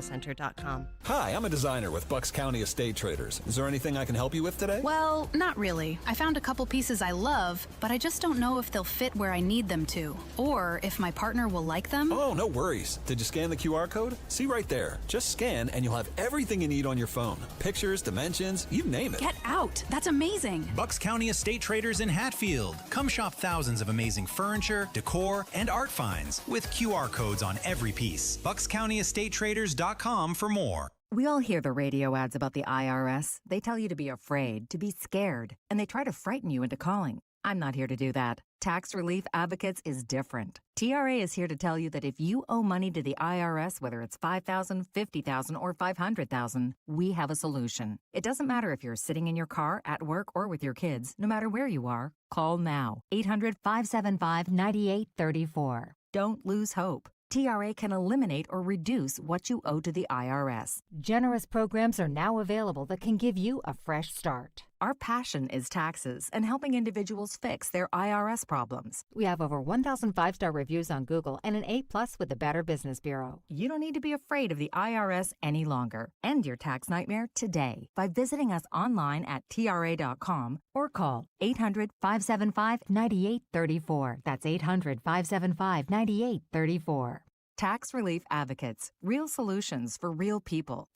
medicalcenter.com. Hi, I'm a designer with Bucks County Estate Traders. Is there anything I can help you with today? Well, not really. I found a couple pieces I love, but I just don't know if they'll fit where I need them to, or if my partner will like them. Oh, no worries. Did you scan the QR code? See right there. Just scan and you'll have everything you need on your phone. Pictures, dimensions, you name it. Get out! That's amazing! Bucks County Estate Traders in Hatfield. Come shop thousands of amazing furniture, decor, and art finds with QR codes on every piece. BucksCountyEstateTraders.com for more. We all hear the radio ads about the IRS. They tell you to be afraid, to be scared, and they try to frighten you into calling. I'm not here to do that. Tax Relief Advocates is different. TRA is here to tell you that if you owe money to the IRS, whether it's $5,000, $50,000, or $500,000, we have a solution. It doesn't matter if you're sitting in your car, at work, or with your kids. No matter where you are, call now. 800-575-9834. Don't lose hope. TRA can eliminate or reduce what you owe to the IRS. Generous programs are now available that can give you a fresh start. Our passion is taxes and helping individuals fix their IRS problems. We have over 1,000 5-star reviews on Google and an A+ with the Better Business Bureau. You don't need to be afraid of the IRS any longer. End your tax nightmare today by visiting us online at TRA.com or call 800-575-9834. That's 800-575-9834. Tax Relief Advocates. Real solutions for real people.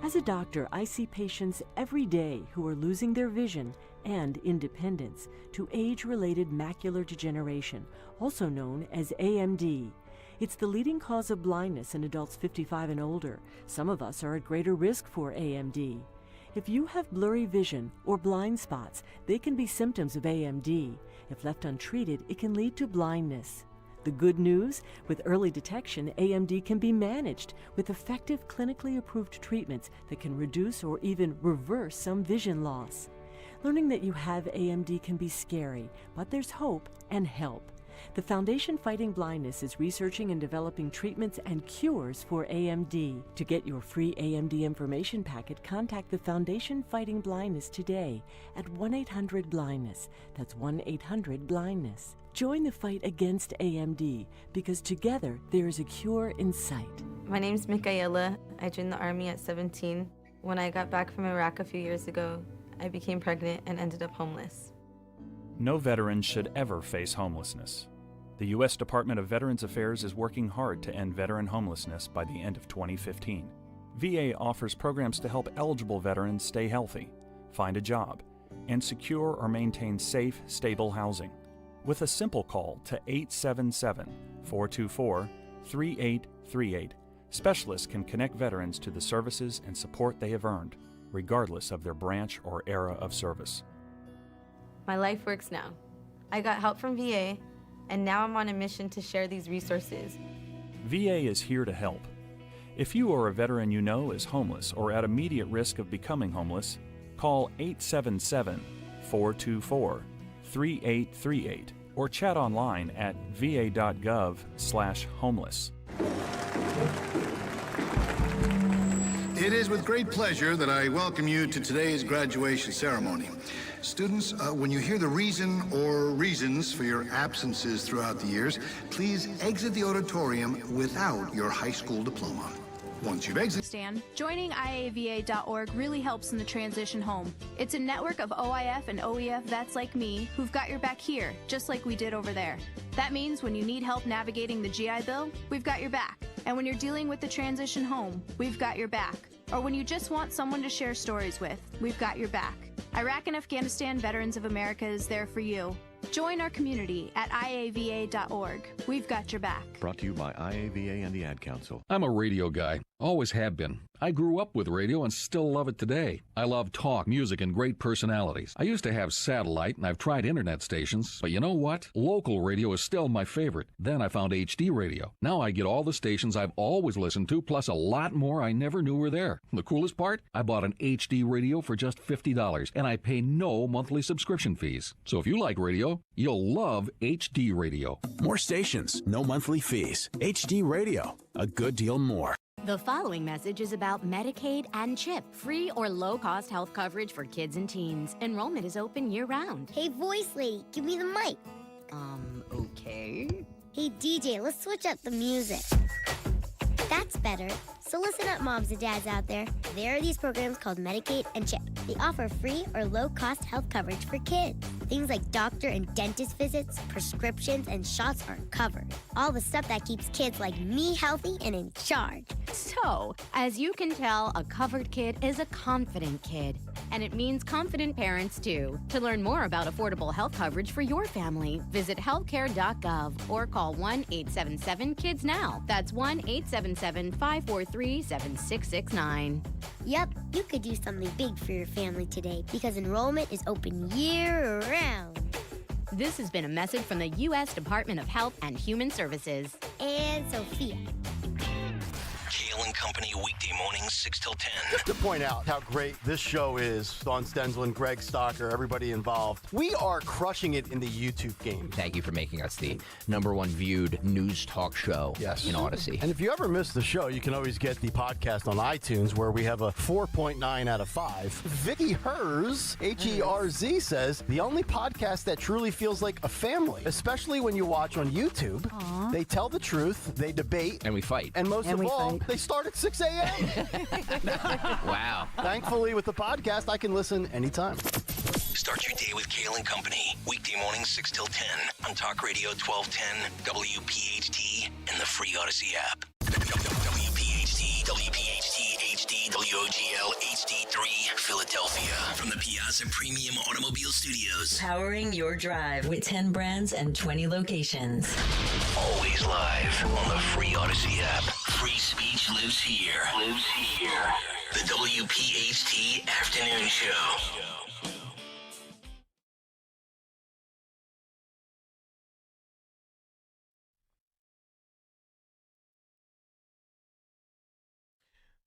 As a doctor, I see patients every day who are losing their vision and independence to age-related macular degeneration, also known as AMD. It's the leading cause of blindness in adults 55 and older. Some of us are at greater risk for AMD. If you have blurry vision or blind spots, they can be symptoms of AMD. If left untreated, it can lead to blindness. The good news, with early detection, AMD can be managed with effective clinically approved treatments that can reduce or even reverse some vision loss. Learning that you have AMD can be scary, but there's hope and help. The Foundation Fighting Blindness is researching and developing treatments and cures for AMD. To get your free AMD information packet, contact the Foundation Fighting Blindness today at 1-800-BLINDNESS. That's 1-800-BLINDNESS. Join the fight against AMD because together there is a cure in sight. My name's Micaela. I joined the Army at 17. When I got back from Iraq a few years ago, I became pregnant and ended up homeless. No veteran should ever face homelessness. The U.S. Department of Veterans Affairs is working hard to end veteran homelessness by the end of 2015. VA offers programs to help eligible veterans stay healthy, find a job, and secure or maintain safe, stable housing. With a simple call to 877-424-3838, specialists can connect veterans to the services and support they have earned, regardless of their branch or era of service. My life works now. I got help from VA, and now I'm on a mission to share these resources. VA is here to help. If you or a veteran you know is homeless or at immediate risk of becoming homeless, call 877-424-3838 or chat online at va.gov/homeless. It is with great pleasure that I welcome you to today's graduation ceremony. Students, when you hear the reason or reasons for your absences throughout the years, please exit the auditorium without your high school diploma. Once you've exited... Joining IAVA.org really helps in the transition home. It's a network of OIF and OEF vets like me who've got your back here, just like we did over there. That means when you need help navigating the GI Bill, we've got your back. And when you're dealing with the transition home, we've got your back. Or when you just want someone to share stories with, we've got your back. Iraq and Afghanistan Veterans of America is there for you. Join our community at IAVA.org. We've got your back. Brought to you by IAVA and the Ad Council. I'm a radio guy. Always have been. I grew up with radio and still love it today. I love talk, music, and great personalities. I used to have satellite, and I've tried internet stations, but you know what? Local radio is still my favorite. Then I found HD radio. Now I get all the stations I've always listened to, plus a lot more I never knew were there. The coolest part? I bought an HD radio for just $50, and I pay no monthly subscription fees. So if you like radio, you'll love HD radio. More stations, no monthly fees. HD radio, a good deal more. The following message is about Medicaid and CHIP, free or low-cost health coverage for kids and teens. Enrollment is open year-round. Hey, voice lady, give me the mic. Okay. Hey, DJ, let's switch up the music. That's better. So listen up, moms and dads out there. There are these programs called Medicaid and CHIP. They offer free or low-cost health coverage for kids. Things like doctor and dentist visits, prescriptions, and shots are covered. All the stuff that keeps kids like me healthy and in charge. So, as you can tell, a covered kid is a confident kid. And it means confident parents, too. To learn more about affordable health coverage for your family, visit healthcare.gov or call 1-877-KIDS-NOW. That's 1-877-543-7669. Yep, you could do something big for your family today because enrollment is open year-round. This has been a message from the U.S. Department of Health and Human Services. And Sophia. Kale and Company, weekday mornings, 6 till 10. Just to point out how great this show is, Dawn Stensland, Greg Stocker, everybody involved. We are crushing it in the YouTube game. Thank you for making us the #1 viewed news talk show in Odyssey. And if you ever miss the show, you can always get the podcast on iTunes, where we have a 4.9 out of 5. Vicky Herz, Herz, says, the only podcast that truly feels like a family, especially when you watch on YouTube. Aww. They tell the truth, they debate. And we fight. And most of all, they start at 6 a.m. Wow. Thankfully, with the podcast, I can listen anytime. Start your day with Kale and Company, weekday mornings, 6 till 10 on Talk Radio 1210, WPHT, and the free Odyssey app. WPHT, WPHT, HD, WOGL, HD3, Philadelphia. From the Piazza Premium Automobile Studios. Powering your drive with 10 brands and 20 locations. Always live on the free Odyssey app. Free speech lives here. The WPHT Afternoon Show.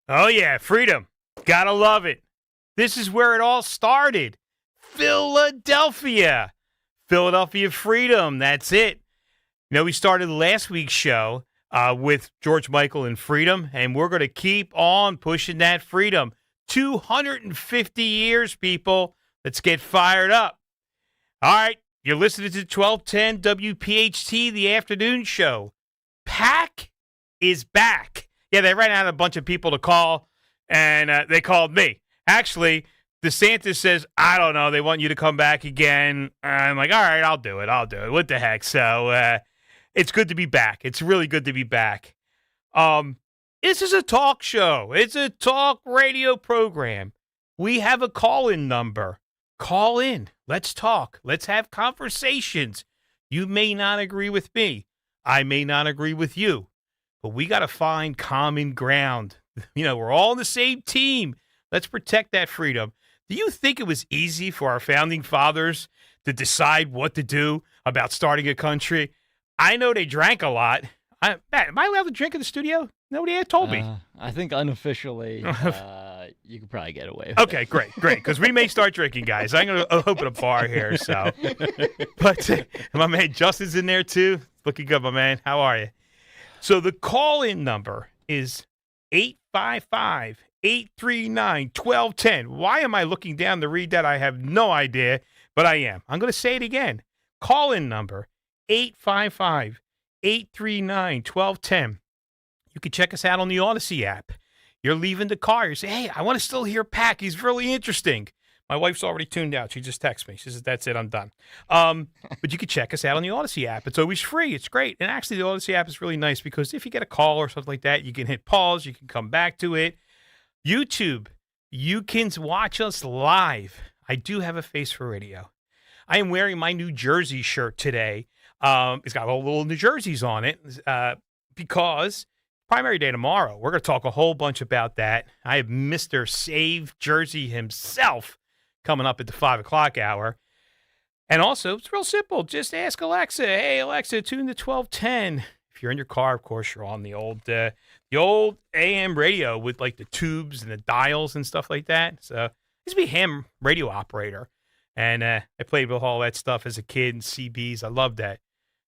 Oh, yeah, freedom. Gotta love it. This is where it all started. Philadelphia. Philadelphia freedom. That's it. You know, we started last week's show with George Michael and freedom, and we're going to keep on pushing that freedom. 250 years, people. Let's get fired up. All right, you're listening to 1210 WPHT, the afternoon show. PAC is back. Yeah, they ran out a bunch of people to call, and they called me. Actually, DeSantis says, I don't know, they want you to come back again. I'm like, all right, I'll do it. What the heck? So it's good to be back. It's really good to be back. This is a talk show. It's a talk radio program. We have a call-in number. Call in. Let's talk. Let's have conversations. You may not agree with me. I may not agree with you. But we got to find common ground. You know, we're all on the same team. Let's protect that freedom. Do you think it was easy for our founding fathers to decide what to do about starting a country? I know they drank a lot. Matt, am I allowed to drink in the studio? Nobody had told me. I think unofficially, you could probably get away with Okay, it. great. Because we may start drinking, guys. I'm going to open a bar here. So, but my man Justin's in there too. Looking good, my man. How are you? So the call-in number is 855-839-1210. Why am I looking down to read that? I have no idea, but I am. I'm going to say it again. Call-in number, 855-839-1210. You can check us out on the Odyssey app. You're leaving the car. You say, hey, I want to still hear Pac. He's really interesting. My wife's already tuned out. She just texted me. She says, that's it, I'm done. But you can check us out on the Odyssey app. It's always free. It's great. And actually, the Odyssey app is really nice because if you get a call or something like that, you can hit pause. You can come back to it. YouTube, you can watch us live. I do have a face for radio. I am wearing my New Jersey shirt today. It's got all little New Jerseys on it because primary day tomorrow. We're going to talk a whole bunch about that. I have Mr. Save Jersey himself coming up at the 5 o'clock hour. And also, it's real simple. Just ask Alexa, hey, Alexa, tune to 1210. If you're in your car, of course, you're on the old AM radio with, like, the tubes and the dials and stuff like that. So I used to be a ham radio operator. And I played with all that stuff as a kid and CBs. I loved that.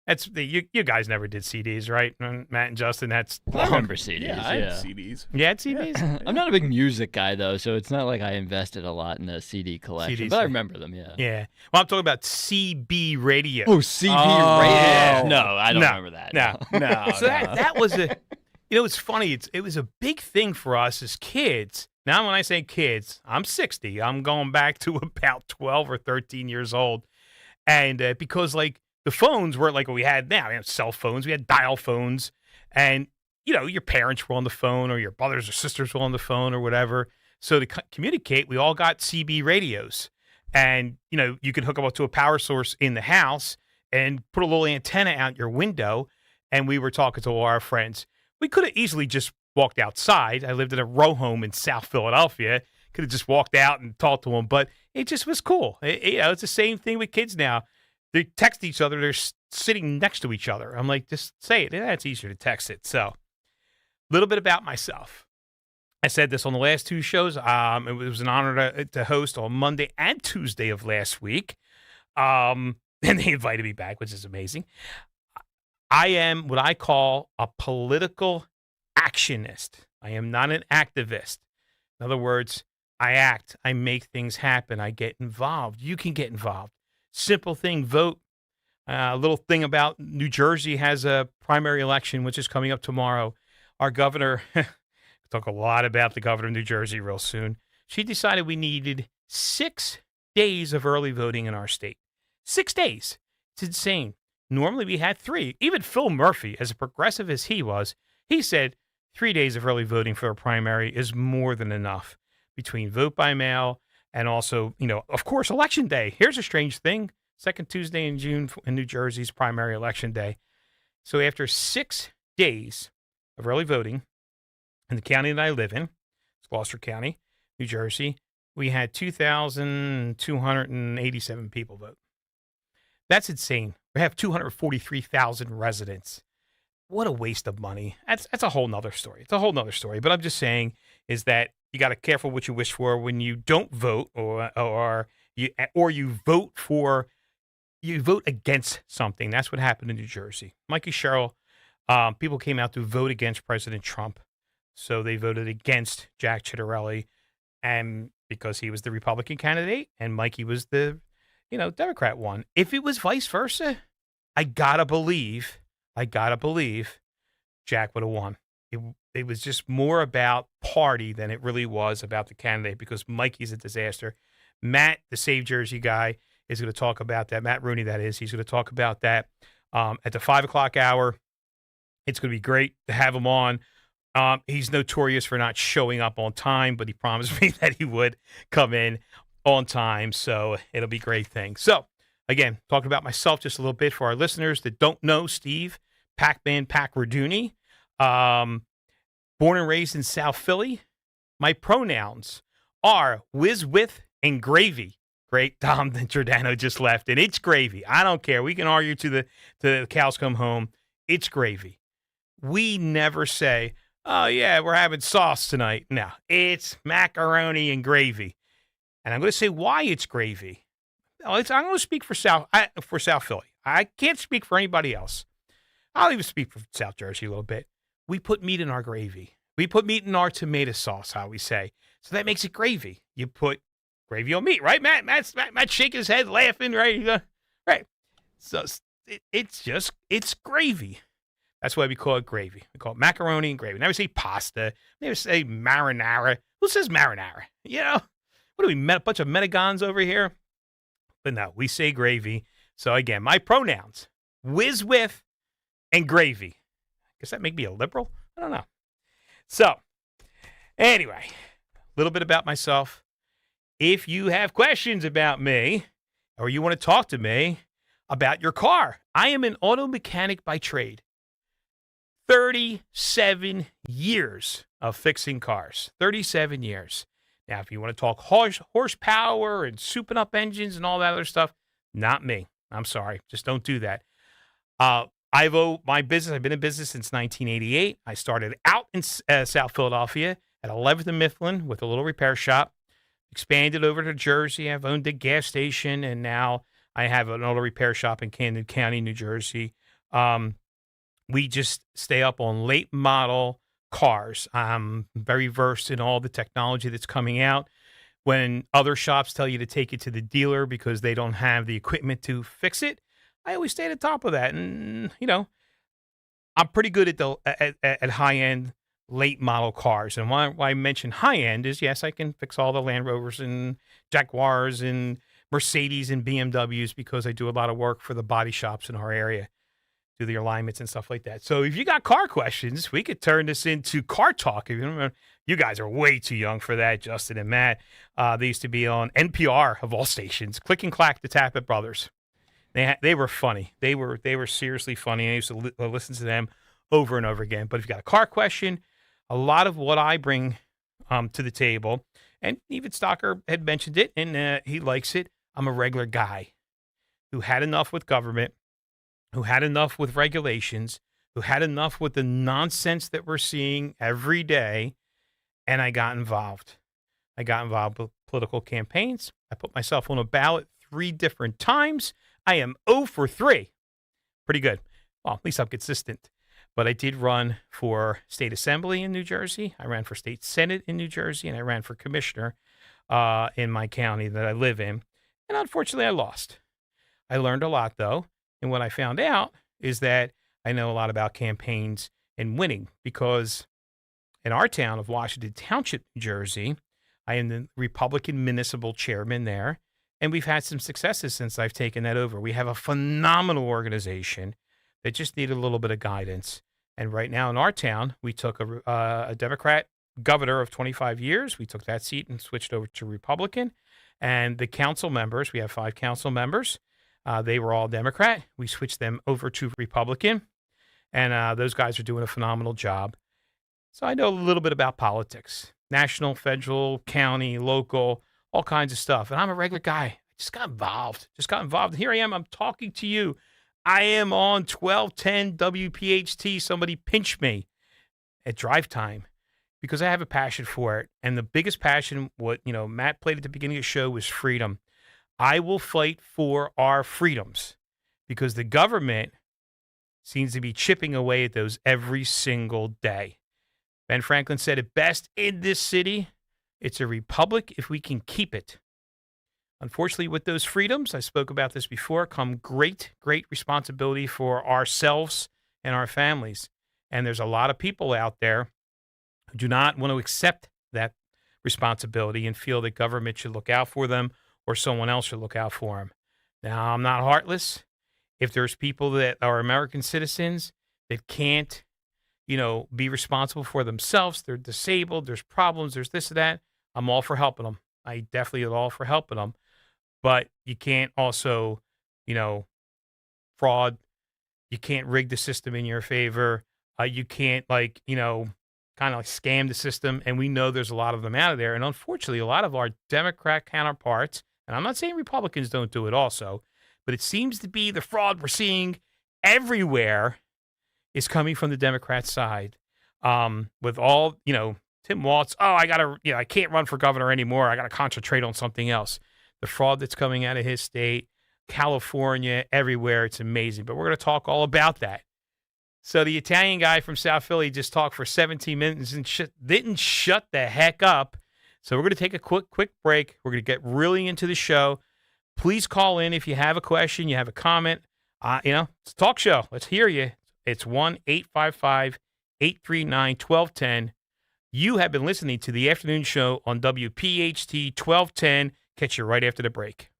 That's you guys never did CDs, right? Matt and Justin, that's... I remember CDs, yeah. I had CDs. You had CDs? Yeah. I'm not a big music guy, though, so it's not like I invested a lot in the CD collection. CDs, but I remember them, yeah. Yeah. Well, I'm talking about CB radio. Oh, CB radio. No, I don't remember that. No. So that was it It's funny. It was a big thing for us as kids. Now, when I say kids, I'm 60. I'm going back to about 12 or 13 years old. And because, like, the phones weren't like what we had now. We had cell phones. We had dial phones. And, your parents were on the phone or your brothers or sisters were on the phone or whatever. So to communicate, we all got CB radios. And, you could hook up to a power source in the house and put a little antenna out your window. And we were talking to all our friends. We could have easily just walked outside. I lived in a row home in South Philadelphia. Could have just walked out and talked to them, but it just was cool. It's the same thing with kids now. They text each other. They're sitting next to each other. I'm like, just say it. Yeah, it's easier to text it. So, a little bit about myself. I said this on the last two shows. It was an honor to host on Monday and Tuesday of last week. And they invited me back, which is amazing. I am what I call a political actionist. I am not an activist. In other words, I act. I make things happen. I get involved. You can get involved. Simple thing, vote. A little thing about New Jersey has a primary election, which is coming up tomorrow. Our governor, we'll talk a lot about the governor of New Jersey real soon. She decided we needed 6 days of early voting in our state. 6 days. It's insane. Normally we had 3. Even Phil Murphy, as progressive as he was, he said 3 days of early voting for a primary is more than enough between vote by mail and also, of course, election day. Here's a strange thing. Second Tuesday in June in New Jersey's primary election day. So after 6 days of early voting in the county that I live in, it's Gloucester County, New Jersey, we had 2,287 people vote. That's insane. We have 243,000 residents. What a waste of money. That's a whole nother story. It's a whole nother story. But I'm just saying is that you got to be careful what you wish for when you don't vote or you vote against something. That's what happened in New Jersey. Mikey Sherrill, people came out to vote against President Trump. So they voted against Jack Ciattarelli, and because he was the Republican candidate and Mikey was the Democrat one. If it was vice versa, I gotta believe Jack would have won. It was just more about party than it really was about the candidate because Mikey's a disaster. Matt, the Save Jersey guy, is going to talk about that. Matt Rooney, that is. He's going to talk about that at the 5 o'clock hour. It's going to be great to have him on. He's notorious for not showing up on time, but he promised me that he would come in on time, so it'll be a great thing. So, again, talking about myself just a little bit for our listeners that don't know Steve, Pac-Man Pakradooni, born and raised in South Philly. My pronouns are whiz, with, and gravy. Great, Dom Giordano just left, and it's gravy. I don't care. We can argue to the cows come home. It's gravy. We never say, oh, yeah, we're having sauce tonight. No, it's macaroni and gravy. And I'm going to say why it's gravy. I'm going to speak for South Philly. I can't speak for anybody else. I'll even speak for South Jersey a little bit. We put meat in our gravy. We put meat in our tomato sauce, how we say. So that makes it gravy. You put gravy on meat, right, Matt? Matt's shaking his head, laughing, right? Right. So it's gravy. That's why we call it gravy. We call it macaroni and gravy. Never say pasta. Never say marinara. Who says marinara? What are we, a bunch of Metagons over here? But no, we say gravy. So again, my pronouns, whiz, with, and gravy. Does that make me a liberal? I don't know. So anyway, a little bit about myself. If you have questions about me or you want to talk to me about your car, I am an auto mechanic by trade. 37 years of fixing cars. 37 years. Now, if you want to talk horsepower and souping up engines and all that other stuff, not me. I'm sorry. Just don't do that. I've been in business since 1988. I started out in South Philadelphia at 11th and Mifflin with a little repair shop. Expanded over to Jersey. I've owned a gas station, and now I have an auto repair shop in Camden County, New Jersey. We just stay up on late model cars. I'm very versed in all the technology that's coming out. When other shops tell you to take it to the dealer because they don't have the equipment to fix it, I always stay at the top of that. And, I'm pretty good at high end, late model cars. And why I mention high end is yes, I can fix all the Land Rovers and Jaguars and Mercedes and BMWs because I do a lot of work for the body shops in our area, do the alignments and stuff like that. So if you got car questions, we could turn this into Car Talk. If you remember, you guys are way too young for that, Justin and Matt. They used to be on NPR of all stations. Click and Clack, the Tappet Brothers. They were funny. They were seriously funny. I used to listen to them over and over again. But if you got a car question, a lot of what I bring to the table, and even Stocker had mentioned it, and he likes it. I'm a regular guy who had enough with government, who had enough with regulations, who had enough with the nonsense that we're seeing every day, and I got involved. I got involved with political campaigns. I put myself on a ballot 3 different times. I am 0 for 3. Pretty good. Well, at least I'm consistent. But I did run for state assembly in New Jersey. I ran for state senate in New Jersey, and I ran for commissioner in my county that I live in. And unfortunately, I lost. I learned a lot, though. And what I found out is that I know a lot about campaigns and winning because in our town of Washington Township, New Jersey, I am the Republican municipal chairman there. And we've had some successes since I've taken that over. We have a phenomenal organization that just needed a little bit of guidance. And right now in our town, we took a Democrat governor of 25 years. We took that seat and switched over to Republican. And the council members, we have 5 council members. They were all Democrat. We switched them over to Republican. And those guys are doing a phenomenal job. So I know a little bit about politics, national, federal, county, local, all kinds of stuff. And I'm a regular guy. I just got involved. And here I am. I'm talking to you. I am on 1210 WPHT. Somebody pinch me at drive time because I have a passion for it. And the biggest passion, what Matt played at the beginning of the show, was freedom. I will fight for our freedoms because the government seems to be chipping away at those every single day. Ben Franklin said it best in this city. It's a republic if we can keep it. Unfortunately, with those freedoms, I spoke about this before, come great, great responsibility for ourselves and our families. And there's a lot of people out there who do not want to accept that responsibility and feel that government should look out for them or someone else should look out for them. Now, I'm not heartless. If there's people that are American citizens that can't, be responsible for themselves, they're disabled, there's problems, there's this or that, I'm all for helping them. I definitely am all for helping them. But you can't also, fraud. You can't rig the system in your favor. You can't, kind of scam the system. And we know there's a lot of them out of there. And unfortunately, a lot of our Democrat counterparts, and I'm not saying Republicans don't do it also, but it seems to be the fraud we're seeing everywhere is coming from the Democrat side. With all, Tim Walz, I can't run for governor anymore. I got to concentrate on something else. The fraud that's coming out of his state, California, everywhere, it's amazing. But we're going to talk all about that. So the Italian guy from South Philly just talked for 17 minutes and didn't shut the heck up. So we're going to take a quick break. We're going to get really into the show. Please call in if you have a question, you have a comment. It's a talk show. Let's hear you. It's 1-855-839-1210. You have been listening to the afternoon show on WPHT 1210. Catch you right after the break.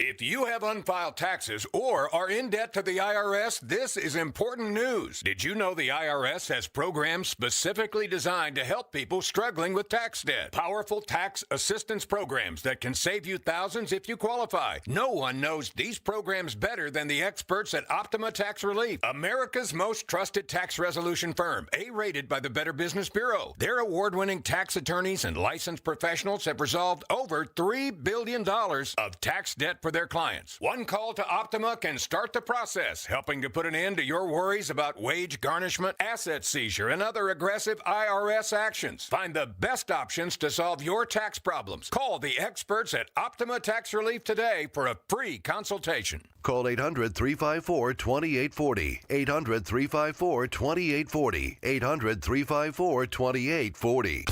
If you have unfiled taxes or are in debt to the IRS, this is important news. Did you know the IRS has programs specifically designed to help people struggling with tax debt? Powerful tax assistance programs that can save you thousands if you qualify. No one knows these programs better than the experts at Optima Tax Relief, America's most trusted tax resolution firm, A-rated by the Better Business Bureau. Their award-winning tax attorneys and licensed professionals have resolved over $3 billion of tax debt for their clients. One call to Optima can start the process, helping to put an end to your worries about wage garnishment, asset seizure, and other aggressive IRS actions. Find the best options to solve your tax problems. Call the experts at Optima Tax Relief today for a free consultation. Call 800-354-2840. 800-354-2840. 800-354-2840.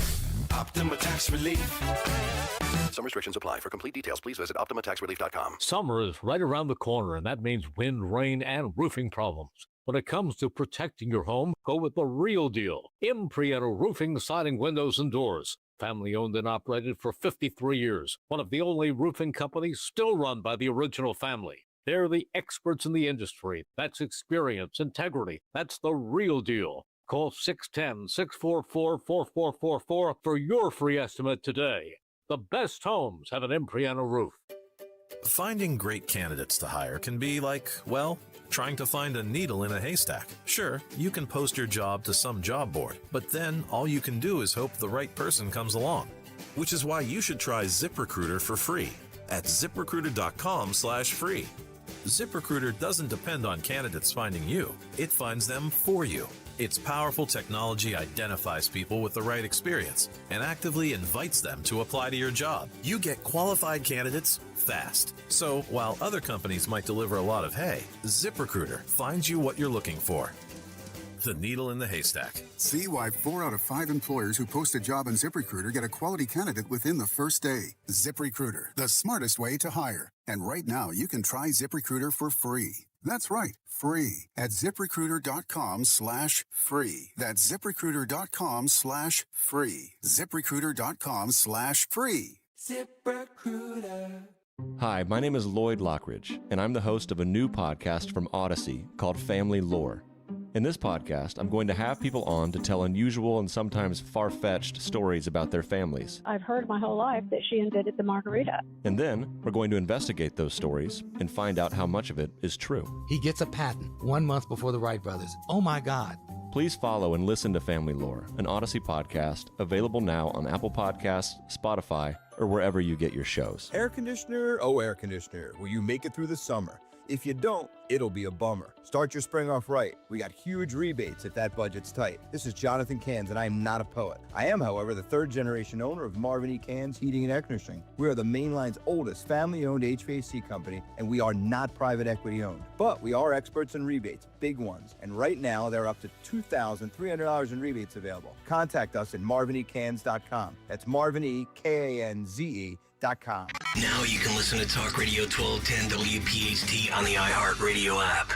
Optima Tax Relief. Some restrictions apply. For complete details, please visit OptimaTaxRelief.com. Summer is right around the corner, and that means wind, rain, and roofing problems. When it comes to protecting your home, go with the real deal. Imprieto Roofing, Siding, Windows, and Doors. Family owned and operated for 53 years. One of the only roofing companies still run by the original family. They're the experts in the industry. That's experience, integrity. That's the real deal. Call 610-644-4444 for your free estimate today. The best homes have an Imprieto roof. Finding great candidates to hire can be like, well, trying to find a needle in a haystack. Sure, you can post your job to some job board, but then all you can do is hope the right person comes along. Which is why you should try ZipRecruiter for free at ZipRecruiter.com/free. ZipRecruiter doesn't depend on candidates finding you. It finds them for you. Its powerful technology identifies people with the right experience and actively invites them to apply to your job. You get qualified candidates fast. So while other companies might deliver a lot of hay, ZipRecruiter finds you what you're looking for. The needle in the haystack. See why 4 out of 5 employers who post a job on ZipRecruiter get a quality candidate within the first day. ZipRecruiter, the smartest way to hire. And right now, you can try ZipRecruiter for free. That's right, free at ZipRecruiter.com/free. That's ZipRecruiter.com/free. ZipRecruiter.com/free. ZipRecruiter. Hi, my name is Lloyd Lockridge, and I'm the host of a new podcast from Odyssey called Family Lore. In this podcast, I'm going to have people on to tell unusual and sometimes far-fetched stories about their families. I've heard my whole life that she invented the margarita. And then, we're going to investigate those stories and find out how much of it is true. He gets a patent 1 month before the Wright brothers. Oh my God. Please follow and listen to Family Lore, an Odyssey podcast, available now on Apple Podcasts, Spotify, or wherever you get your shows. Air conditioner, oh air conditioner, will you make it through the summer? If you don't, it'll be a bummer. Start your spring off right. We got huge rebates if that budget's tight. This is Jonathan Cans, and I am not a poet. I am, however, the 3rd generation owner of Marvin E. Cans Heating and Air Conditioning. We are the mainline's oldest family-owned HVAC company, and we are not private equity owned. But we are experts in rebates, big ones. And right now, there are up to $2,300 in rebates available. Contact us at marvinecans.com. That's marvinekanze.com. Now you can listen to Talk Radio 1210 WPHT on the iHeartRadio app.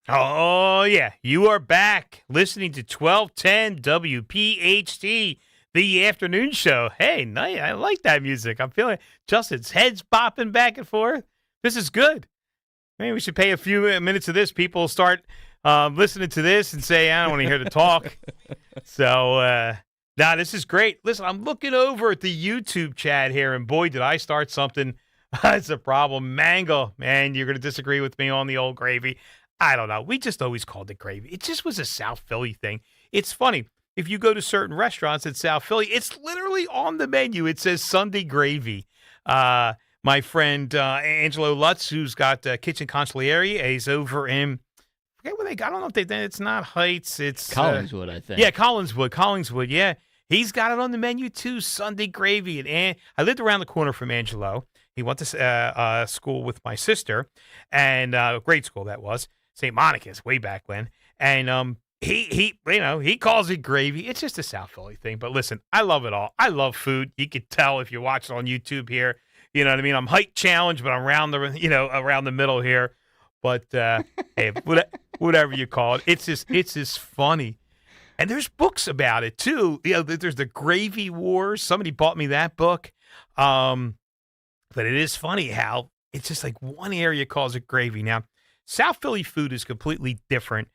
Oh, yeah. You are back listening to 1210 WPHT, the afternoon show. Hey, nice. I like that music. I'm feeling Justin's head's bopping back and forth. This is good. Maybe we should pay a few minutes of this. People start listening to this and say, I don't want to hear the talk. So, this is great. Listen, I'm looking over at the YouTube chat here, and boy, did I start something. That's a problem. Mango, man, you're going to disagree with me on the old gravy. I don't know. We just always called it gravy. It just was a South Philly thing. It's funny. If you go to certain restaurants in South Philly, it's literally on the menu. It says Sunday gravy. My friend Angelo Lutz, who's got Kitchen Consigliere, is over in, I forget where they got. I don't know if it's not Heights. It's Collingswood, I think. Yeah, Collingswood, yeah. He's got it on the menu too, Sunday gravy. And I lived around the corner from Angelo. He went to school with my sister, and grade school that was. St. Monica's way back when. And he calls it gravy. It's just a South Philly thing. But listen, I love it all. I love food. You can tell if you watch it on YouTube here. You know what I mean? I'm height challenged, but I'm around the middle here. But hey, whatever you call it, it's just funny. And there's books about it too. You know, there's the Gravy Wars. Somebody bought me that book. But it is funny how it's just like one area calls it gravy. Now, South Philly food is completely different.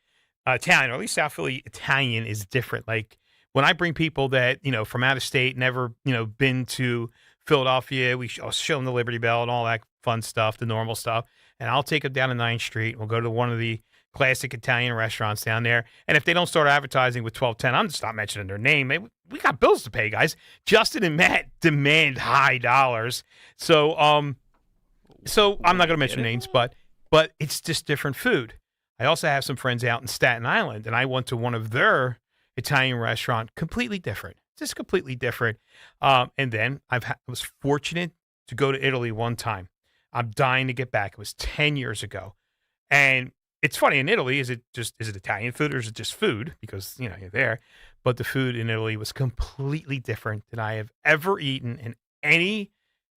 Italian, or at least South Philly Italian, is different. Like when I bring people that, from out of state, never, been to Philadelphia, I'll show them the Liberty Bell and all that fun stuff, the normal stuff. And I'll take them down to 9th Street. We'll go to one of the classic Italian restaurants down there. And if they don't start advertising with 1210, I'm just not mentioning their name. We got bills to pay, guys. Justin and Matt demand high dollars. So I'm not going to mention names, but it's just different food. I also have some friends out in Staten Island, and I went to one of their Italian restaurant, completely different, just completely different. And then I was fortunate to go to Italy one time. I'm dying to get back. It was 10 years ago. And it's funny, in Italy, is it Italian food or is it just food? Because, you're there. But the food in Italy was completely different than I have ever eaten in any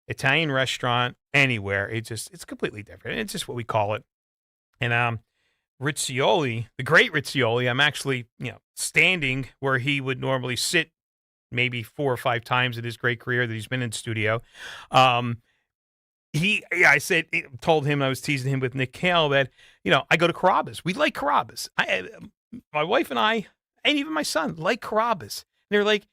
Italian restaurant anywhere. It's completely different. It's just what we call it. And Rizzoli, the great Rizzoli, I'm actually, standing where he would normally sit maybe 4 or 5 times in his great career that he's been in studio. Told him, I was teasing him with Nick Kale that, I go to Carrabba's. We like Carrabba's. My wife and I, and even my son, like Carrabba's. And they're like,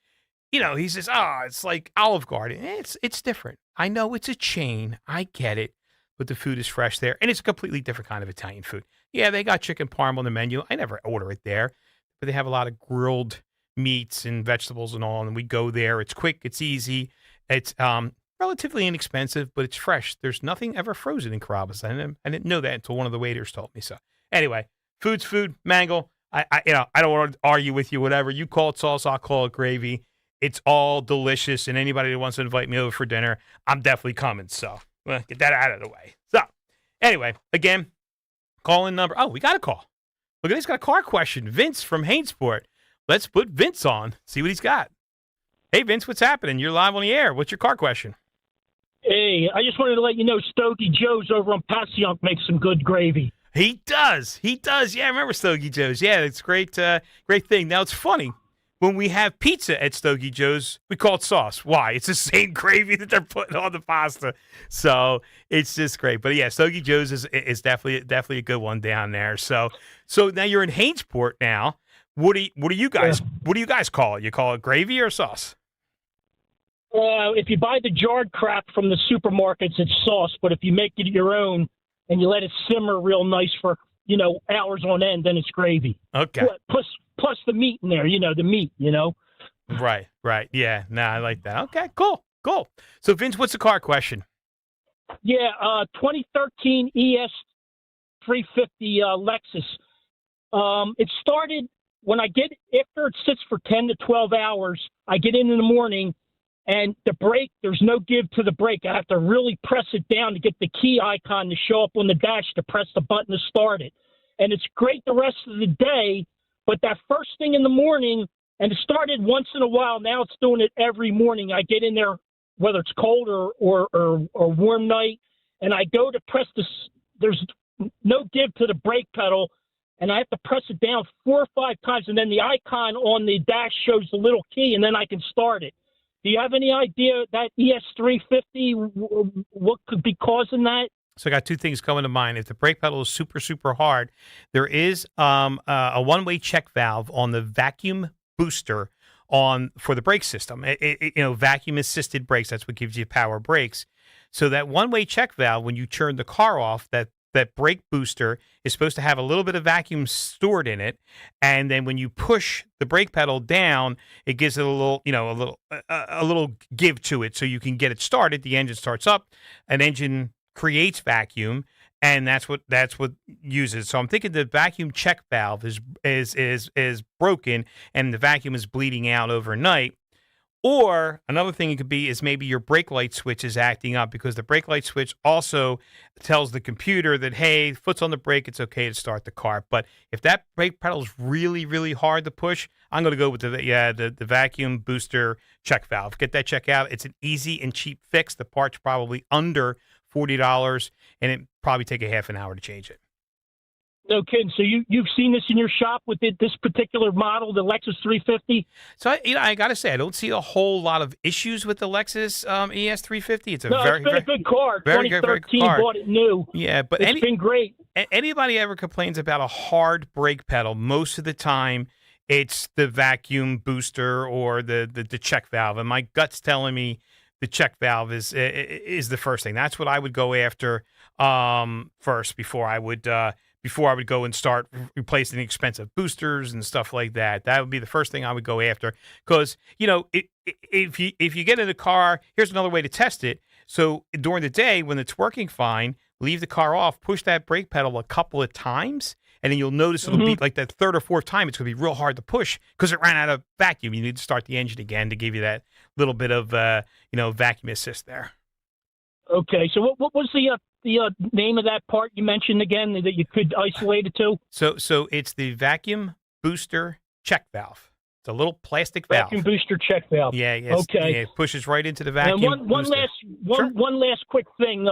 he says, it's like Olive Garden. It's different. I know it's a chain. I get it. But the food is fresh there. And it's a completely different kind of Italian food. Yeah, they got chicken parm on the menu. I never order it there. But they have a lot of grilled meats and vegetables and all. And we go there. It's quick. It's easy. It's relatively inexpensive, but it's fresh. There's nothing ever frozen in Carrabba's. I didn't know that until one of the waiters told me so. Anyway, food's food. Mangle. I don't want to argue with you, whatever. You call it sauce, I'll call it gravy. It's all delicious, and anybody that wants to invite me over for dinner, I'm definitely coming. So, get that out of the way. So, anyway, again, call-in number. Oh, we got a call. Look at this, got a car question. Vince from Hainsport. Let's put Vince on, see what he's got. Hey, Vince, what's happening? You're live on the air. What's your car question? Hey, I just wanted to let you know Stogie Joe's over on Passyunk makes some good gravy. He does. Yeah, I remember Stogie Joe's. Yeah, it's great, great thing. Now, it's funny. When we have pizza at Stogie Joe's, we call it sauce. Why? It's the same gravy that they're putting on the pasta. So it's just great. But yeah, Stogie Joe's is definitely a good one down there. So now you're in Hainsport now. What do you guys call it? You call it gravy or sauce? If you buy the jarred crap from the supermarkets, it's sauce. But if you make it your own and you let it simmer real nice for hours on end, then it's gravy. Okay. Plus the meat in there, the meat, Right. Yeah, I like that. Okay, cool. So, Vince, what's the car question? Yeah, 2013 ES350 Lexus. It started when after it sits for 10 to 12 hours, I get in the morning, and the brake, there's no give to the brake. I have to really press it down to get the key icon to show up on the dash to press the button to start it. And it's great the rest of the day, but that first thing in the morning, and it started once in a while, now it's doing it every morning. I get in there, whether it's cold or warm night, and I go to press there's no give to the brake pedal, and I have to press it down 4 or 5 times, and then the icon on the dash shows the little key, and then I can start it. Do you have any idea that ES350, what could be causing that? So I got 2 things coming to mind. If the brake pedal is super, super hard, there is a one-way check valve on the vacuum booster for the brake system. Vacuum-assisted brakes, that's what gives you power brakes. So that one-way check valve, when you turn the car off, that brake booster is supposed to have a little bit of vacuum stored in it, and then when you push the brake pedal down, it gives it a little give to it, so you can get it started. The engine starts up, an engine creates vacuum, and that's what uses. So I'm thinking the vacuum check valve is broken, and the vacuum is bleeding out overnight. Or another thing it could be is maybe your brake light switch is acting up, because the brake light switch also tells the computer that, hey, foot's on the brake, it's okay to start the car. But if that brake pedal is really, really hard to push, I'm going to go with the vacuum booster check valve. Get that check out. It's an easy and cheap fix. The part's probably under $40, and it probably take a half an hour to change it. No kidding. So you've seen this in your shop with this particular model, the Lexus 350? So I got to say, I don't see a whole lot of issues with the Lexus ES 350. It's been a good car. Very 2013, very good car. Bought it new. Yeah, but it's been great. Anybody ever complains about a hard brake pedal, most of the time it's the vacuum booster or the check valve. And my gut's telling me the check valve is the first thing. That's what I would go after first before I would go and start replacing expensive boosters and stuff like that. That would be the first thing I would go after, because if you get in a car, here's another way to test it. So during the day when it's working fine, leave the car off, push that brake pedal a couple of times, and then you'll notice it'll be like that 3rd or 4th time, it's going to be real hard to push because it ran out of vacuum. You need to start the engine again to give you that little bit of vacuum assist there. Okay, so what was the the name of that part you mentioned again that you could isolate it to? So it's the vacuum booster check valve. It's a little plastic valve. Vacuum booster check valve. Yeah, yes. Okay. Yeah, it pushes right into the vacuum. And one booster. one last quick thing.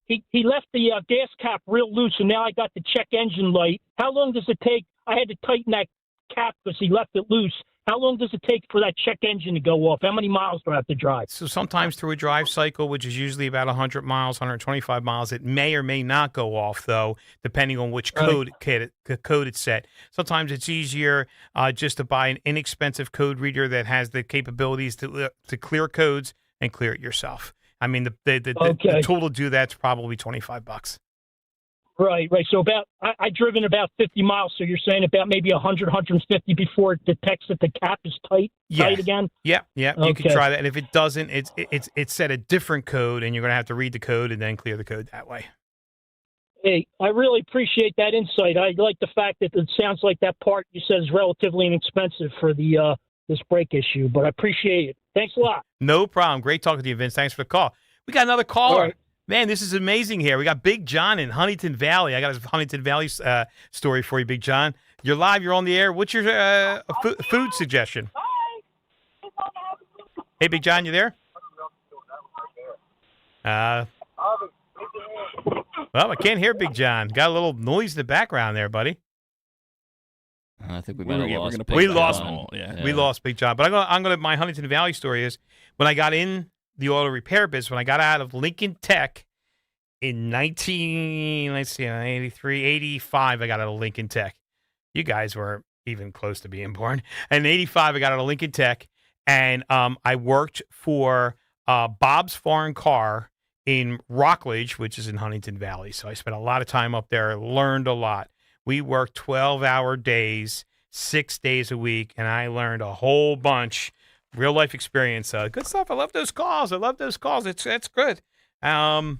He left the gas cap real loose, and now I got the check engine light. How long does it take? I had to tighten that cap because he left it loose. How long does it take for that check engine to go off? How many miles do I have to drive? So sometimes through a drive cycle, which is usually about 100 miles, 125 miles, it may or may not go off, though, depending on which code it's set. Sometimes it's easier just to buy an inexpensive code reader that has the capabilities to clear codes and clear it yourself. I mean, the tool to do that's probably $25. Right. So I've driven about 50 miles. So you're saying about maybe 100, 150 before it detects that the cap is tight again? Yeah. Okay. You can try that. And if it doesn't, it's set a different code, and you're going to have to read the code and then clear the code that way. Hey, I really appreciate that insight. I like the fact that it sounds like that part you said is relatively inexpensive for the this brake issue, but I appreciate it. Thanks a lot. No problem. Great talking to you, Vince. Thanks for the call. We got another caller. Right. Man, this is amazing here. We got Big John in Huntington Valley. I got a Huntington Valley story for you, Big John. You're live. You're on the air. What's your food suggestion? Hey, Big John, you there? Well, I can't hear Big John. Got a little noise in the background there, buddy. I think we might have lost. We lost Big John. But I'm gonna. My Huntington Valley story is when I got in the auto repair business, when I got out of Lincoln Tech in 1983, 85, I got out of Lincoln Tech. You guys weren't even close to being born. And in 85, I got out of Lincoln Tech, and I worked for Bob's Foreign Car in Rockledge, which is in Huntington Valley. So I spent a lot of time up there, learned a lot. We worked 12-hour days, 6 days a week, and I learned a whole bunch. Real-life experience. Good stuff. I love those calls. That's good. So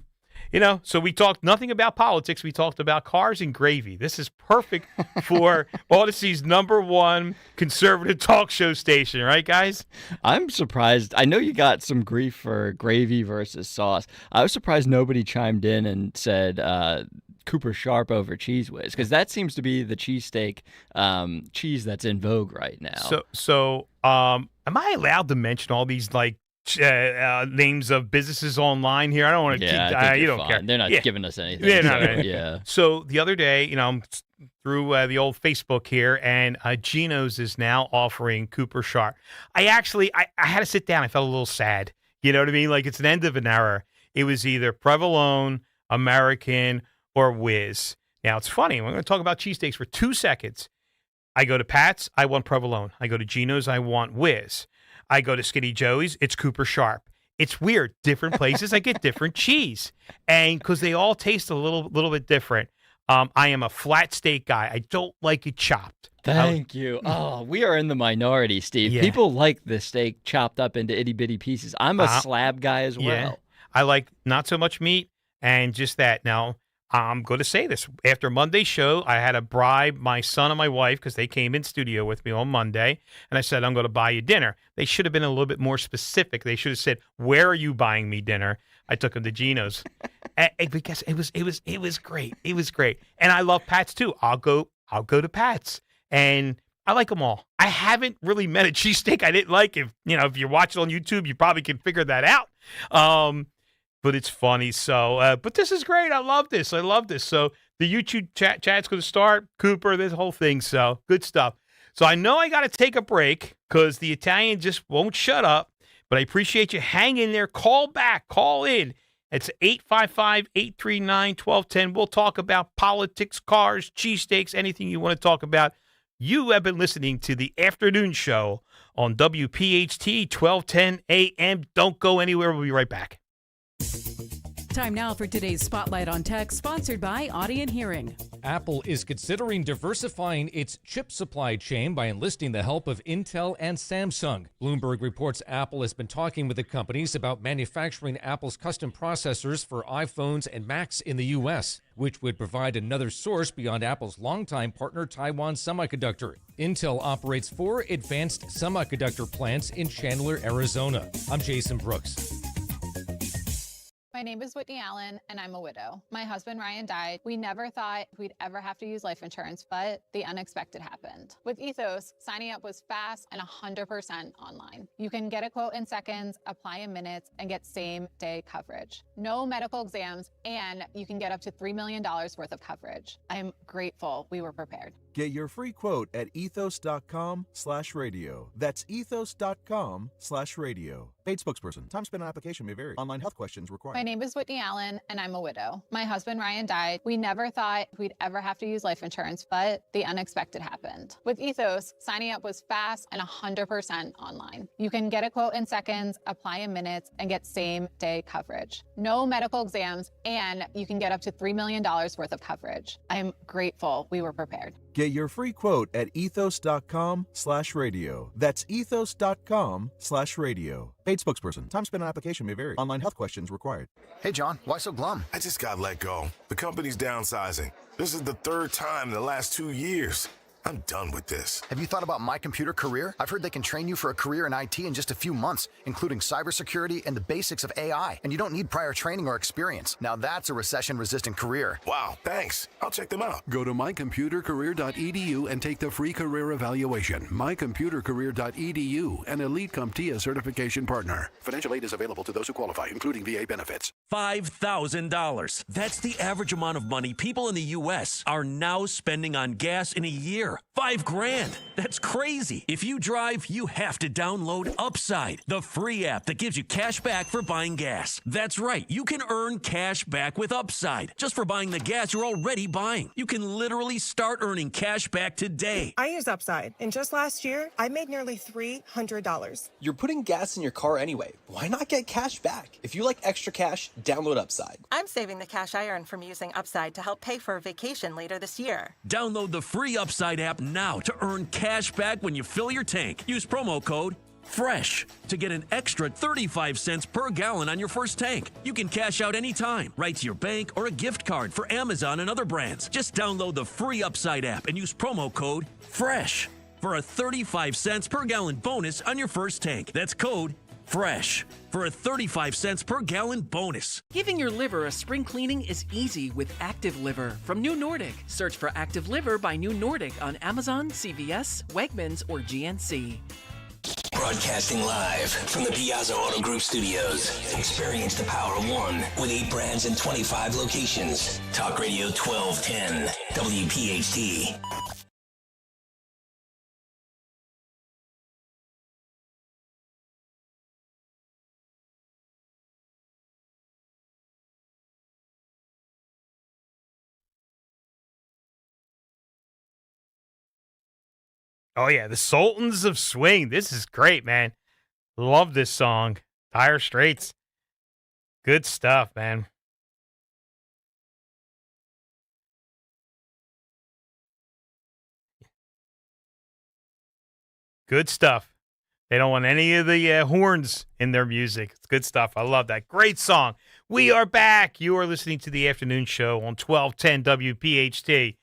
we talked nothing about politics. We talked about cars and gravy. This is perfect for Odyssey's #1 conservative talk show station, right, guys? I'm surprised. I know you got some grief for gravy versus sauce. I was surprised nobody chimed in and said Cooper Sharp over Cheese Whiz, because that seems to be the cheesesteak cheese that's in vogue right now. So am I allowed to mention all these names of businesses online here? I don't want to. Yeah, you don't care. They're not giving us anything. Yeah. So the other day, I'm through the old Facebook here, and Geno's is now offering Cooper Sharp. I had to sit down. I felt a little sad. You know what I mean? Like it's an end of an era. It was either Provolone, American, or Whiz. Now it's funny. We're going to talk about cheesesteaks for 2 seconds. I go to Pat's, I want Provolone. I go to Geno's, I want Whiz. I go to Skinny Joey's, it's Cooper Sharp. It's weird. Different places, I get different cheese. And because they all taste a little bit different. I am a flat steak guy. I don't like it chopped. Thank you. Oh, we are in the minority, Steve. Yeah. People like the steak chopped up into itty-bitty pieces. I'm a slab guy as well. Yeah. I like not so much meat and just that. Now, I'm going to say this. After Monday's show, I had to bribe my son and my wife because they came in studio with me on Monday, and I said, I'm going to buy you dinner. They should have been a little bit more specific. They should have said, where are you buying me dinner? I took them to Geno's because it was great. It was great. And I love Pat's too. I'll go to Pat's, and I like them all. I haven't really met a cheesesteak I didn't like. If you're watching on YouTube, you probably can figure that out. But it's funny. So, but this is great. I love this. So the YouTube chat's going to start. Cooper, this whole thing. So good stuff. So I know I got to take a break because the Italian just won't shut up. But I appreciate you hanging there. Call back. Call in. It's 855-839-1210. We'll talk about politics, cars, cheesesteaks, anything you want to talk about. You have been listening to the afternoon show on WPHT 1210 AM. Don't go anywhere. We'll be right back. Time now for today's Spotlight on Tech, sponsored by Audient Hearing. Apple is considering diversifying its chip supply chain by enlisting the help of Intel and Samsung. Bloomberg reports Apple has been talking with the companies about manufacturing Apple's custom processors for iPhones and Macs in the U.S., which would provide another source beyond Apple's longtime partner, Taiwan Semiconductor. Intel operates 4 advanced semiconductor plants in Chandler, Arizona. I'm Jason Brooks. My name is Whitney Allen, and I'm a widow. My husband, Ryan, died. We never thought we'd ever have to use life insurance, but the unexpected happened. With Ethos, signing up was fast and 100% online. You can get a quote in seconds, apply in minutes, and get same-day coverage. No medical exams, and you can get up to $3 million worth of coverage. I'm grateful we were prepared. Get your free quote at ethos.com/radio. That's ethos.com/radio. Paid spokesperson. Time spent on application may vary. Online health questions required. My name is Whitney Allen, and I'm a widow. My husband, Ryan, died. We never thought we'd ever have to use life insurance, but the unexpected happened. With Ethos, signing up was fast and 100% online. You can get a quote in seconds, apply in minutes, and get same-day coverage. No medical exams, and you can get up to $3 million worth of coverage. I'm grateful we were prepared. Get your free quote at ethos.com/radio. That's ethos.com/radio. Paid spokesperson. Time spent on application may vary. Online health questions required. Hey, John, why so glum? I just got let go. The company's downsizing. This is the third time in the last 2 years. I'm done with this. Have you thought about My Computer Career? I've heard they can train you for a career in IT in just a few months, including cybersecurity and the basics of AI. And you don't need prior training or experience. Now that's a recession-resistant career. Wow, thanks. I'll check them out. Go to mycomputercareer.edu and take the free career evaluation. Mycomputercareer.edu, an Elite CompTIA certification partner. Financial aid is available to those who qualify, including VA benefits. $5,000. That's the average amount of money people in the U.S. are now spending on gas in a year. $5,000. That's crazy. If you drive, you have to download Upside, the free app that gives you cash back for buying gas. That's right. You can earn cash back with Upside just for buying the gas you're already buying. You can literally start earning cash back today. I use Upside, and just last year, I made nearly $300. You're putting gas in your car anyway. Why not get cash back? If you like extra cash, download Upside. I'm saving the cash I earn from using Upside to help pay for a vacation later this year. Download the free Upside app now to earn cash back when you fill your tank. Use promo code FRESH to get an extra 35 cents per gallon on your first tank. You can cash out anytime, right to your bank or a gift card for Amazon and other brands. Just download the free Upside app and use promo code FRESH for a 35 cents per gallon bonus on your first tank. That's code FRESH for a 35 cents per gallon bonus. Giving your liver a spring cleaning is easy with Active Liver from New Nordic. Search for Active Liver by New Nordic on Amazon, CVS, Wegmans, or GNC. Broadcasting live from the Piazza Auto Group studios. Experience the power of one with 8 brands and 25 locations. Talk Radio 1210, WPHT. Oh, yeah, the Sultans of Swing. This is great, man. Love this song. Dire Straits. Good stuff, man. Good stuff. They don't want any of the horns in their music. It's good stuff. I love that. Great song. We are back. You are listening to the afternoon show on 1210 WPHT.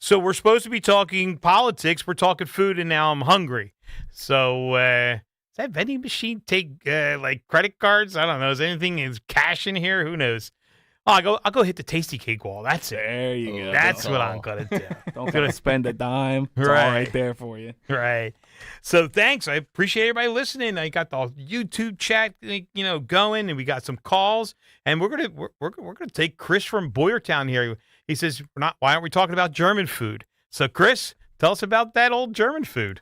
So we're supposed to be talking politics. We're talking food, and now I'm hungry. So does that vending machine take like credit cards? I don't know. Is anything is cash in here? Who knows? Oh, I'll go hit the Tasty Cake wall. That's it. There you go. That's what I'm gonna do. Don't gotta spend a dime. It's all right there for you. Right. So thanks. I appreciate everybody listening. I got the YouTube chat, going, and we got some calls, and we're gonna take Chris from Boyertown here. He says, why aren't we talking about German food? So, Chris, tell us about that old German food.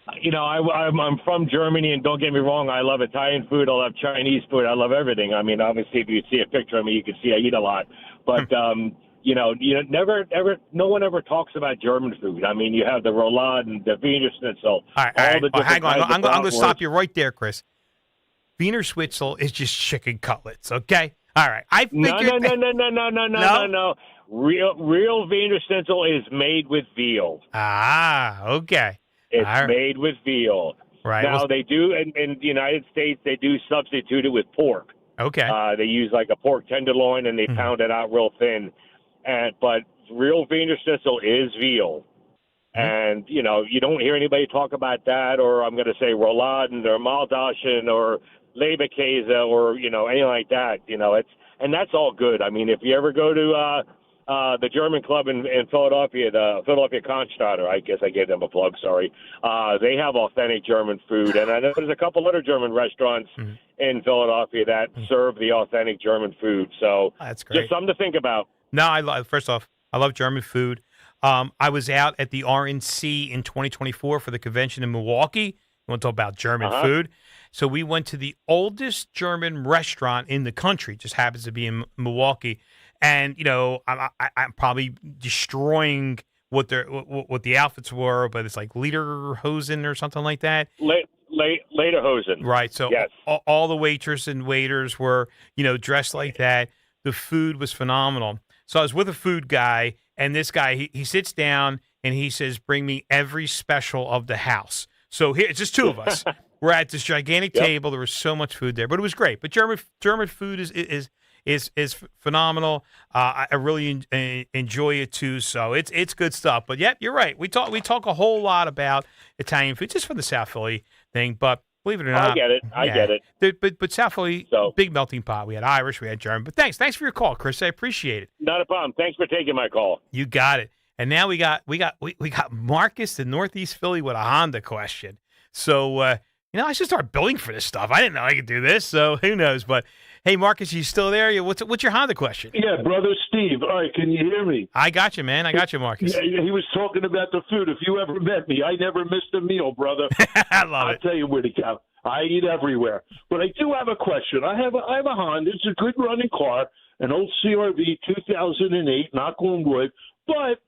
I'm from Germany, and don't get me wrong, I love Italian food. I love Chinese food. I love everything. I mean, obviously, if you see a picture of me, you can see I eat a lot. But, no one ever talks about German food. I mean, you have the roulade and the Wiener Schnitzel. All right. Hang on. I'm going to stop you right there, Chris. Wiener Schnitzel is just chicken cutlets, okay? All right. I figured. No. Real Wiener Schnitzel is made with veal. Ah, okay. It's made with veal. Right. Now, they do, in the United States, they do substitute it with pork. Okay. They use like a pork tenderloin, and they pound it out real thin. But real Wiener Schnitzel is veal. And, you don't hear anybody talk about that, or I'm going to say Rouladen or Maldaschen or Leberkäse or, anything like that. And that's all good. I mean, if you ever go to the German club in Philadelphia, the Philadelphia Konstatter, I guess I gave them a plug, sorry. They have authentic German food. And I know there's a couple other German restaurants in Philadelphia that serve the authentic German food. So that's great. Just something to think about. No, first off, I love German food. I was out at the RNC in 2024 for the convention in Milwaukee. You want to talk about German food? So we went to the oldest German restaurant in the country, just happens to be in Milwaukee. And, I'm probably destroying what the outfits were, but it's like Lederhosen or something like that. Lederhosen. Right. So yes. all the waitresses and waiters were, dressed like that. The food was phenomenal. So I was with a food guy, and this guy, he sits down and he says, "Bring me every special of the house." So here, it's just two of us. We're at this gigantic table. There was so much food there, but it was great. But German food is phenomenal. I really enjoy it too. So it's good stuff. But yeah, you're right. We talk a whole lot about Italian food just from the South Philly thing, but. Believe it or not, I get it. But South Philly, big melting pot. We had Irish, we had German. But thanks for your call, Chris. I appreciate it. Not a problem. Thanks for taking my call. You got it. And now we got Marcus in Northeast Philly with a Honda question. So I should start billing for this stuff. I didn't know I could do this. So who knows? But hey, Marcus, you still there? What's your Honda question? Yeah, brother Steve. All right, can you hear me? I got you, man. I got you, Marcus. Yeah, he was talking about the food. If you ever met me, I never missed a meal, brother. I love it. I'll tell you where to go. I eat everywhere. But I do have a question. I have a Honda. It's a good running car, an old CRV 2008, knock on wood. But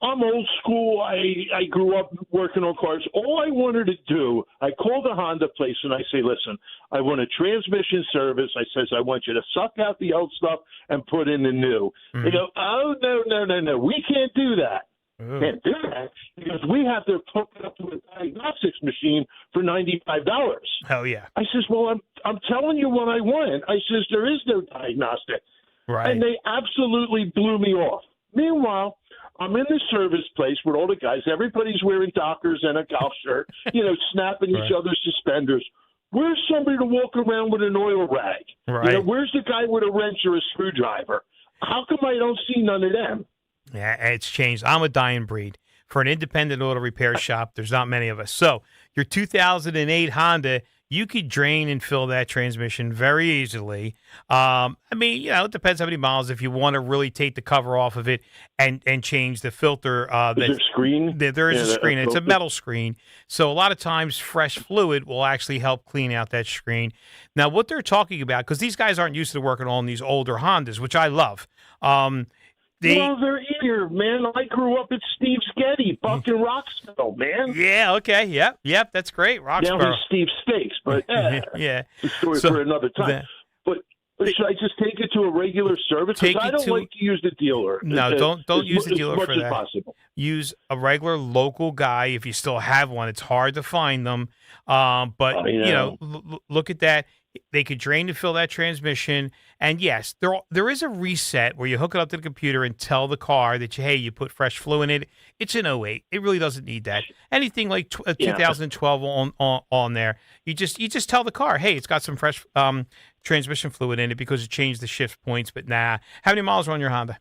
I'm old school. I grew up working on cars. All I wanted to do, I called the Honda place and I say, listen, I want a transmission service. I says, I want you to suck out the old stuff and put in the new. Mm-hmm. They go, oh, no. We can't do that. Ooh. Can't do that because we have to hook it up to a diagnostics machine for $95. Hell yeah. I says, well, I'm telling you what I want. I says, there is no diagnostic. Right. And they absolutely blew me off. Meanwhile, I'm in the service place with all the guys. Everybody's wearing Dockers and a golf shirt, snapping each other's suspenders. Where's somebody to walk around with an oil rag? Right. Where's the guy with a wrench or a screwdriver? How come I don't see none of them? Yeah, it's changed. I'm a dying breed. For an independent auto repair shop, there's not many of us. So your 2008 Honda, you could drain and fill that transmission very easily. It depends how many miles. If you want to really take the cover off of it and change the filter. Is there a screen? There is a screen. It's a metal screen. So a lot of times fresh fluid will actually help clean out that screen. Now, what they're talking about, because these guys aren't used to working on these older Hondas, which I love. They're eager, man. I grew up at Steve's Getty, Buck and Roxville, man. Yeah, okay. Yep, that's great. Roxborough. Now he's Steve Steaks, but yeah. The story for another time. But should I just take it to a regular service? Because I don't like to use the dealer. No, don't use the dealer for that. As much as possible. Use a regular local guy if you still have one. It's hard to find them. But look at that. They could drain to fill that transmission. And yes, there is a reset where you hook it up to the computer and tell the car that you put fresh fluid in it. It's an 08. It really doesn't need that. Anything like 2012 on there, you just tell the car, hey, it's got some fresh transmission fluid in it because it changed the shift points. But nah. How many miles are on your Honda?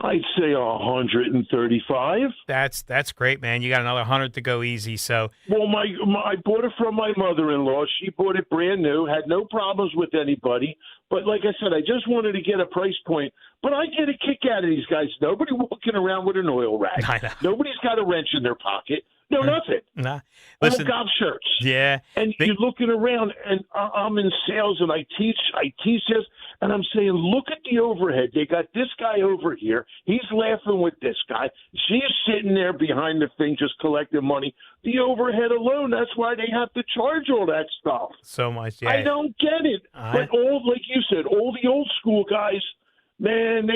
I'd say 135. That's great, man. You got another 100 to go easy. So, well, I bought it from my mother-in-law. She bought it brand new, had no problems with anybody. But like I said, I just wanted to get a price point. But I get a kick out of these guys. Nobody walking around with an oil rag. I know. Nobody's got a wrench in their pocket. No, nothing. Nah. Listen, golf shirts. Yeah. And you're looking around, and I'm in sales, and I teach this, and I'm saying, look at the overhead. They got this guy over here. He's laughing with this guy. She's sitting there behind the thing just collecting money. The overhead alone, that's why they have to charge all that stuff. So much, yeah. I don't get it. But like you said, all the old school guys, Man,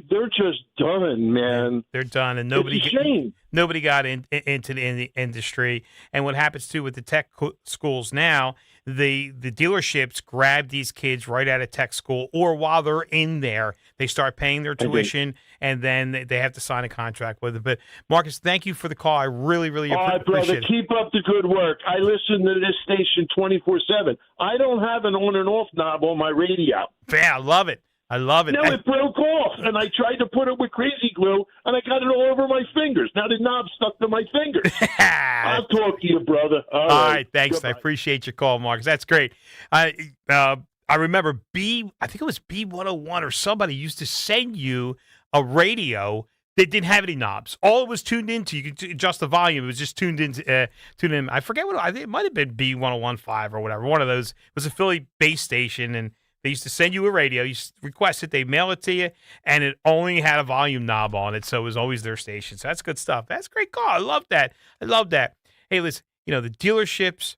they're just done, man. They're done, and It's a shame. nobody got into the industry. And what happens too with the tech schools now, the dealerships grab these kids right out of tech school, or while they're in there, they start paying their tuition, and then they have to sign a contract with it. But Marcus, thank you for the call. I really, really All right, appreciate brother, it. keep up the good work. I listen to this station 24/7. I don't have an on and off knob on my radio. Yeah, I love it. I love it. No, it broke off, and I tried to put it with crazy glue, and I got it all over my fingers. Now the knob stuck to my fingers. I'll talk to you, brother. All right, thanks. Goodbye. I appreciate your call, Marcus. That's great. I remember I think it was B101 or somebody used to send you a radio that didn't have any knobs. All it was tuned into, you could adjust the volume. It was just tuned in. I forget what, I think it might have been B1015 or whatever. One of those. It was a Philly-based station, and they used to send you a radio. You request it, they mail it to you, and it only had a volume knob on it, so it was always their station. So that's good stuff. That's a great call. I love that. Hey, listen, the dealerships,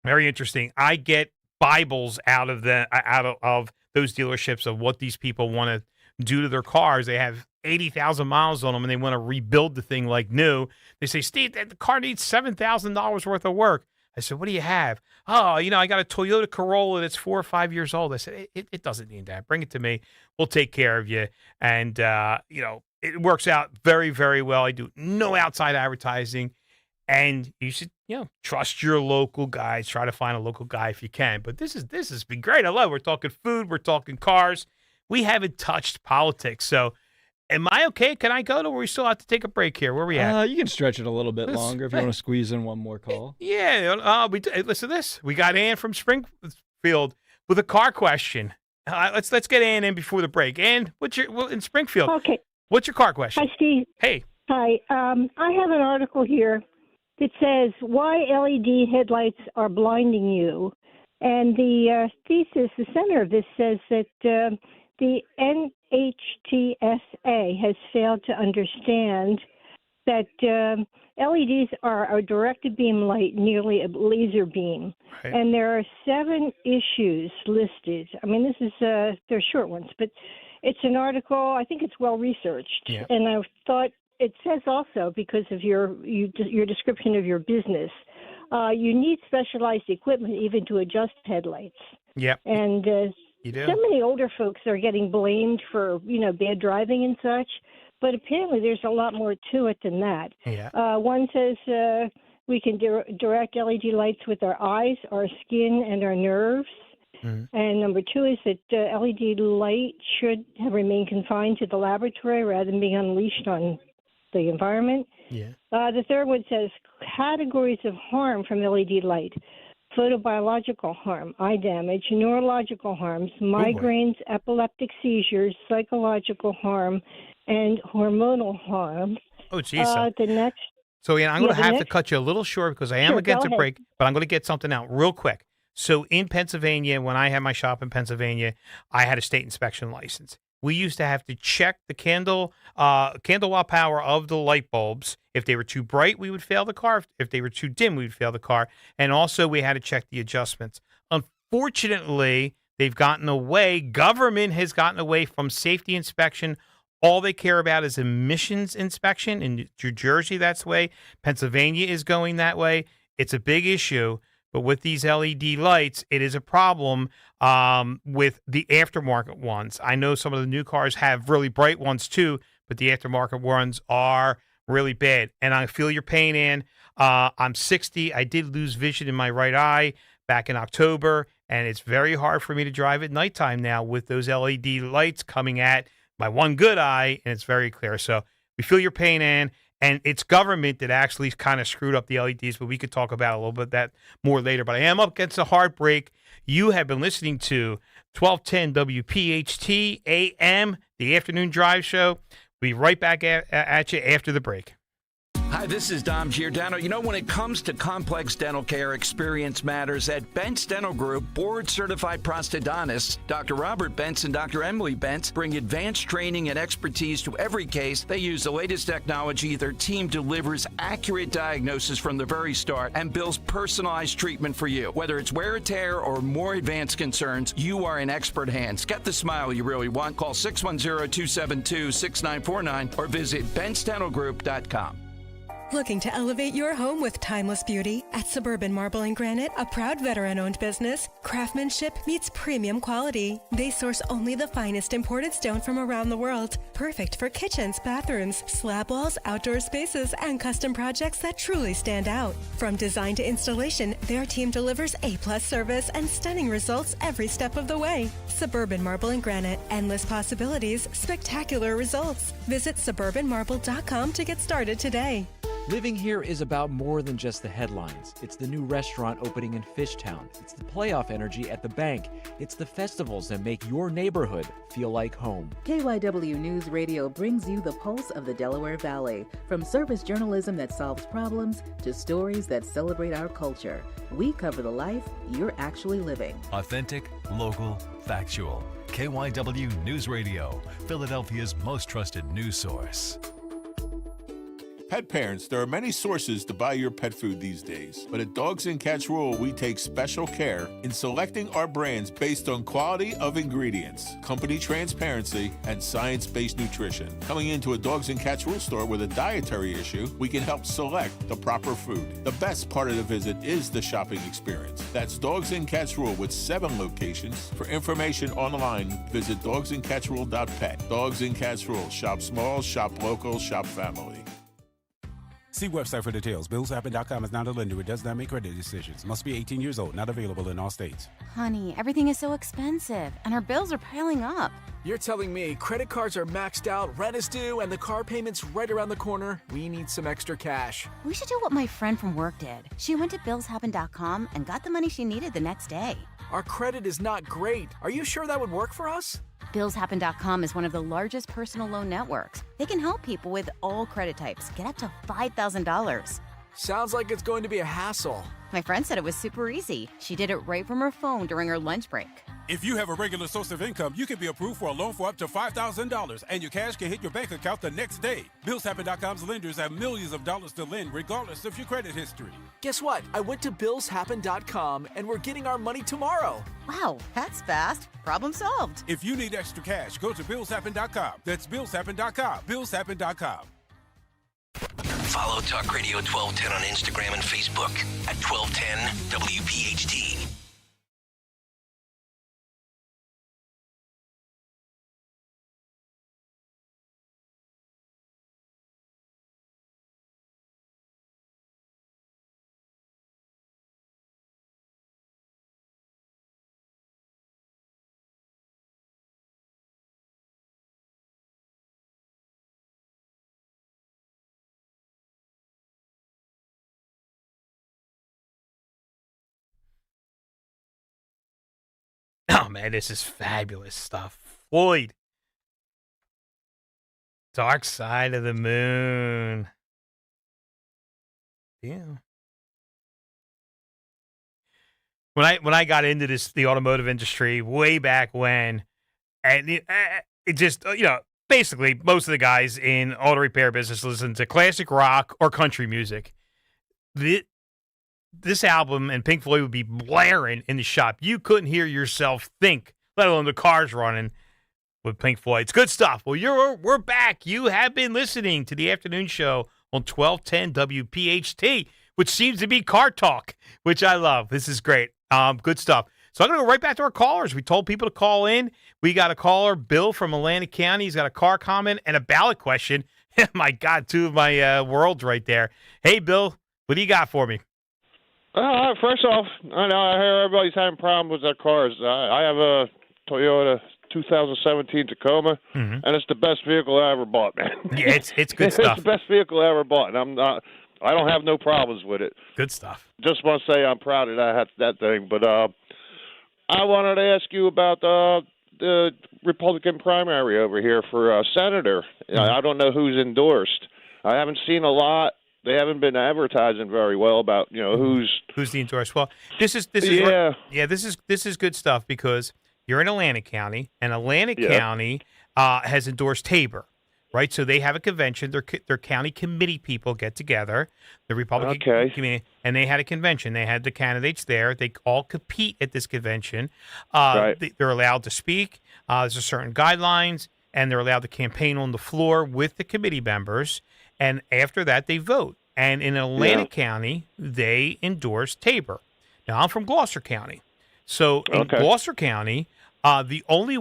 very interesting. I get Bibles out of those dealerships of what these people want to do to their cars. They have 80,000 miles on them, and they want to rebuild the thing like new. They say, Steve, the car needs $7,000 worth of work. I said, what do you have? Oh, I got a Toyota Corolla that's 4 or 5 years old. I said, it doesn't need that. Bring it to me. We'll take care of you. And, it works out very, very well. I do no outside advertising. And you should, trust your local guys. Try to find a local guy if you can. But this has been great. I love it. We're talking food. We're talking cars. We haven't touched politics. So am I okay? Can I go, or we still have to take a break here? Where are we at? You can stretch it a little bit longer if you want to squeeze in one more call. Yeah. Listen to this. We got Ann from Springfield with a car question. Let's get Ann in before the break. Ann, in Springfield? Okay. What's your car question? Hi, Steve. Hey. Hi. I have an article here that says why LED headlights are blinding you, and the thesis, the center of this says that the NHTSA has failed to understand that LEDs are a directed beam light, nearly a laser beam. Right. And there are 7 issues listed. I mean, this is they're short ones, but it's an article. I think it's well researched. Yeah. And I thought it says also, because of your description of your business, you need specialized equipment even to adjust headlights. Yep. And you do. So many older folks are getting blamed for, bad driving and such, but apparently there's a lot more to it than that. Yeah. One says we can direct LED lights with our eyes, our skin, and our nerves. Mm-hmm. And number 2 is that LED light should remain confined to the laboratory rather than being unleashed on the environment. Yeah. The third one says categories of harm from LED light: photobiological harm, eye damage, neurological harms, migraines, epileptic seizures, psychological harm, and hormonal harm. Oh, geez. The next. So, Ian, I'm going to have to cut you a little short because I am against a break, but I'm going to get something out real quick. So, in Pennsylvania, when I had my shop in Pennsylvania, I had a state inspection license. We used to have to check the candle watt power of the light bulbs. If they were too bright, we would fail the car. If they were too dim, we would fail the car. And also, we had to check the adjustments. Unfortunately, they've gotten away. Government has gotten away from safety inspection. All they care about is emissions inspection. In New Jersey, that's the way. Pennsylvania is going that way. It's a big issue. But with these LED lights, it is a problem with the aftermarket ones. I know some of the new cars have really bright ones too, but the aftermarket ones are really bad. And I feel your pain, Ann. I'm 60. I did lose vision in my right eye back in October, and it's very hard for me to drive at nighttime now with those LED lights coming at my one good eye, and it's very clear. So we feel your pain, Ann. And it's government that actually kind of screwed up the LEDs, but we could talk about a little bit that more later. But I am up against a hard break. You have been listening to 1210 WPHT AM, the Afternoon Drive Show. We'll be right back at you after the break. Hi, this is Dom Giordano. You know, when it comes to complex dental care, experience matters. At Bentz Dental Group, board-certified prosthodontists, Dr. Robert Bentz and Dr. Emily Bentz, bring advanced training and expertise to every case. They use the latest technology. Their team delivers accurate diagnosis from the very start and builds personalized treatment for you. Whether it's wear or tear or more advanced concerns, you are in expert hands. Get the smile you really want. Call 610-272-6949 or visit BentzDentalGroup.com. Looking to elevate your home with timeless beauty? At Suburban Marble and Granite, a proud veteran-owned business, craftsmanship meets premium quality. They source only the finest imported stone from around the world, perfect for kitchens, bathrooms, slab walls, outdoor spaces, and custom projects that truly stand out. From design to installation, their team delivers A-plus service and stunning results every step of the way. Suburban Marble and Granite, endless possibilities, spectacular results. Visit suburbanmarble.com to get started today. Living here is about more than just the headlines. It's the new restaurant opening in Fishtown. It's the playoff energy at the bank. It's the festivals that make your neighborhood feel like home. KYW News Radio brings you the pulse of the Delaware Valley. From service journalism that solves problems to stories that celebrate our culture. We cover the life you're actually living. Authentic, local, factual. KYW News Radio, Philadelphia's most trusted news source. Pet parents, there are many sources to buy your pet food these days, but at Dogs and Cats Rule, we take special care in selecting our brands based on quality of ingredients, company transparency, and science-based nutrition. Coming into a Dogs and Cats Rule store with a dietary issue, we can help select the proper food. The best part of the visit is the shopping experience. That's Dogs and Cats Rule with 7 locations. For information online, visit dogsandcatsrule.pet. Dogs and Cats Rule. Shop small, shop local, shop family. See website for details. BillsHappen.com is not a lender. It does not make credit decisions. Must be 18 years old. Not available in all states. Honey, everything is so expensive, and our bills are piling up. You're telling me credit cards are maxed out, rent is due, and the car payment's right around the corner? We need some extra cash. We should do what my friend from work did. She went to BillsHappen.com and got the money she needed the next day. Our credit is not great. Are you sure that would work for us? BillsHappen.com is one of the largest personal loan networks. They can help people with all credit types get up to $5,000. Sounds like it's going to be a hassle. My friend said it was super easy. She did it right from her phone during her lunch break. If you have a regular source of income, you can be approved for a loan for up to $5,000, and your cash can hit your bank account the next day. BillsHappen.com's lenders have millions of dollars to lend, regardless of your credit history. Guess what? I went to BillsHappen.com, and we're getting our money tomorrow. Wow, that's fast. Problem solved. If you need extra cash, go to BillsHappen.com. That's BillsHappen.com. BillsHappen.com. Follow Talk Radio 1210 on Instagram and Facebook at 1210 WPHT. Oh, man, this is fabulous stuff. Floyd. Dark Side of the Moon. Yeah. When I got into the automotive industry way back when, and it just, basically most of the guys in auto repair business listen to classic rock or country music. This album and Pink Floyd would be blaring in the shop. You couldn't hear yourself think, let alone the cars running with Pink Floyd. It's good stuff. Well, we're back. You have been listening to the afternoon show on 1210 WPHT, which seems to be car talk, which I love. This is great. Good stuff. So I'm going to go right back to our callers. We told people to call in. We got a caller, Bill from Atlantic County. He's got a car comment and a ballot question. My God, two of my worlds right there. Hey, Bill, what do you got for me? First off, I know I hear everybody's having problems with their cars. I have a Toyota 2017 Tacoma, and it's the best vehicle I ever bought, man. Yeah, it's good stuff. It's the best vehicle I ever bought, and I don't have no problems with it. Good stuff. Just want to say I'm proud of that thing. But I wanted to ask you about the Republican primary over here for senator. I don't know who's endorsed. I haven't seen a lot. they haven't been advertising very well about who's the endorsed. Well, this is this is good stuff because you're in Atlantic County, and Atlantic County has endorsed Tabor. Right, so they have a convention. Their county committee people get together, the Republican committee, and they had a convention. They had the candidates there. They all compete at this convention. They're allowed to speak. There's a certain guidelines, and they're allowed to campaign on the floor with the committee members. And after that, they vote. And in Atlantic County, they endorse Tabor. Now, I'm from Gloucester County, so in Gloucester County. The only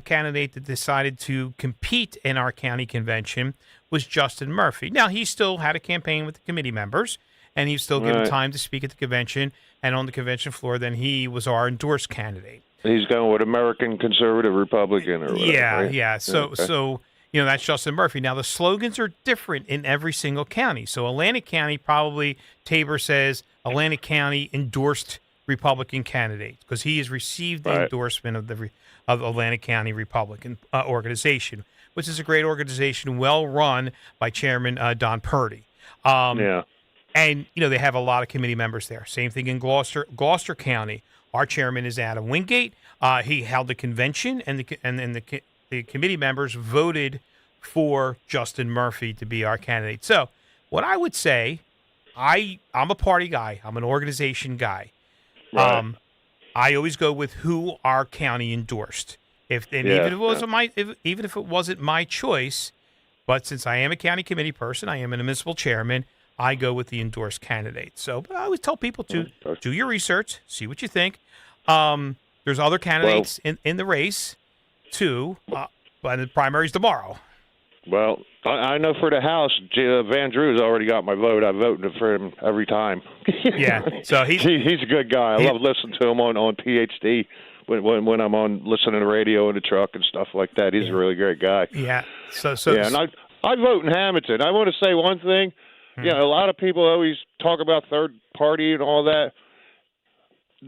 candidate that decided to compete in our county convention was Justin Murphy. Now, he still had a campaign with the committee members, and he was still given time to speak at the convention. And on the convention floor, then he was our endorsed candidate. He's going with American Conservative Republican or whatever. Yeah. So that's Justin Murphy. Now, the slogans are different in every single county. So Atlantic County, probably Tabor says Atlantic County endorsed Republican candidate because he has received the endorsement of Atlantic County Republican organization, which is a great organization, well run by Chairman Don Purdy. And they have a lot of committee members there. Same thing in Gloucester County. Our chairman is Adam Wingate. He held the convention, and the committee members voted for Justin Murphy to be our candidate. So, what I would say, I'm a party guy. I'm an organization guy. I always go with who our county endorsed. Even if it wasn't my choice, but since I am a county committee person, I am a municipal chairman, I go with the endorsed candidate. So, but I always tell people to do your research, see what you think. There's other candidates in the race too, but the primary's tomorrow. Well, I know for the House, Van Drew's already got my vote. I vote for him every time. So he's a good guy. I love listening to him on PhD when I'm on listening to the radio in the truck and stuff like that. He's a really great guy. And I vote in Hamilton. I want to say one thing. A lot of people always talk about third party and all that.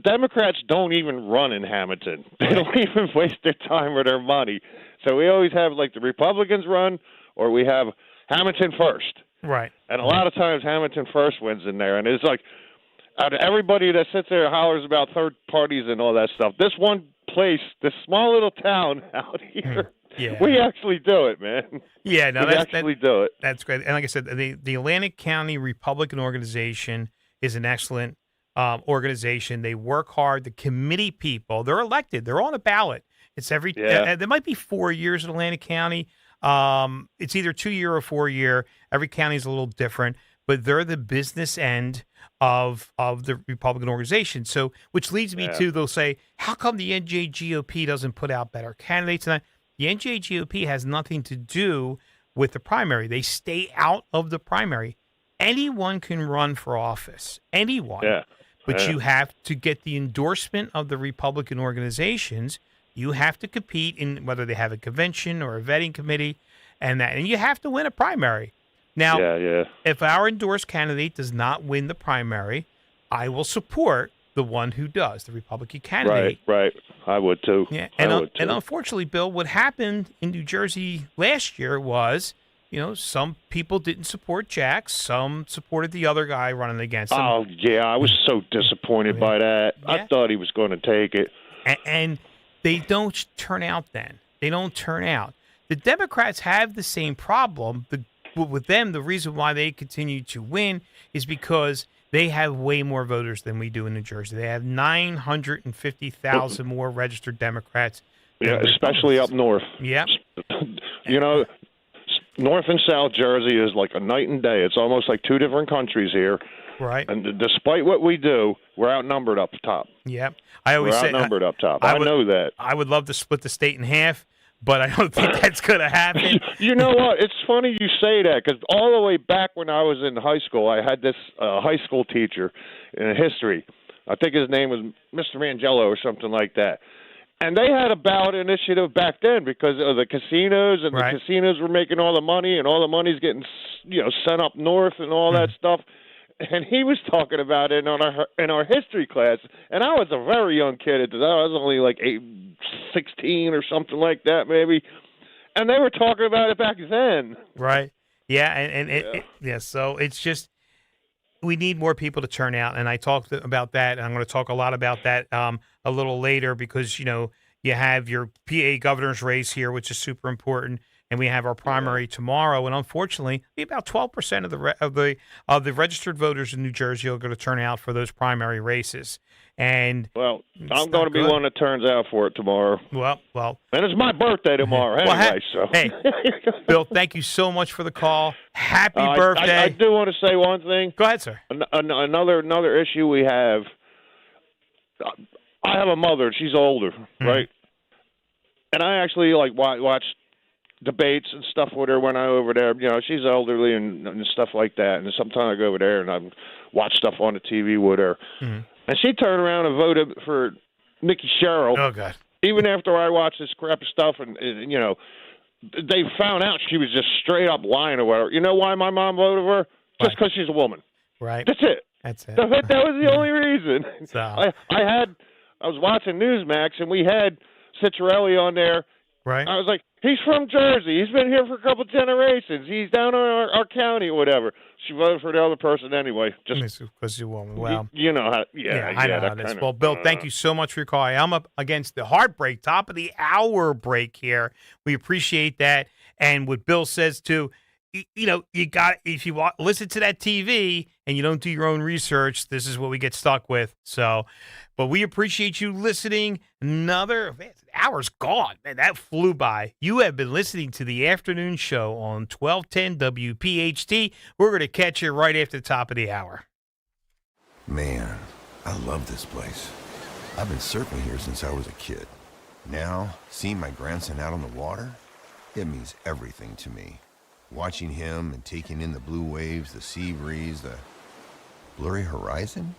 Democrats don't even run in Hamilton. They don't even waste their time or their money. So we always have like the Republicans run, or we have Hamilton first. Right. And a lot of times Hamilton first wins in there. And it's like out of everybody that sits there and hollers about third parties and all that stuff, this one place, this small little town out here, we actually do it, man. Yeah, no, we do it. That's great. And like I said, the Atlantic County Republican organization is an excellent organization. They work hard. The committee people, they're elected. They're on a ballot. It's there might be 4 years in Atlantic County. It's either 2 year or 4 year. Every county is a little different, but they're the business end of the Republican organization. So, which leads me to, they'll say, how come the NJGOP doesn't put out better candidates? And the NJGOP has nothing to do with the primary. They stay out of the primary. Anyone can run for office. Anyone. But you have to get the endorsement of the Republican organizations. You have to compete in whether they have a convention or a vetting committee, and you have to win a primary. Now, if our endorsed candidate does not win the primary, I will support the one who does, the Republican candidate. Right. I would too. Yeah, and unfortunately, Bill, what happened in New Jersey last year was, some people didn't support Jack, some supported the other guy running against him. Oh yeah, I was so disappointed by that. I thought he was going to take it. And they don't turn out then. They don't turn out. The Democrats have the same problem. With them, the reason why they continue to win is because they have way more voters than we do in New Jersey. They have 950,000 more registered Democrats. Yeah, especially up north. Yep. North and South Jersey is like a night and day. It's almost like two different countries here. Right. And despite what we do, we're outnumbered up top. Yep. I always say outnumbered up top. I know that. I would love to split the state in half, but I don't think that's going to happen. You know what? It's funny you say that because all the way back when I was in high school, I had this high school teacher in history. I think his name was Mr. Mangello or something like that. And they had a ballot initiative back then because of the casinos, and the casinos were making all the money, and all the money's getting sent up north and all that stuff. And he was talking about it in our history class, and I was a very young kid at the time. I was only like 16 or something like that, maybe. And they were talking about it back then. Right. Yeah, and so it's just we need more people to turn out, and I talked about that, and I'm going to talk a lot about that a little later because, you have your PA governor's race here, which is super important, and we have our primary tomorrow, and unfortunately, about 12% of the registered voters in New Jersey are going to turn out for those primary races. And I'm going to be one that turns out for it tomorrow. Well, and it's my birthday tomorrow anyway. Hey, Bill, thank you so much for the call. Happy birthday! I do want to say one thing. Go ahead, sir. Another issue we have. I have a mother. She's older, right? And I actually watch debates and stuff with her when I'm over there. She's elderly and stuff like that. And sometimes I go over there and I watch stuff on the TV with her. Mm-hmm. And she turned around and voted for Nikki Sherrill. Oh, God. Even after I watched this crap stuff and they found out she was just straight up lying or whatever. You know why my mom voted for her? Just because she's a woman. Right. That's it. That was the only reason. So. I was watching Newsmax and we had Ciccarelli on there. Right. I was like, he's from Jersey. He's been here for a couple generations. He's down in our county or whatever. She voted for the other person anyway. Just because you're a woman. Well, you know how. I know how it is. Well, Bill, thank you so much for your call. I'm up against the heartbreak, top of the hour break here. We appreciate that. And what Bill says too, you got, if you listen to that TV and you don't do your own research, this is what we get stuck with. So, but we appreciate you listening. Another hour's gone. Man, that flew by. You have been listening to the afternoon show on 1210 WPHT. We're going to catch you right after the top of the hour. Man, I love this place. I've been surfing here since I was a kid. Now, seeing my grandson out on the water, it means everything to me. Watching him and taking in the blue waves, the sea breeze, the blurry horizon.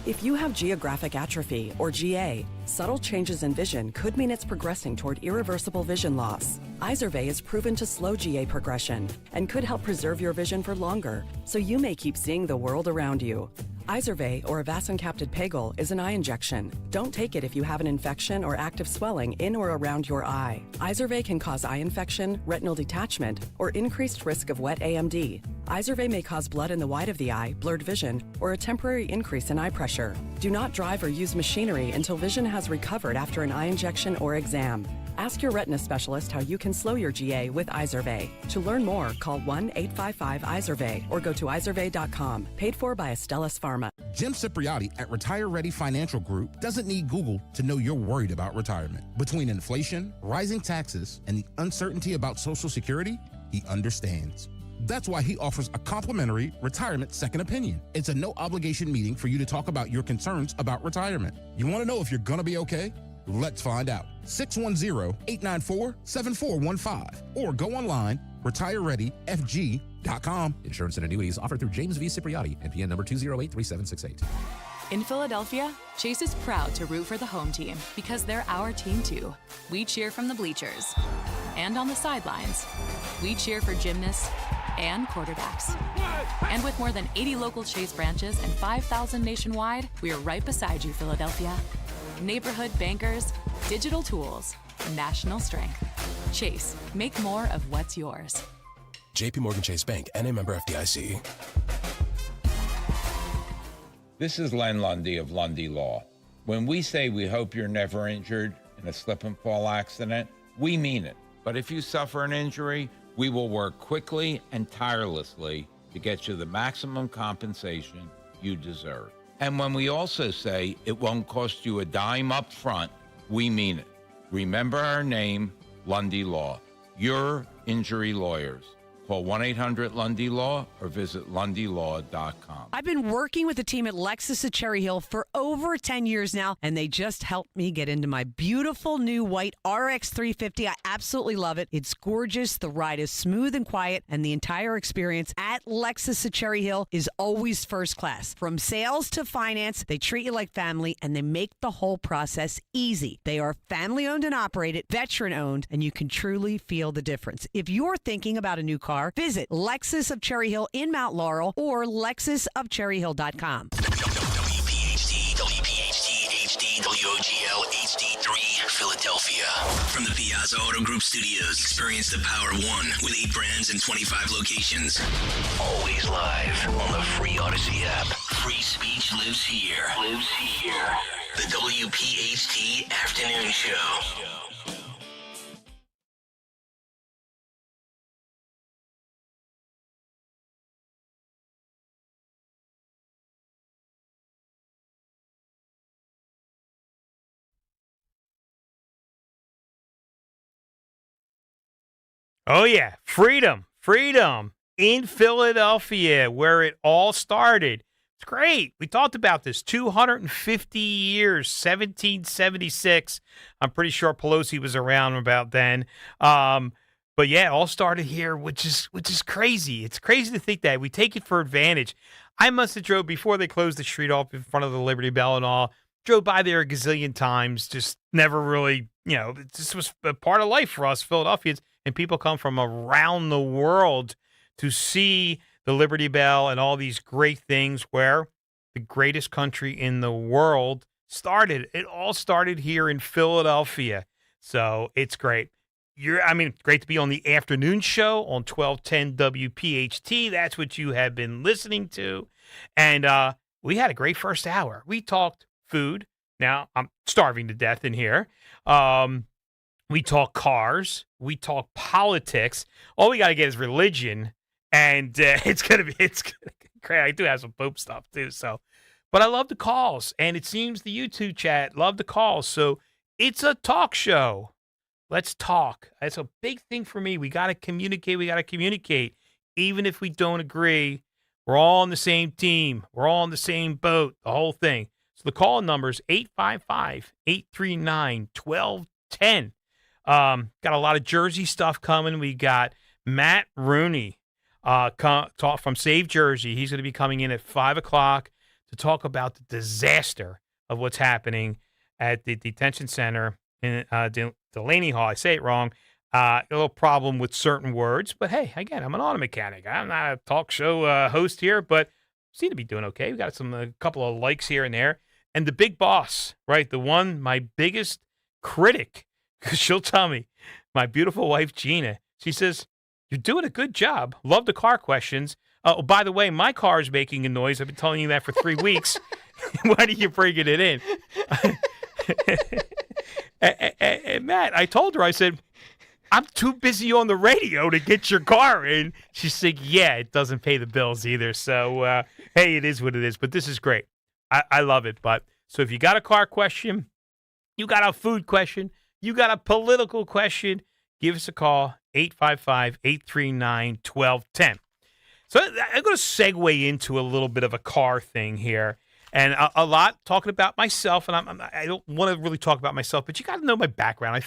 If you have geographic atrophy, or GA, subtle changes in vision could mean it's progressing toward irreversible vision loss. Izervay is proven to slow GA progression and could help preserve your vision for longer, so you may keep seeing the world around you. Izervay, or avacincaptad pegol, is an eye injection. Don't take it if you have an infection or active swelling in or around your eye. Izervay can cause eye infection, retinal detachment, or increased risk of wet AMD. Izervay may cause blood in the white of the eye, blurred vision, or a temporary increase in eye pressure. Do not drive or use machinery until vision has recovered after an eye injection or exam. Ask your retina specialist how you can slow your GA with Izervay. To learn more, call 1-855-IZERVAY or go to izervay.com. Paid for by Astellas Pharma. Jim Cipriotti at Retire Ready Financial Group doesn't need Google to know you're worried about retirement. Between inflation, rising taxes, and the uncertainty about Social Security, he understands. That's why he offers a complimentary retirement second opinion. It's a no-obligation meeting for you to talk about your concerns about retirement. You want to know if you're going to be okay? Let's find out. 610-894-7415 or go online, retirereadyfg.com. Insurance and annuities offered through James V. Cipriotti, NPN number 2083768. In Philadelphia, Chase is proud to root for the home team because they're our team too. We cheer from the bleachers and on the sidelines. We cheer for gymnasts and quarterbacks. And with more than 80 local Chase branches and 5,000 nationwide, we are right beside you, Philadelphia. Neighborhood bankers, digital tools, national strength. Chase, make more of what's yours. JP Morgan Chase Bank, N.A. member FDIC. This is Len Lundy of Lundy Law. When we say we hope you're never injured in a slip and fall accident, we mean it. But if you suffer an injury, we will work quickly and tirelessly to get you the maximum compensation you deserve. And when we also say it won't cost you a dime up front, we mean it. Remember our name, Lundy Law. Your injury lawyers. Call 1-800-LUNDY-LAW or visit LundyLaw.com. I've been working with the team at Lexus at Cherry Hill for over 10 years now, and they just helped me get into my beautiful new white RX 350. I absolutely love it. It's gorgeous. The ride is smooth and quiet, and the entire experience at Lexus at Cherry Hill is always first class. From sales to finance, they treat you like family, and they make the whole process easy. They are family-owned and operated, veteran-owned, and you can truly feel the difference. If you're thinking about a new car, visit Lexus of Cherry Hill in Mount Laurel or lexusofcherryhill.com. WPHT, HD, WOGL, HD3, Philadelphia. From the Piazza Auto Group Studios, experience the power of one with 8 brands and 25 locations. Always live on the free Odyssey app. Free speech lives here. The WPHT Afternoon Show. Oh, yeah. Freedom in Philadelphia, where it all started. It's great. We talked about this. 250 years, 1776. I'm pretty sure Pelosi was around about then. But yeah, it all started here, which is crazy. It's crazy to think that. We take it for advantage. I must have drove before they closed the street off in front of the Liberty Bell and all. Drove by there a gazillion times, just never really, this was a part of life for us Philadelphians. And people come from around the world to see the Liberty Bell and all these great things where the greatest country in the world started. It all started here in Philadelphia. So it's great. Great to be on the afternoon show on 1210 WPHT. That's what you have been listening to. And we had a great first hour. We talked food. Now, I'm starving to death in here. We talk cars. We talk politics. All we got to get is religion, and it's gonna be great. I do have some Pope stuff too. So, but I love the calls, and it seems the YouTube chat love the calls. So it's a talk show. Let's talk. That's a big thing for me. We got to communicate. Even if we don't agree, we're all on the same team. We're all on the same boat. The whole thing. So the call number is 855-839-1210. Got a lot of Jersey stuff coming. We got Matt Rooney from Save Jersey. He's going to be coming in at 5 o'clock to talk about the disaster of what's happening at the detention center in Delaney Hall. I say it wrong. A little problem with certain words. But, hey, again, I'm an auto mechanic. I'm not a talk show host here, but seem to be doing okay. We got a couple of likes here and there. And the big boss, right, the one, my biggest critic, because she'll tell me, my beautiful wife, Gina, she says, you're doing a good job. Love the car questions. Oh, by the way, my car is making a noise. I've been telling you that for 3 weeks. Why are you bringing it in? and Matt, I told her, I said, I'm too busy on the radio to get your car in. She's saying, yeah, it doesn't pay the bills either. So, hey, it is what it is. But this is great. I love it. But so if you got a car question, you got a food question, you got a political question, give us a call, 855-839-1210. So I'm going to segue into a little bit of a car thing here, and a lot talking about myself, and I don't want to really talk about myself, but you got to know my background. I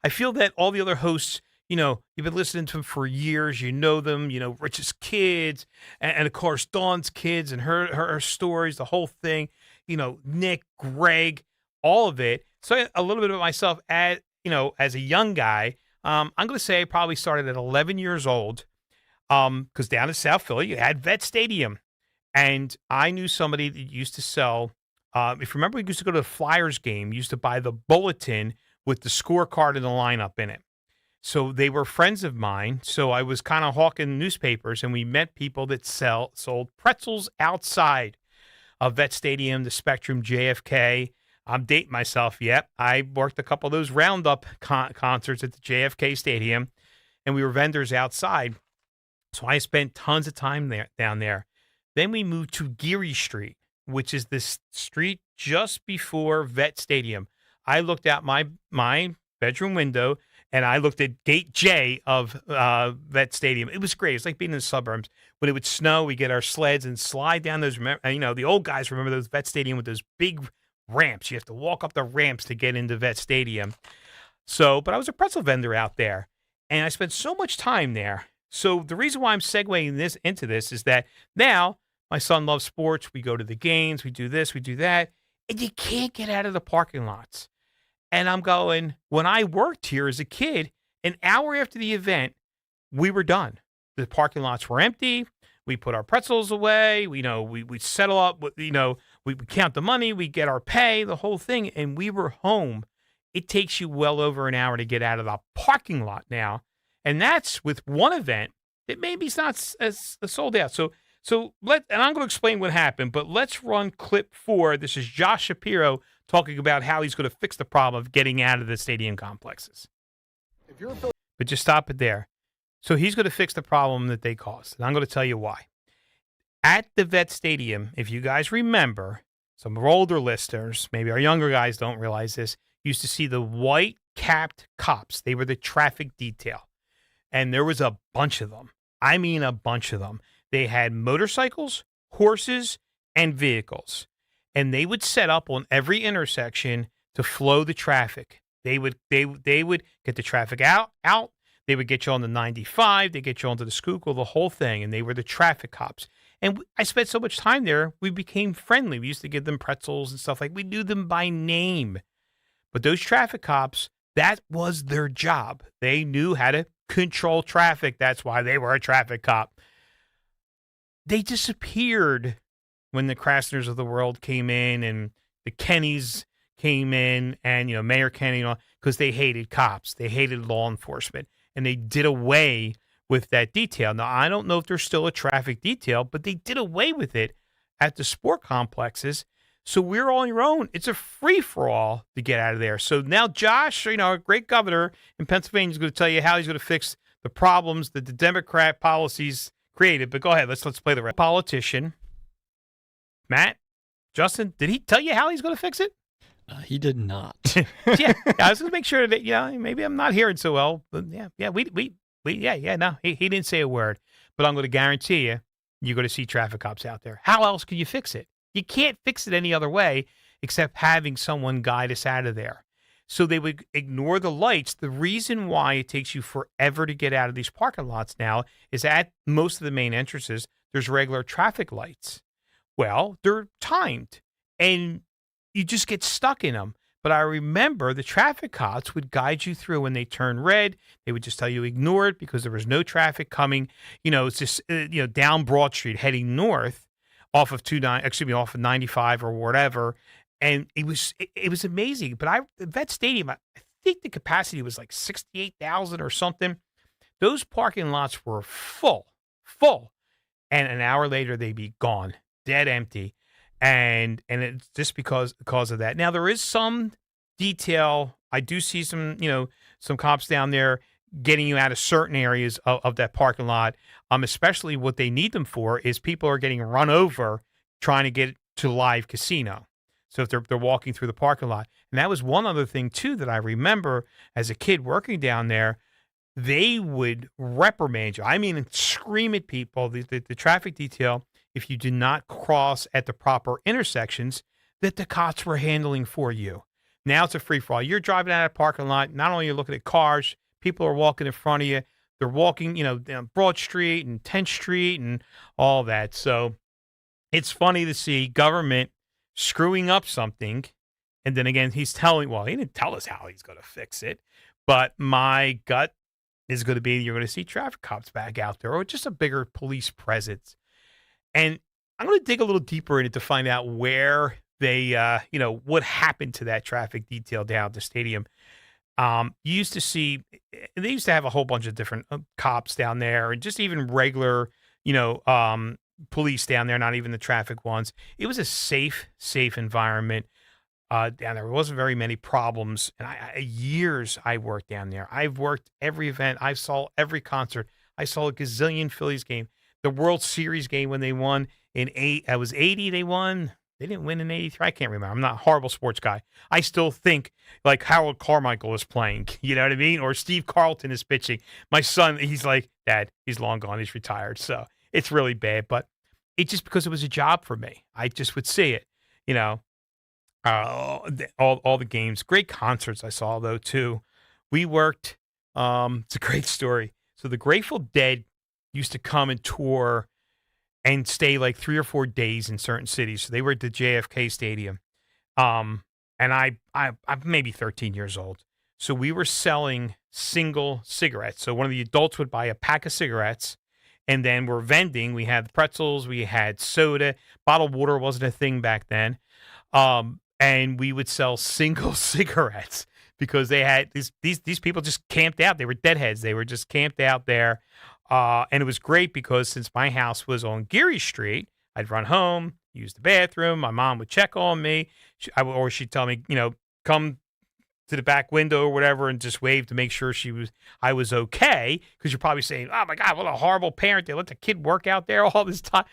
feel that all the other hosts, you've been listening to them for years, you know them, Rich's kids, and of course Dawn's kids and her stories, the whole thing, Nick, Greg, all of it. So a little bit about myself as a young guy. I'm going to say I probably started at 11 years old because down in South Philly, you had Vet Stadium. And I knew somebody that used to sell, if you remember, we used to go to the Flyers game, used to buy the bulletin with the scorecard and the lineup in it. So they were friends of mine. So I was kind of hawking newspapers, and we met people that sold pretzels outside of Vet Stadium, the Spectrum, JFK. I'm dating myself yet. I worked a couple of those Roundup concerts at the JFK Stadium, and we were vendors outside. So I spent tons of time down there. Then we moved to Geary Street, which is this street just before Vet Stadium. I looked out my bedroom window, and I looked at Gate J of Vet Stadium. It was great. It's like being in the suburbs. When it would snow, we get our sleds and slide down those. The old guys remember those Vet Stadium with those big ramps. You have to walk up the ramps to get into Vet Stadium. But I was a pretzel vendor out there, and I spent so much time there. So the reason why I'm segueing into this is that now my son loves sports. We go to the games. We do this. We do that. And you can't get out of the parking lots. And I'm going, when I worked here as a kid, an hour after the event, we were done. The parking lots were empty. We put our pretzels away. We settle up. We count the money. We get our pay, the whole thing. And we were home it takes you well over an hour to get out of the parking lot now. And that's with one event that maybe it's not as sold out. And I'm going to explain what happened, but let's run clip 4. This is Josh Shapiro talking about how he's going to fix the problem of getting out of the stadium complexes. But just stop it there. So he's going to fix the problem that they caused, and I'm going to tell you why. At the Vet Stadium, if you guys remember, some of our older listeners, maybe our younger guys don't realize this, used to see the white-capped cops. They were the traffic detail, and there was a bunch of them. I mean a bunch of them. They had motorcycles, horses, and vehicles, and they would set up on every intersection to flow the traffic. They would get the traffic out. They would get you on the 95. They get you onto the Schuylkill, the whole thing, and they were the traffic cops. And I spent so much time there, we became friendly. We used to give them pretzels and stuff we knew them by name. But those traffic cops, that was their job. They knew how to control traffic. That's why they were a traffic cop. They disappeared when the Krasners of the world came in and the Kennys came in and, Mayor Kenny, because they hated cops. They hated law enforcement. And they did away with that detail. Now, I don't know if there's still a traffic detail, but they did away with it at the sport complexes. So we're on your own. It's a free-for-all to get out of there. So now Josh, our great governor in Pennsylvania, is going to tell you how he's going to fix the problems that the Democrat policies created. But go ahead. Let's play the politician. Matt, Justin, did he tell you how he's going to fix it? He did not. Yeah, I was going to make sure that, maybe I'm not hearing so well. But no, he didn't say a word. But I'm going to guarantee you're going to see traffic cops out there. How else can you fix it? You can't fix it any other way except having someone guide us out of there. So they would ignore the lights. The reason why it takes you forever to get out of these parking lots now is at most of the main entrances, there's regular traffic lights. Well, they're timed, and you just get stuck in them. But I remember the traffic cops would guide you through when they turn red. They would just tell you ignore it because there was no traffic coming. It's just down Broad Street heading north off of 95 or whatever. And it was amazing. But the Vet Stadium, I think the capacity was like 68,000 or something. Those parking lots were full, and an hour later they'd be gone, dead empty. And it's just because of that. Now, there is some detail. I do see some cops down there getting you out of certain areas of that parking lot. Especially what they need them for is people are getting run over trying to get to live casino. So if they're walking through the parking lot. And that was one other thing, too, that I remember as a kid working down there. They would reprimand you. I mean, scream at people, the traffic detail, if you did not cross at the proper intersections that the cops were handling for you. Now it's a free-for-all. You're driving out of the parking lot. Not only are you looking at cars, people are walking in front of you. They're walking, down Broad Street and 10th Street and all that. So it's funny to see government screwing up something. And then again, he didn't tell us how he's going to fix it. But my gut is going to be you're going to see traffic cops back out there or just a bigger police presence. And I'm going to dig a little deeper in it to find out where they, what happened to that traffic detail down at the stadium. They used to have a whole bunch of different cops down there and just even regular, police down there, not even the traffic ones. It was a safe environment down there. There wasn't very many problems. And years I worked down there. I've worked every event. I saw every concert. I saw a gazillion Phillies game. The World Series game when they won in 80, they won. They didn't win in 83. I can't remember. I'm not a horrible sports guy. I still think like Harold Carmichael is playing, you know what I mean? Or Steve Carlton is pitching. My son, he's like, Dad, he's long gone. He's retired. So it's really bad, but it's just because it was a job for me. I just would see it, all the games. Great concerts I saw, though, too. We worked. It's a great story. So the Grateful Dead used to come and tour and stay like 3 or 4 days in certain cities. So they were at the JFK Stadium. And I'm maybe 13 years old. So we were selling single cigarettes. So one of the adults would buy a pack of cigarettes, and then we're vending. We had pretzels, we had soda. Bottled water wasn't a thing back then. And we would sell single cigarettes. because they had these people just camped out. They were deadheads. They were just camped out there. And it was great because since my house was on Geary Street, I'd run home, use the bathroom. My mom would check on me, or she'd tell me, come to the back window or whatever and just wave to make sure I was okay. Because you're probably saying, oh my God, what a horrible parent. They let the kid work out there all this time.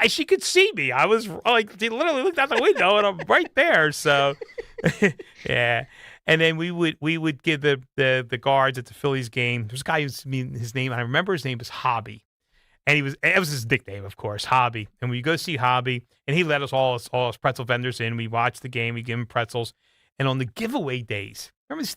She could see me. I was like, they literally looked out the window and I'm right there. So yeah. And then we would give the guards at the Phillies game. There's a guy his name, I remember his name was Hobby. And it was his nickname, of course, Hobby. And we go see Hobby, and he let us all his pretzel vendors in. We watched the game, we give him pretzels. And on the giveaway days, remember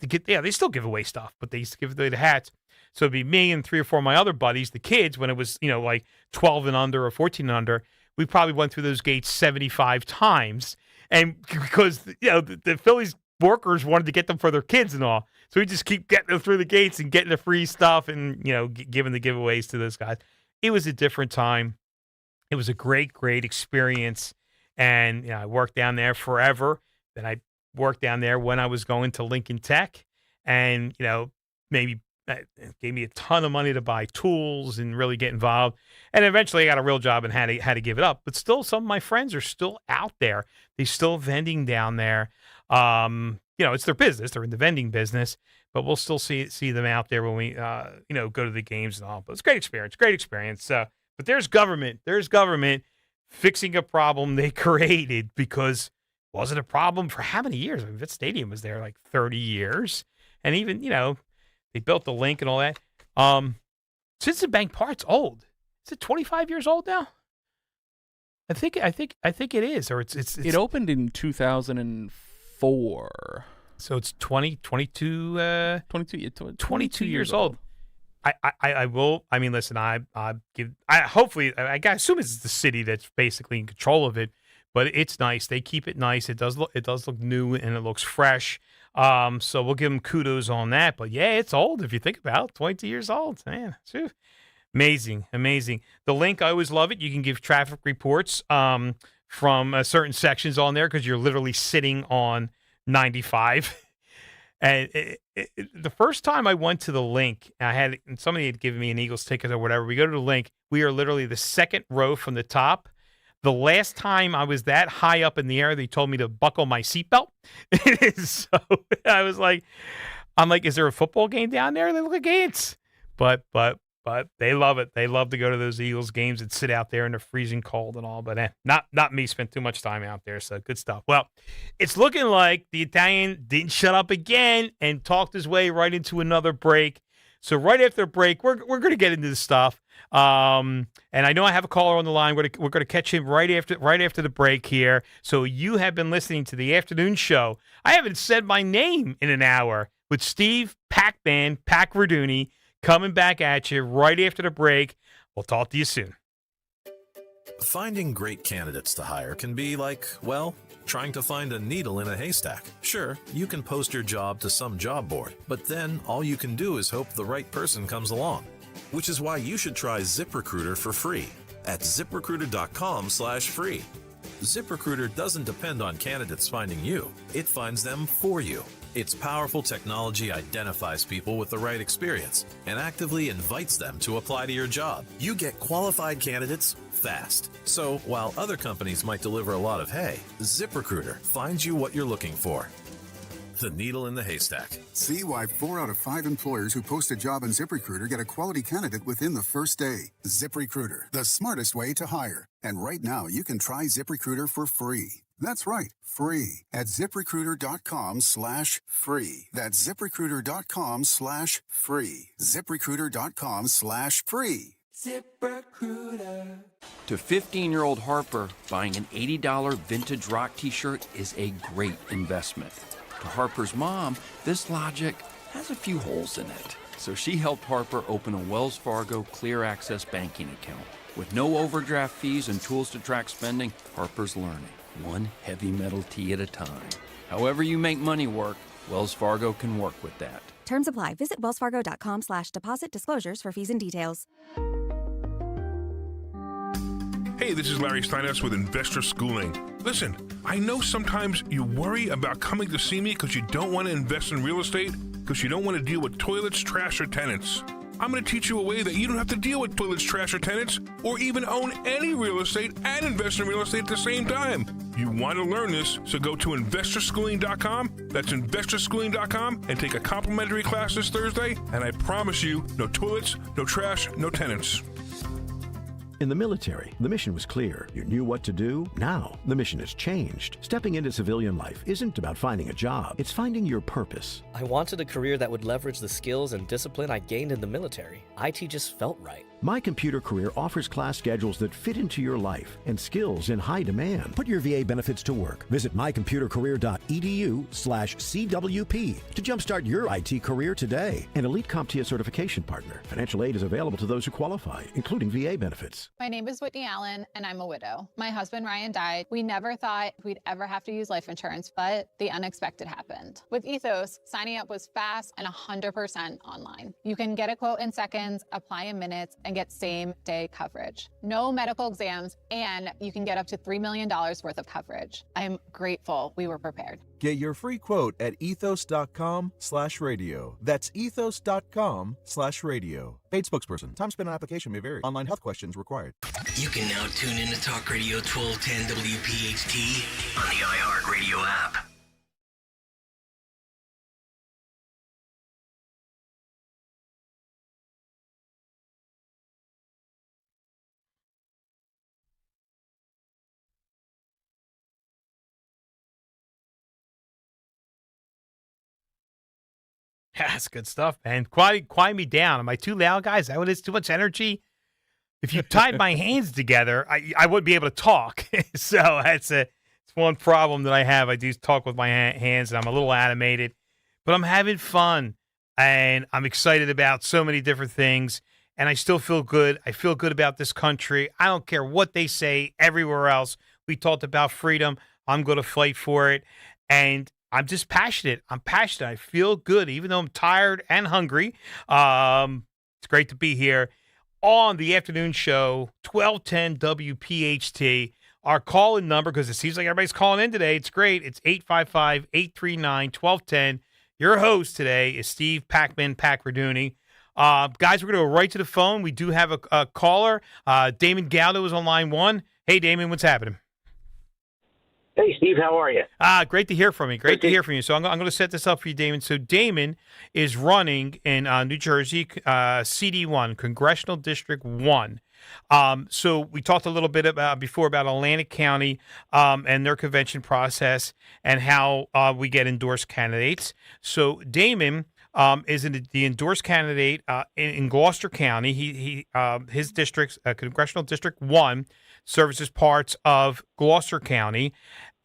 they still give away stuff, but they used to give away the hats. So it'd be me and 3 or 4 of my other buddies, the kids, when it was, like 12 and under or 14 and under, we probably went through those gates 75 times. And because, the Phillies workers wanted to get them for their kids and all. So we just keep getting them through the gates and getting the free stuff and, giving the giveaways to those guys. It was a different time. It was a great, great experience. And I worked down there forever. Then I worked down there when I was going to Lincoln Tech. And, maybe it gave me a ton of money to buy tools and really get involved. And eventually I got a real job and had to give it up. But still, some of my friends are still out there. They're still vending down there. It's their business. They're in the vending business, but we'll still see them out there when we, go to the games and all. But it's a great experience. But there's government fixing a problem they created because it wasn't a problem for how many years? I mean, that stadium was there like 30 years. And even, they built the link and all that. Citizen Bank Park's old. Is it 25 years old now? I think it is, or it's It opened in 2004. So it's 22 years old. Listen, I assume it's the city that's basically in control of it, but it's nice. They keep it nice. It does look new and it looks fresh. So we'll give them kudos on that. But yeah, it's old if you think about it. 22 years old, man. Phew. Amazing. The link, I always love it. You can give traffic reports from certain sections on there because you're literally sitting on 95. And the first time I went to the link, somebody had given me an Eagles ticket or whatever. We go to the link. We are literally the second row from the top. The last time I was that high up in the air, they told me to buckle my seatbelt. So I was like, is there a football game down there? They look like ants. But they love it. They love to go to those Eagles games and sit out there in the freezing cold and all. But not me. Spent too much time out there. So good stuff. Well, it's looking like the Italian didn't shut up again and talked his way right into another break. So right after the break, we're going to get into this stuff. And I know I have a caller on the line. We're going to catch him right after the break here. So you have been listening to the afternoon show. I haven't said my name in an hour with Steve Pakradooni. Coming back at you right after the break. We'll talk to you soon. Finding great candidates to hire can be like, trying to find a needle in a haystack. Sure, you can post your job to some job board, but then all you can do is hope the right person comes along. Which is why you should try ZipRecruiter for free at ZipRecruiter.com/free. ZipRecruiter doesn't depend on candidates finding you. It finds them for you. Its powerful technology identifies people with the right experience and actively invites them to apply to your job. You get qualified candidates fast. So while other companies might deliver a lot of hay, ZipRecruiter finds you what you're looking for. The needle in the haystack. See why 4 out of 5 employers who post a job on ZipRecruiter get a quality candidate within the first day. ZipRecruiter, the smartest way to hire. And right now, you can try ZipRecruiter for free. That's right, free at ZipRecruiter.com/free. That's ZipRecruiter.com/free. ZipRecruiter.com/free. ZipRecruiter. To 15-year-old Harper, buying an $80 vintage rock t-shirt is a great investment. To Harper's mom, this logic has a few holes in it. So she helped Harper open a Wells Fargo Clear Access banking account. With no overdraft fees and tools to track spending, Harper's learning, one heavy metal tee at a time. However you make money work, Wells Fargo can work with that. Terms apply. Visit wellsfargo.com/deposit disclosures for fees and details. Hey, this is Larry Steinhaus with Investor Schooling. Listen, I know sometimes you worry about coming to see me because you don't want to invest in real estate, because you don't want to deal with toilets, trash, or tenants. I'm going to teach you a way that you don't have to deal with toilets, trash, or tenants, or even own any real estate and invest in real estate at the same time. You want to learn this, so go to investorschooling.com. That's investorschooling.com and take a complimentary class this Thursday, and I promise you, no toilets, no trash, no tenants. In the military, the mission was clear. You knew what to do. Now, the mission has changed. Stepping into civilian life isn't about finding a job. It's finding your purpose. I wanted a career that would leverage the skills and discipline I gained in the military. IT just felt right. My Computer Career offers class schedules that fit into your life and skills in high demand. Put your VA benefits to work. Visit mycomputercareer.edu/CWP to jumpstart your IT career today. An Elite CompTIA certification partner. Financial aid is available to those who qualify, including VA benefits. My name is Whitney Allen, and I'm a widow. My husband, Ryan, died. We never thought we'd ever have to use life insurance, but the unexpected happened. With Ethos, signing up was fast and 100% online. You can get a quote in seconds, apply in minutes, and get same-day coverage. No medical exams, and you can get up to $3 million worth of coverage. I'm grateful we were prepared. Get your free quote at ethos.com/radio. That's ethos.com/radio. Paid spokesperson. Time spent on application may vary. Online health questions required. You can now tune in to Talk Radio 1210 WPHT on the iHeartRadio app. Yeah, that's good stuff, man. Quiet me down. Am I too loud, guys? Is that what it is? Too much energy? If you tied my hands together, I wouldn't be able to talk. So it's one problem that I have. I do talk with my hands, and I'm a little animated. But I'm having fun, and I'm excited about so many different things, and I still feel good. I feel good about this country. I don't care what they say everywhere else. We talked about freedom. I'm going to fight for it, and I'm just passionate. I'm passionate. I feel good, even though I'm tired and hungry. It's great to be here on the afternoon show, 1210 WPHT. Our call-in number, because it seems like everybody's calling in today. It's great. It's 855-839-1210. Your host today is Steve Pakradooni. Guys, we're going to go right to the phone. We do have a caller. Damon Galdo is on line one. Hey, Damon, what's happening? Hey, Steve, how are you? Great to hear from you. Great to hear from you. So I'm going to set this up for you, Damon. So Damon is running in New Jersey, CD1, Congressional District 1. So we talked a little bit before about Atlantic County and their convention process and how we get endorsed candidates. So Damon is the endorsed candidate in Gloucester County. His district, Congressional District 1, services parts of Gloucester County.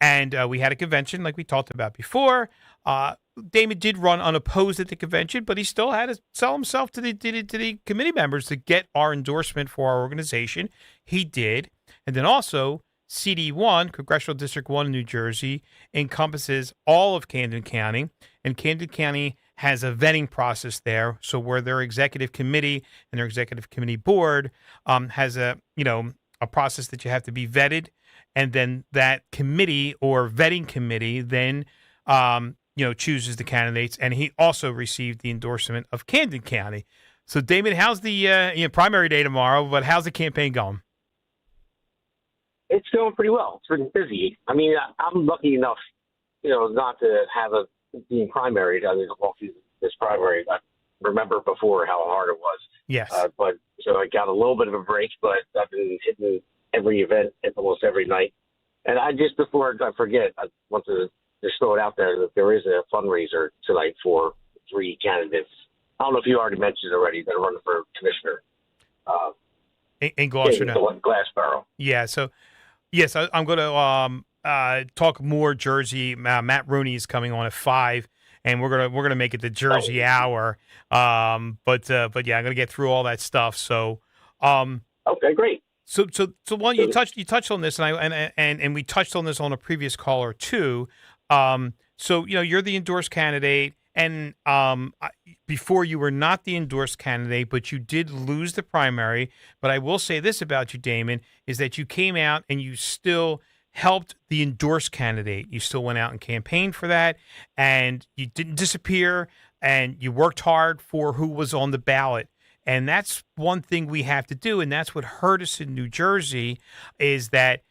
And we had a convention like we talked about before. Damon did run unopposed at the convention, but he still had to sell himself to the committee members to get our endorsement for our organization. He did. And then also CD1, Congressional District 1 in New Jersey, encompasses all of Camden County. And Camden County has a vetting process there. So where their executive committee and their executive committee board has a process that you have to be vetted. And then that committee or vetting committee then, chooses the candidates. And he also received the endorsement of Camden County. So, Damon, how's the primary day tomorrow? But how's the campaign going? It's going pretty well. It's been busy. I mean, I'm lucky enough, not to have being primaried. I mean, walk through this primary. I remember before how hard it was. Yes. But so I got a little bit of a break, but I've been hitting every event almost every night. And before I forget, I want to just throw it out there that there is a fundraiser tonight for 3 candidates. I don't know if you already mentioned already that are running for commissioner. In Gloucester now. Glassboro. Yeah. So, yes, I'm going to talk more Jersey. Matt Rooney is coming on at 5. And we're gonna make it the Jersey hour. But yeah, I'm gonna get through all that stuff. So okay, great. So one you touched on this, and we touched on this on a previous caller too. So you're the endorsed candidate, And before you were not the endorsed candidate, but you did lose the primary. But I will say this about you, Damon, is that you came out and you still helped the endorsed candidate. You still went out and campaigned for that, and you didn't disappear, and you worked hard for who was on the ballot. And that's one thing we have to do, and that's what hurt us in New Jersey is that,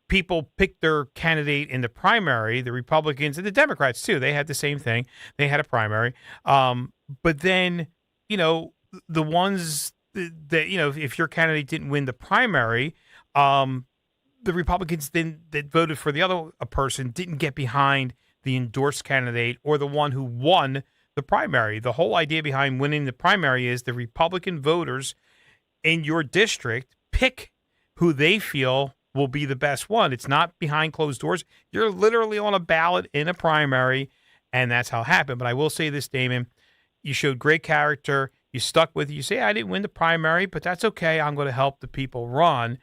people picked their candidate in the primary, the Republicans and the Democrats too. They had the same thing. They had a primary. But then, the ones that, if your candidate didn't win the primary, the Republicans then that voted for the other person didn't get behind the endorsed candidate or the one who won the primary. The whole idea behind winning the primary is the Republican voters in your district pick who they feel will be the best one. It's not behind closed doors. You're literally on a ballot in a primary, and that's how it happened. But I will say this, Damon, you showed great character. You stuck with it. You say, I didn't win the primary, but that's okay. I'm going to help the people run.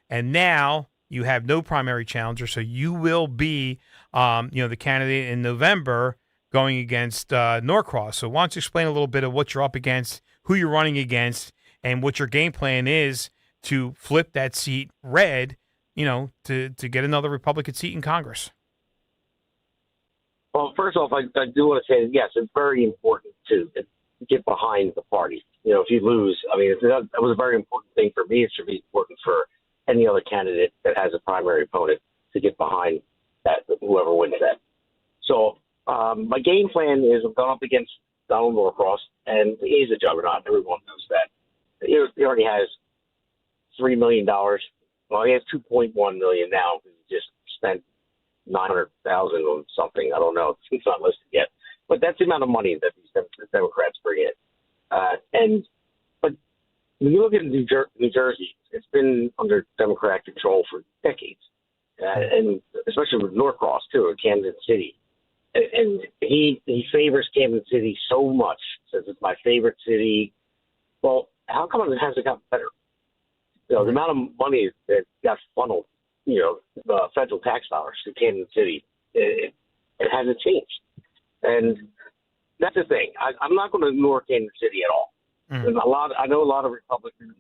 And now you have no primary challenger, so you will be the candidate in November going against Norcross. So why don't you explain a little bit of what you're up against, who you're running against, and what your game plan is to flip that seat red, to get another Republican seat in Congress? Well, first off, I do want to say, yes, it's very important to get behind the party. If you lose, that was a very important thing for me. It should be important for any other candidate that has a primary opponent to get behind that, whoever wins that. So my game plan is I'm going up against Donald Norcross, and he's a juggernaut. Everyone knows that. He already has $3 million. Well, he has $2.1 million now. He just spent $900,000 on something. I don't know. It's not listed yet. But that's the amount of money that these Democrats bring in. But when you look at New Jersey, it's been under Democrat control for decades, and especially with Norcross too, in Camden City. And he favors Camden City so much, says it's my favorite city. Well, how come it hasn't gotten better? The amount of money that got funneled, federal tax dollars to Kansas City, it hasn't changed. And that's the thing. I'm not going to ignore Kansas City at all. Mm-hmm. I know a lot of Republicans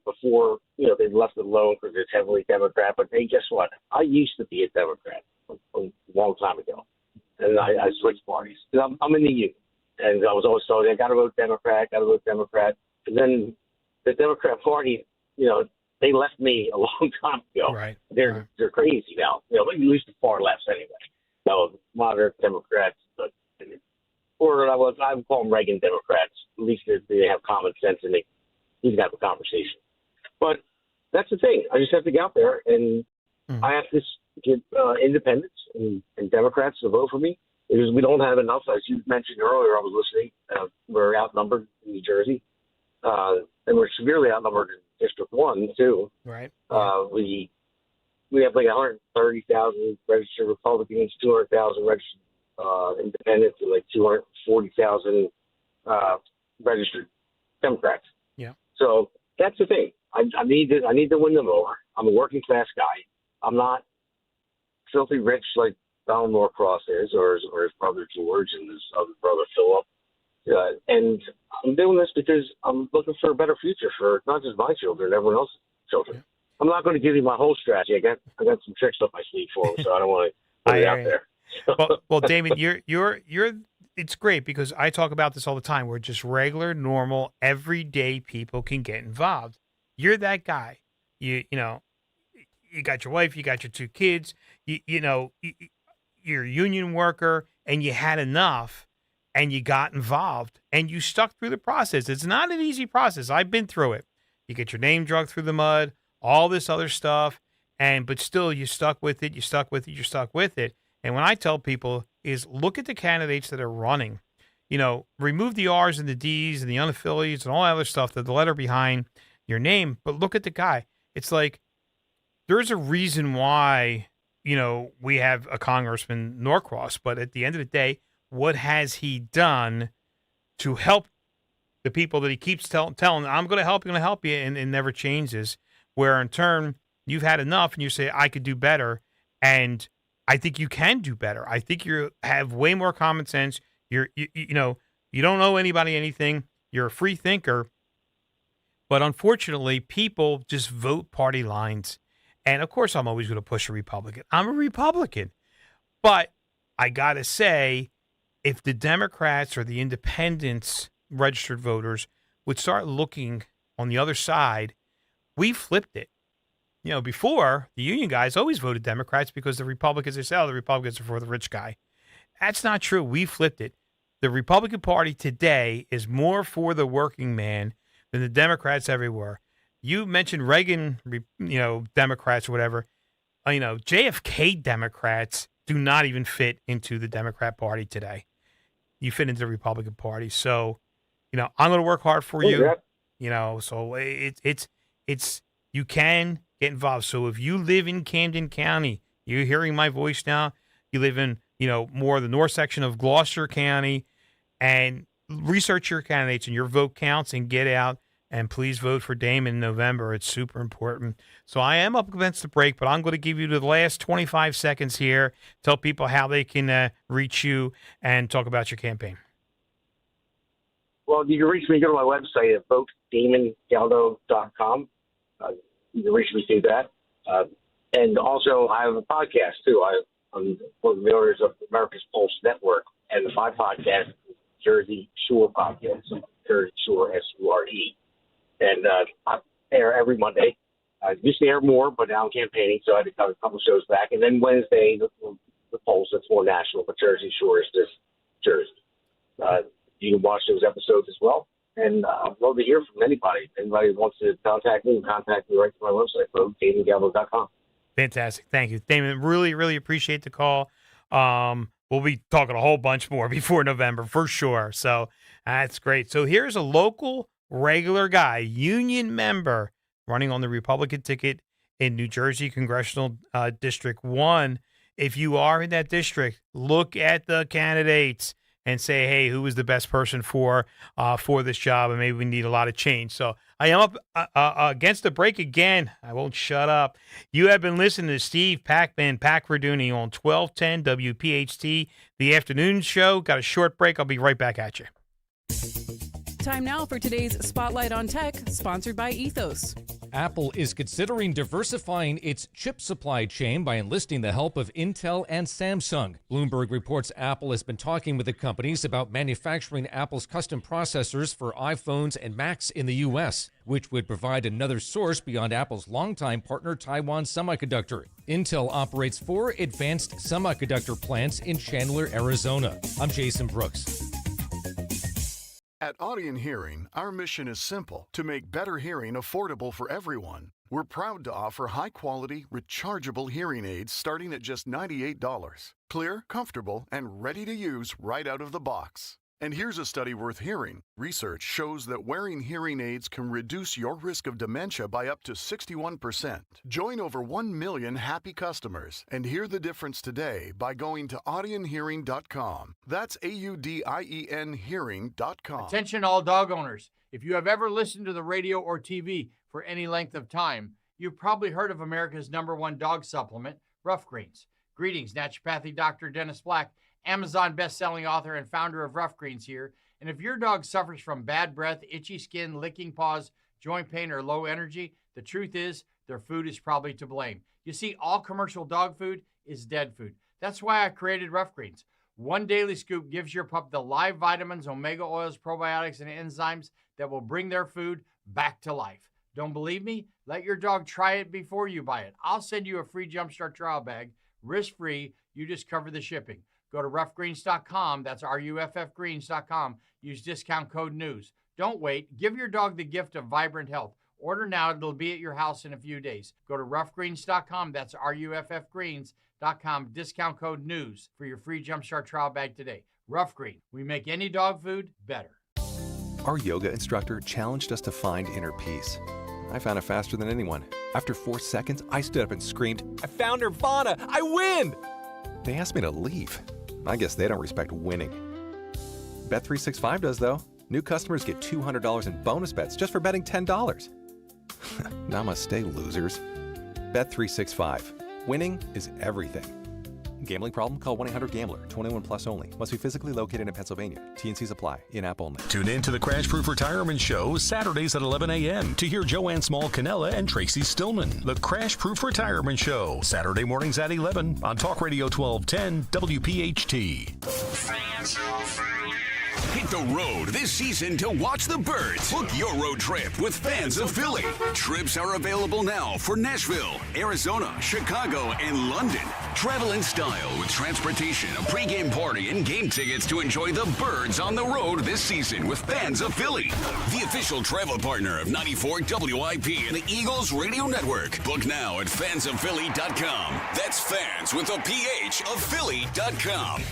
before, they left it alone because it's heavily Democrat. But hey, guess what? I used to be a Democrat a long time ago, and I switched parties. I'm in the union, and I was always told I got to vote Democrat, And then the Democrat Party, they left me a long time ago. Right. They're crazy now. At least the far left anyway. Moderate Democrats, or I would call them Reagan Democrats. At least they have common sense and they can have a conversation. But that's the thing. I just have to get out there and I have to get independents and Democrats to vote for me because we don't have enough. As you mentioned earlier, I was listening. We're outnumbered in New Jersey, and we're severely outnumbered in District 1, too. Right. We have like 130,000 registered Republicans, 200,000 registered independents, and like 240,000 registered Democrats. Yeah. So that's the thing. I need to win them over. I'm a working class guy. I'm not filthy rich like Donald Norcross is, or his brother George and his other brother Philip. And I'm doing this because I'm looking for a better future for not just my children, everyone else's children. Yeah. I'm not going to give you my whole strategy. I got some tricks up my sleeve for them, so I don't want to put it out there. Well, Damon, you're it's great because I talk about this all the time. We're just regular, normal, everyday people can get involved. You're that guy. You got your wife, you got your two kids. You're a union worker, and you had enough. And you got involved, and you stuck through the process. It's not an easy process. I've been through it. You get your name dragged through the mud, all this other stuff, but still you stuck with it. And when I tell people is look at the candidates that are running, remove the R's and the D's and the unaffiliates and all that other stuff, the letter behind your name, but look at the guy. It's like there's a reason why, we have a Congressman Norcross, but at the end of the day, what has he done to help the people that he keeps telling, I'm going to help you, and it never changes, where in turn you've had enough and you say, I could do better. And I think you can do better. I think you have way more common sense. You don't owe anybody anything. You're a free thinker. But unfortunately, people just vote party lines. And, of course, I'm always going to push a Republican. I'm a Republican. But I got to say, if the Democrats or the independents, registered voters, would start looking on the other side, we flipped it. Before, the union guys always voted Democrats because the Republicans, they say, the Republicans are for the rich guy. That's not true. We flipped it. The Republican Party today is more for the working man than the Democrats ever were. You mentioned Reagan, Democrats or whatever. JFK Democrats do not even fit into the Democrat Party today. You fit into the Republican Party. So, I'm going to work hard for you. So it's you can get involved. So if you live in Camden County, you're hearing my voice now. You live in, more of the north section of Gloucester County, and research your candidates and your vote counts and get out. And please vote for Damon in November. It's super important. So I am up against the break, but I'm going to give you the last 25 seconds here. Tell people how they can reach you and talk about your campaign. Well, you can reach me. Go to my website at votedamongaldo.com. You can reach me through that. And also, I have a podcast, too. I'm one of the owners of America's Pulse Network, and my podcast is Jersey Shore Podcast, Jersey Shore, S-U-R-E. And I air every Monday. I used to air more, but now I'm campaigning, so I had to cut a couple shows back. And then Wednesday, the Pulse, that's more national, but Jersey Shore is just Jersey. You can watch those episodes as well. And I'd love to hear from anybody. Anybody who wants to contact me, contact me right to my website, DamonGallo.com. Fantastic. Thank you, Damon. Really, really appreciate the call. We'll be talking a whole bunch more before November for sure. So that's great. So here's a local regular guy, union member, running on the Republican ticket in New Jersey Congressional District 1. If you are in that district, look at the candidates and say, hey, who is the best person for this job? And maybe we need a lot of change. So I am up against the break again. I won't shut up. You have been listening to Steve Pakradooni on 1210 WPHT, the afternoon show. Got a short break. I'll be right back at you. Time now for today's Spotlight on Tech, sponsored by Ethos. Apple is considering diversifying its chip supply chain by enlisting the help of Intel and Samsung. Bloomberg reports Apple has been talking with the companies about manufacturing Apple's custom processors for iPhones and Macs in the U.S., which would provide another source beyond Apple's longtime partner Taiwan Semiconductor. Intel operates 4 advanced semiconductor plants in Chandler, Arizona. I'm Jason Brooks. At Audion Hearing, our mission is simple: to make better hearing affordable for everyone. We're proud to offer high-quality, rechargeable hearing aids starting at just $98. Clear, comfortable, and ready to use right out of the box. And here's a study worth hearing. Research shows that wearing hearing aids can reduce your risk of dementia by up to 61%. Join over 1 million happy customers and hear the difference today by going to audionhearing.com. That's AUDIEN hearing.com. Attention all dog owners. If you have ever listened to the radio or TV for any length of time, you've probably heard of America's #1 dog supplement, Rough Greens. Greetings, naturopathy Dr. Dennis Black, Amazon best-selling author and founder of Rough Greens here. And if your dog suffers from bad breath, itchy skin, licking paws, joint pain, or low energy, the truth is their food is probably to blame. You see, all commercial dog food is dead food. That's why I created Rough Greens. One daily scoop gives your pup the live vitamins, omega oils, probiotics, and enzymes that will bring their food back to life. Don't believe me? Let your dog try it before you buy it. I'll send you a free Jumpstart trial bag, risk-free. You just cover the shipping. Go to roughgreens.com. That's RUFFgreens.com. Use discount code NEWS. Don't wait. Give your dog the gift of vibrant health. Order now. It'll be at your house in a few days. Go to roughgreens.com. That's RUFFgreens.com. Discount code NEWS for your free Jumpstart trial bag today. Rough Green. We make any dog food better. Our yoga instructor challenged us to find inner peace. I found it faster than anyone. After 4 seconds, I stood up and screamed, "I found Nirvana! I win!" They asked me to leave. I guess they don't respect winning. Bet365 does, though. New customers get $200 in bonus bets just for betting $10. Namaste, losers. Bet365. Winning is everything. gambling problem? Call 1-800-GAMBLER. 21 plus only. Must be physically located in Pennsylvania. T&Cs apply. In-app only. Tune in to the Crash Proof Retirement Show Saturdays at 11 a.m. to hear Joanne Small-Canella and Tracy Stillman. The Crash Proof Retirement Show, Saturday mornings at 11 on Talk Radio 1210 WPHT. Hit the road this season to watch the Birds. Book your road trip with Fans of Philly. Trips are available now for Nashville, Arizona, Chicago, and London. Travel in style with transportation, a pregame party, and game tickets to enjoy the Birds on the road this season with Fans of Philly. The official travel partner of 94 WIP and the Eagles Radio Network. Book now at fansofphilly.com. That's fans with a PH of Philly.com.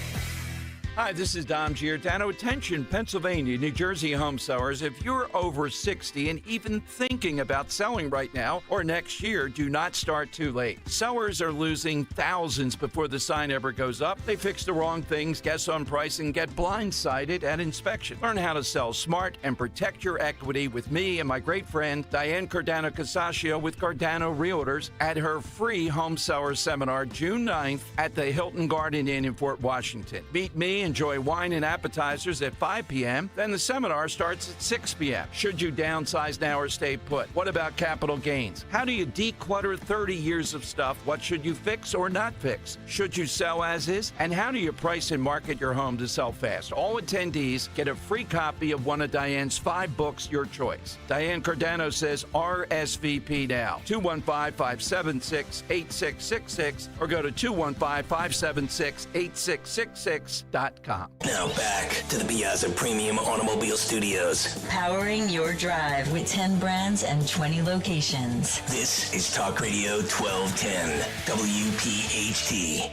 Hi, this is Dom Giordano. Attention, Pennsylvania, New Jersey home sellers. If you're over 60 and even thinking about selling right now or next year, do not start too late. Sellers are losing thousands before the sign ever goes up. They fix the wrong things, guess on price, and get blindsided at inspection. Learn how to sell smart and protect your equity with me and my great friend, Diane Cardano-Casaccio with Cardano Realtors at her free home seller seminar June 9th at the Hilton Garden Inn in Fort Washington. Meet me. Enjoy wine and appetizers at 5 p.m. Then the seminar starts at 6 p.m. Should you downsize now or stay put? What about capital gains? How do you declutter 30 years of stuff? What should you fix or not fix? Should you sell as is? And how do you price and market your home to sell fast? All attendees get a free copy of one of Diane's 5 books, your choice. Diane Cardano says RSVP now. 215-576-8666 or go to 215-576-8666.com. Now back to the Piazza Premium Automobile Studios. Powering your drive with 10 brands and 20 locations. This is Talk Radio 1210, WPHT.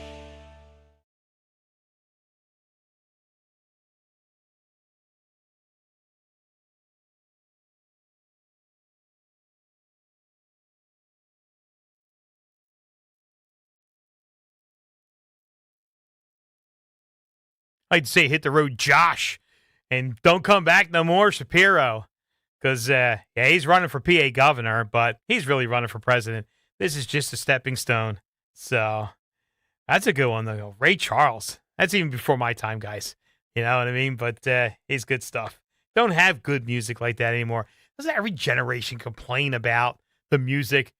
I'd say hit the road, Josh, and don't come back no more, Shapiro, because he's running for PA governor, but he's really running for president. This is just a stepping stone. So that's a good one, though. Ray Charles, that's even before my time, guys. You know what I mean? But he's good stuff. Don't have good music like that anymore. Doesn't every generation complain about the music?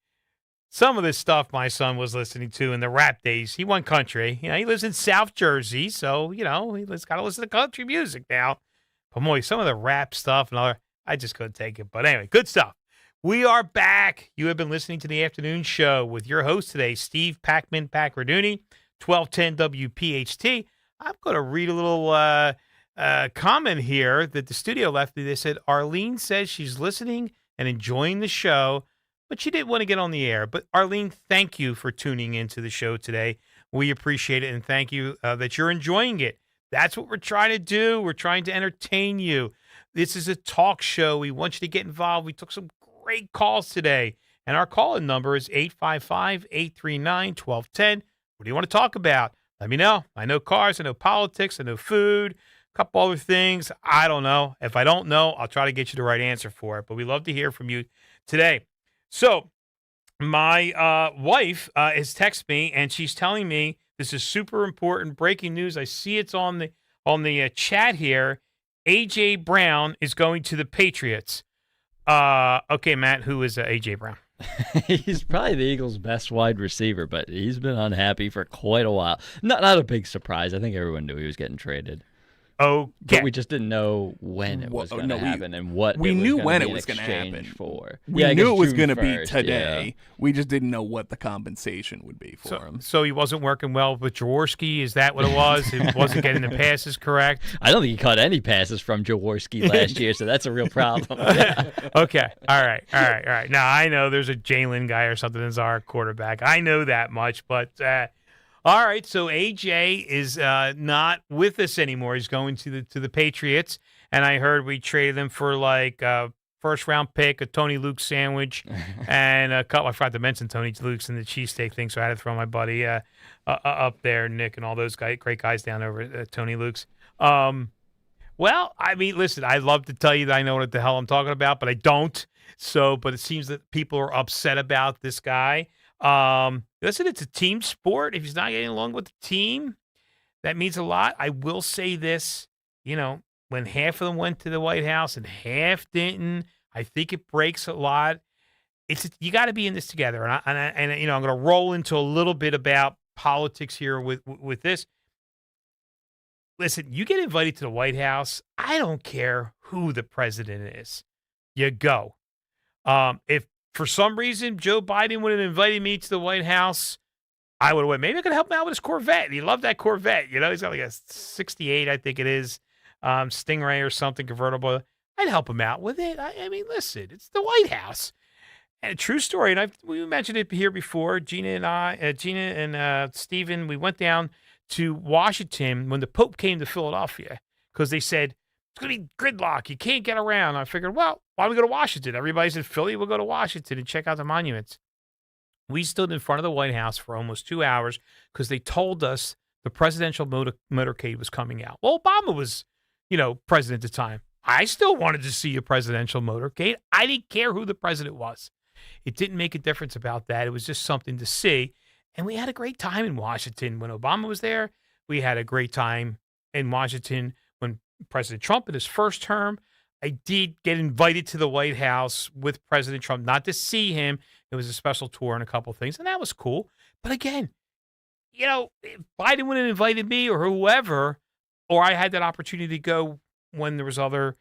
Some of this stuff my son was listening to in the rap days. He went country. You know, he lives in South Jersey, so, you know, he's got to listen to country music now. But boy, some of the rap stuff and other, I just couldn't take it. But anyway, good stuff. We are back. You have been listening to the afternoon show with your host today, Steve Pakradooni, 1210 WPHT. I'm going to read a little comment here that the studio left me. They said, Arlene says she's listening and enjoying the show, but she didn't want to get on the air. But Arlene, thank you for tuning into the show today. We appreciate it, and thank you that you're enjoying it. That's what we're trying to do. We're trying to entertain you. This is a talk show. We want you to get involved. We took some great calls today, and our call-in number is 855-839-1210. What do you want to talk about? Let me know. I know cars. I know politics. I know food. A couple other things. I don't know. If I don't know, I'll try to get you the right answer for it. But we love to hear from you today. So my wife has texted me, and she's telling me this is super important breaking news. I see it's on the chat here. A.J. Brown is going to the Patriots. Okay, Matt, who is A.J. Brown? He's probably the Eagles' best wide receiver, but he's been unhappy for quite a while. Not a big surprise. I think everyone knew he was getting traded. Okay. But we just didn't know when it was going to happen and what we it was knew gonna when be it in was going to happen. exchange for. We Yeah, I knew guess it was June going to be 1st, today. yeah. We just didn't know what the compensation would be for him. So he wasn't working well with Jaworski? Is that what it was? He wasn't getting the passes correct? I don't think he caught any passes from Jaworski last year, so that's a real problem. Yeah. Okay. All right. Now, I know there's a Jalen guy or something as our quarterback. I know that much, but all right. So AJ is not with us anymore. He's going to the Patriots, and I heard we traded him for like a first-round pick, a Tony Luke sandwich, and a couple. I forgot to mention Tony Luke's and the cheesesteak thing, so I had to throw my buddy up there, Nick, and all those great guys down over at Tony Luke's. Well, I mean, listen, I'd love to tell you that I know what the hell I'm talking about, but I don't. But it seems that people are upset about this guy. Listen, it's a team sport. If he's not getting along with the team, that means a lot. I will say this, when half of them went to the White House and half didn't, I think it breaks a lot. You got to be in this together. And I'm going to roll into a little bit about politics here with this. Listen, you get invited to the White House, I don't care who the president is. You go. If for some reason Joe Biden would have invited me to the White House, I would have went. Maybe I could help him out with his Corvette. He loved that Corvette. He's got like a 68, I think it is, Stingray or something, convertible. I'd help him out with it. I mean, listen, it's the White House. And a true story, and we mentioned it here before. Gina and Stephen, we went down to Washington when the Pope came to Philadelphia because they said, it's going to be gridlock. You can't get around. I figured, well, why don't we go to Washington? Everybody's in Philly. We'll go to Washington and check out the monuments. We stood in front of the White House for almost 2 hours because they told us the presidential motorcade was coming out. Well, Obama was, president at the time. I still wanted to see a presidential motorcade. I didn't care who the president was. It didn't make a difference about that. It was just something to see. And we had a great time in Washington when Obama was there. We had a great time in Washington when President Trump in his first term. I did get invited to the White House with President Trump, not to see him. It was a special tour and a couple of things, and that was cool. But again, if Biden would have invited me or whoever, or I had that opportunity to go when there was other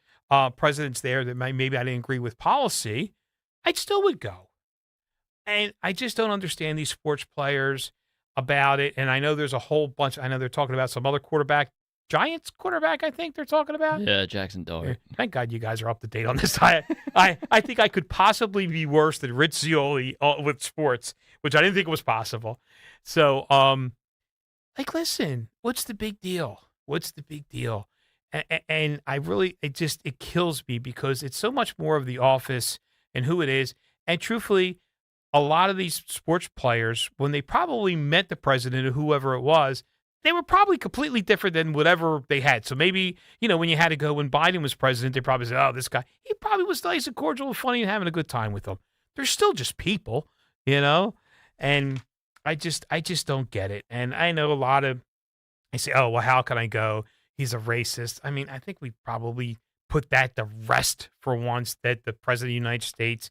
presidents there that maybe I didn't agree with policy, I still would go. And I just don't understand these sports players about it. And I know there's a whole bunch. I know they're talking about some other quarterback, Giants quarterback, I think they're talking about. Yeah, Jackson Dart. Thank God you guys are up to date on this. I think I could possibly be worse than Rich Zioli with sports, which I didn't think was possible. So, listen, what's the big deal? What's the big deal? And I really, it kills me because it's so much more of the office and who it is. And truthfully, a lot of these sports players, when they probably met the president or whoever it was, they were probably completely different than whatever they had. So maybe, when you had to go when Biden was president, they probably said, oh, this guy, he probably was nice and cordial and funny and having a good time with them. They're still just people, and I just don't get it. And I know I say, oh, well, how can I go? He's a racist. I mean, I think we probably put that to rest for once that the president of the United States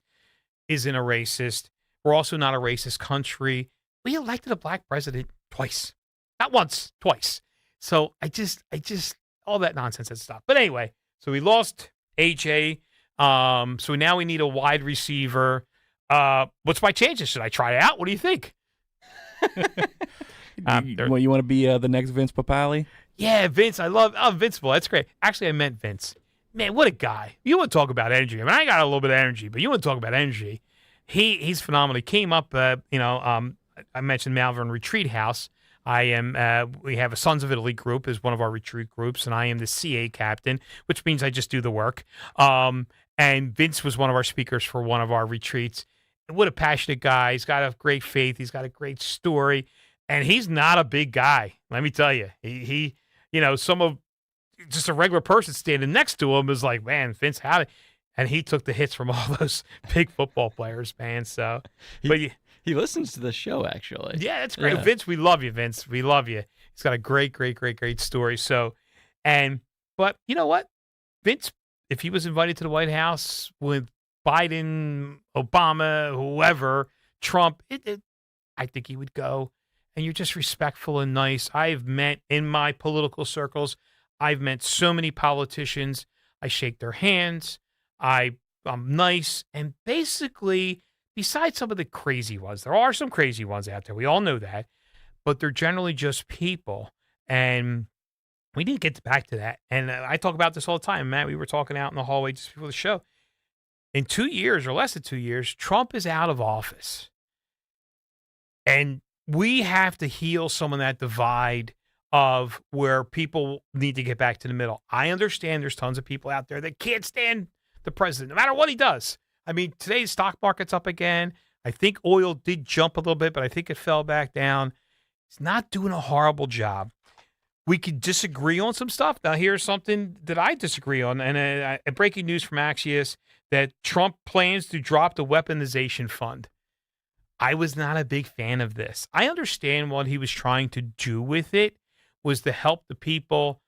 isn't a racist. We're also not a racist country. We elected a black president twice. Not once, twice. So I just, all that nonsense has stopped. But anyway, so we lost AJ. So now we need a wide receiver. What's my chances? Should I try it out? What do you think? You want to be the next Vince Papale? Yeah, Vince. I love Invincible. That's great. Actually, I meant Vince. Man, what a guy. You want to talk about energy. I mean, I got a little bit of energy, but you want to talk about energy. He's phenomenal. He came up, I mentioned Malvern Retreat House. We have a Sons of Italy group as one of our retreat groups, and I am the CA captain, which means I just do the work. And Vince was one of our speakers for one of our retreats. What a passionate guy. He's got a great faith. He's got a great story, and he's not a big guy. Let me tell you, he just a regular person standing next to him is like, man, Vince, howdy. And he took the hits from all those big football players, man. So, he listens to the show, actually. Yeah, that's great. Yeah. Vince, we love you, Vince. We love you. He's got a great, great, great, great story. So, but you know what? Vince, if he was invited to the White House with Biden, Obama, whoever, Trump, I think he would go. And you're just respectful and nice. I've met in my political circles, I've met so many politicians. I shake their hands. I'm nice. And basically, besides some of the crazy ones, there are some crazy ones out there. We all know that. But they're generally just people. And we need to get back to that. And I talk about this all the time. Matt, we were talking out in the hallway just before the show. In 2 years or less than 2 years, Trump is out of office. And we have to heal some of that divide of where people need to get back to the middle. I understand there's tons of people out there that can't stand the president, no matter what he does. I mean, today's stock market's up again. I think oil did jump a little bit, but I think it fell back down. He's not doing a horrible job. We could disagree on some stuff. Now, here's something that I disagree on, and breaking news from Axios that Trump plans to drop the weaponization fund. I was not a big fan of this. I understand what he was trying to do with it was to help the people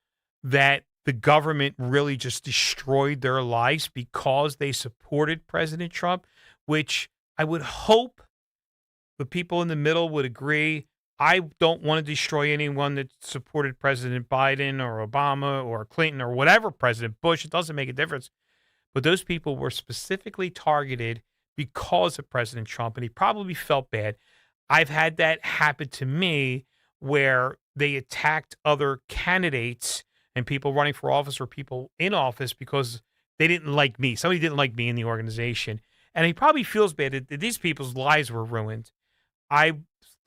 that the government really just destroyed their lives because they supported President Trump, which I would hope the people in the middle would agree. I don't want to destroy anyone that supported President Biden or Obama or Clinton or whatever, President Bush. It doesn't make a difference. But those people were specifically targeted because of President Trump, and he probably felt bad. I've had that happen to me where they attacked other candidates and people running for office or people in office because they didn't like me. Somebody didn't like me in the organization. And he probably feels bad that these people's lives were ruined. I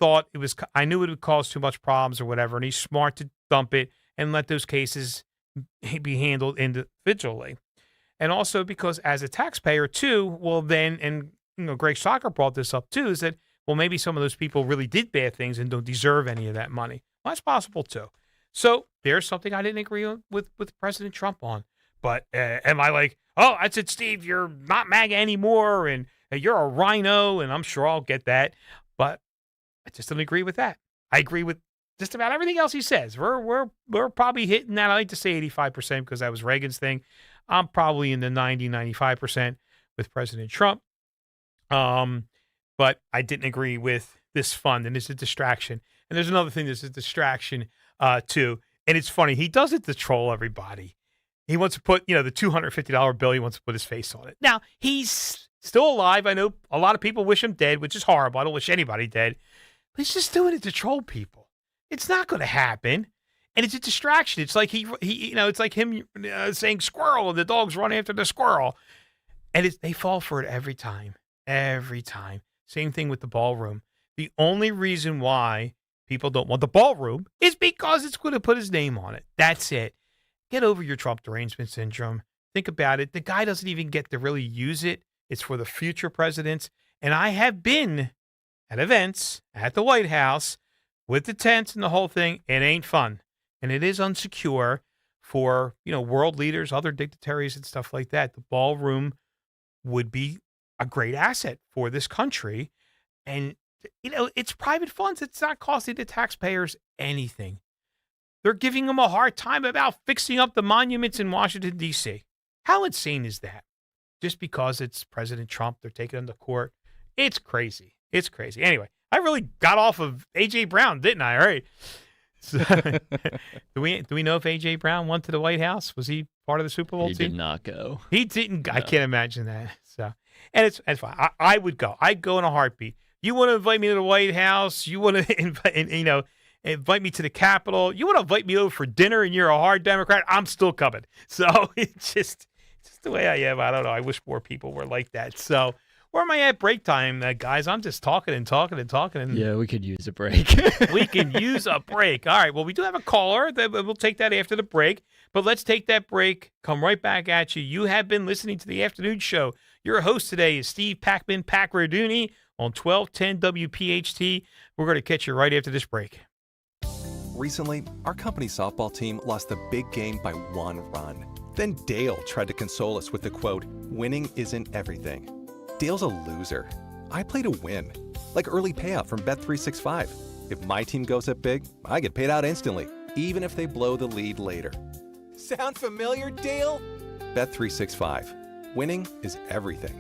knew it would cause too much problems or whatever, and he's smart to dump it and let those cases be handled individually. And also because as a taxpayer too, well then, and Greg Stocker brought this up too, is that, well, maybe some of those people really did bad things and don't deserve any of that money. Well, that's possible too. So there's something I didn't agree with President Trump on. But am I like, oh, I said, Steve, you're not MAGA anymore, and you're a rhino, and I'm sure I'll get that. But I just don't agree with that. I agree with just about everything else he says. We're probably hitting that. I like to say 85% because that was Reagan's thing. I'm probably in the 95% with President Trump. But I didn't agree with this fund, and it's a distraction. And there's another thing that's a distraction too. And it's funny. He does it to troll everybody. He wants to put, the $250 bill, he wants to put his face on it. Now, he's still alive. I know a lot of people wish him dead, which is horrible. I don't wish anybody dead. But he's just doing it to troll people. It's not going to happen. And it's a distraction. It's like it's like him saying squirrel, and the dogs run after the squirrel. And they fall for it every time. Every time. Same thing with the ballroom. The only reason why people don't want the ballroom is because it's going to put his name on it. That's it. Get over your Trump derangement syndrome. Think about it. The guy doesn't even get to really use it. It's for the future presidents. And I have been at events at the White House with the tents and the whole thing. It ain't fun. And it is unsecure for, world leaders, other dignitaries and stuff like that. The ballroom would be a great asset for this country. And, it's private funds. It's not costing the taxpayers anything. They're giving them a hard time about fixing up the monuments in Washington, D.C. How insane is that? Just because it's President Trump, they're taking him to court. It's crazy. It's crazy. Anyway, I really got off of A.J. Brown, didn't I? All right. So, do we know if A.J. Brown went to the White House? Was he part of the Super Bowl team? He did not go. He didn't. No. I can't imagine that. So, and it's fine. I would go. I'd go in a heartbeat. You want to invite me to the White House? You want to invite me to the Capitol? You want to invite me over for dinner and you're a hard Democrat? I'm still coming. So it's just the way I am. I don't know. I wish more people were like that. So where am I at break time, guys? I'm just talking and talking and talking. Yeah, we could use a break. We can use a break. All right. Well, we do have a caller. We'll take that after the break. But let's take that break. Come right back at you. You have been listening to the afternoon show. Your host today is Steve Pakradooni on 1210 WPHT. We're going to catch you right after this break. Recently, our company softball team lost the big game by 1 run. Then Dale tried to console us with the quote, "Winning isn't everything." Dale's a loser. I play to win, like early payout from Bet365. If my team goes up big, I get paid out instantly, even if they blow the lead later. Sound familiar, Dale? Bet365. Winning is everything.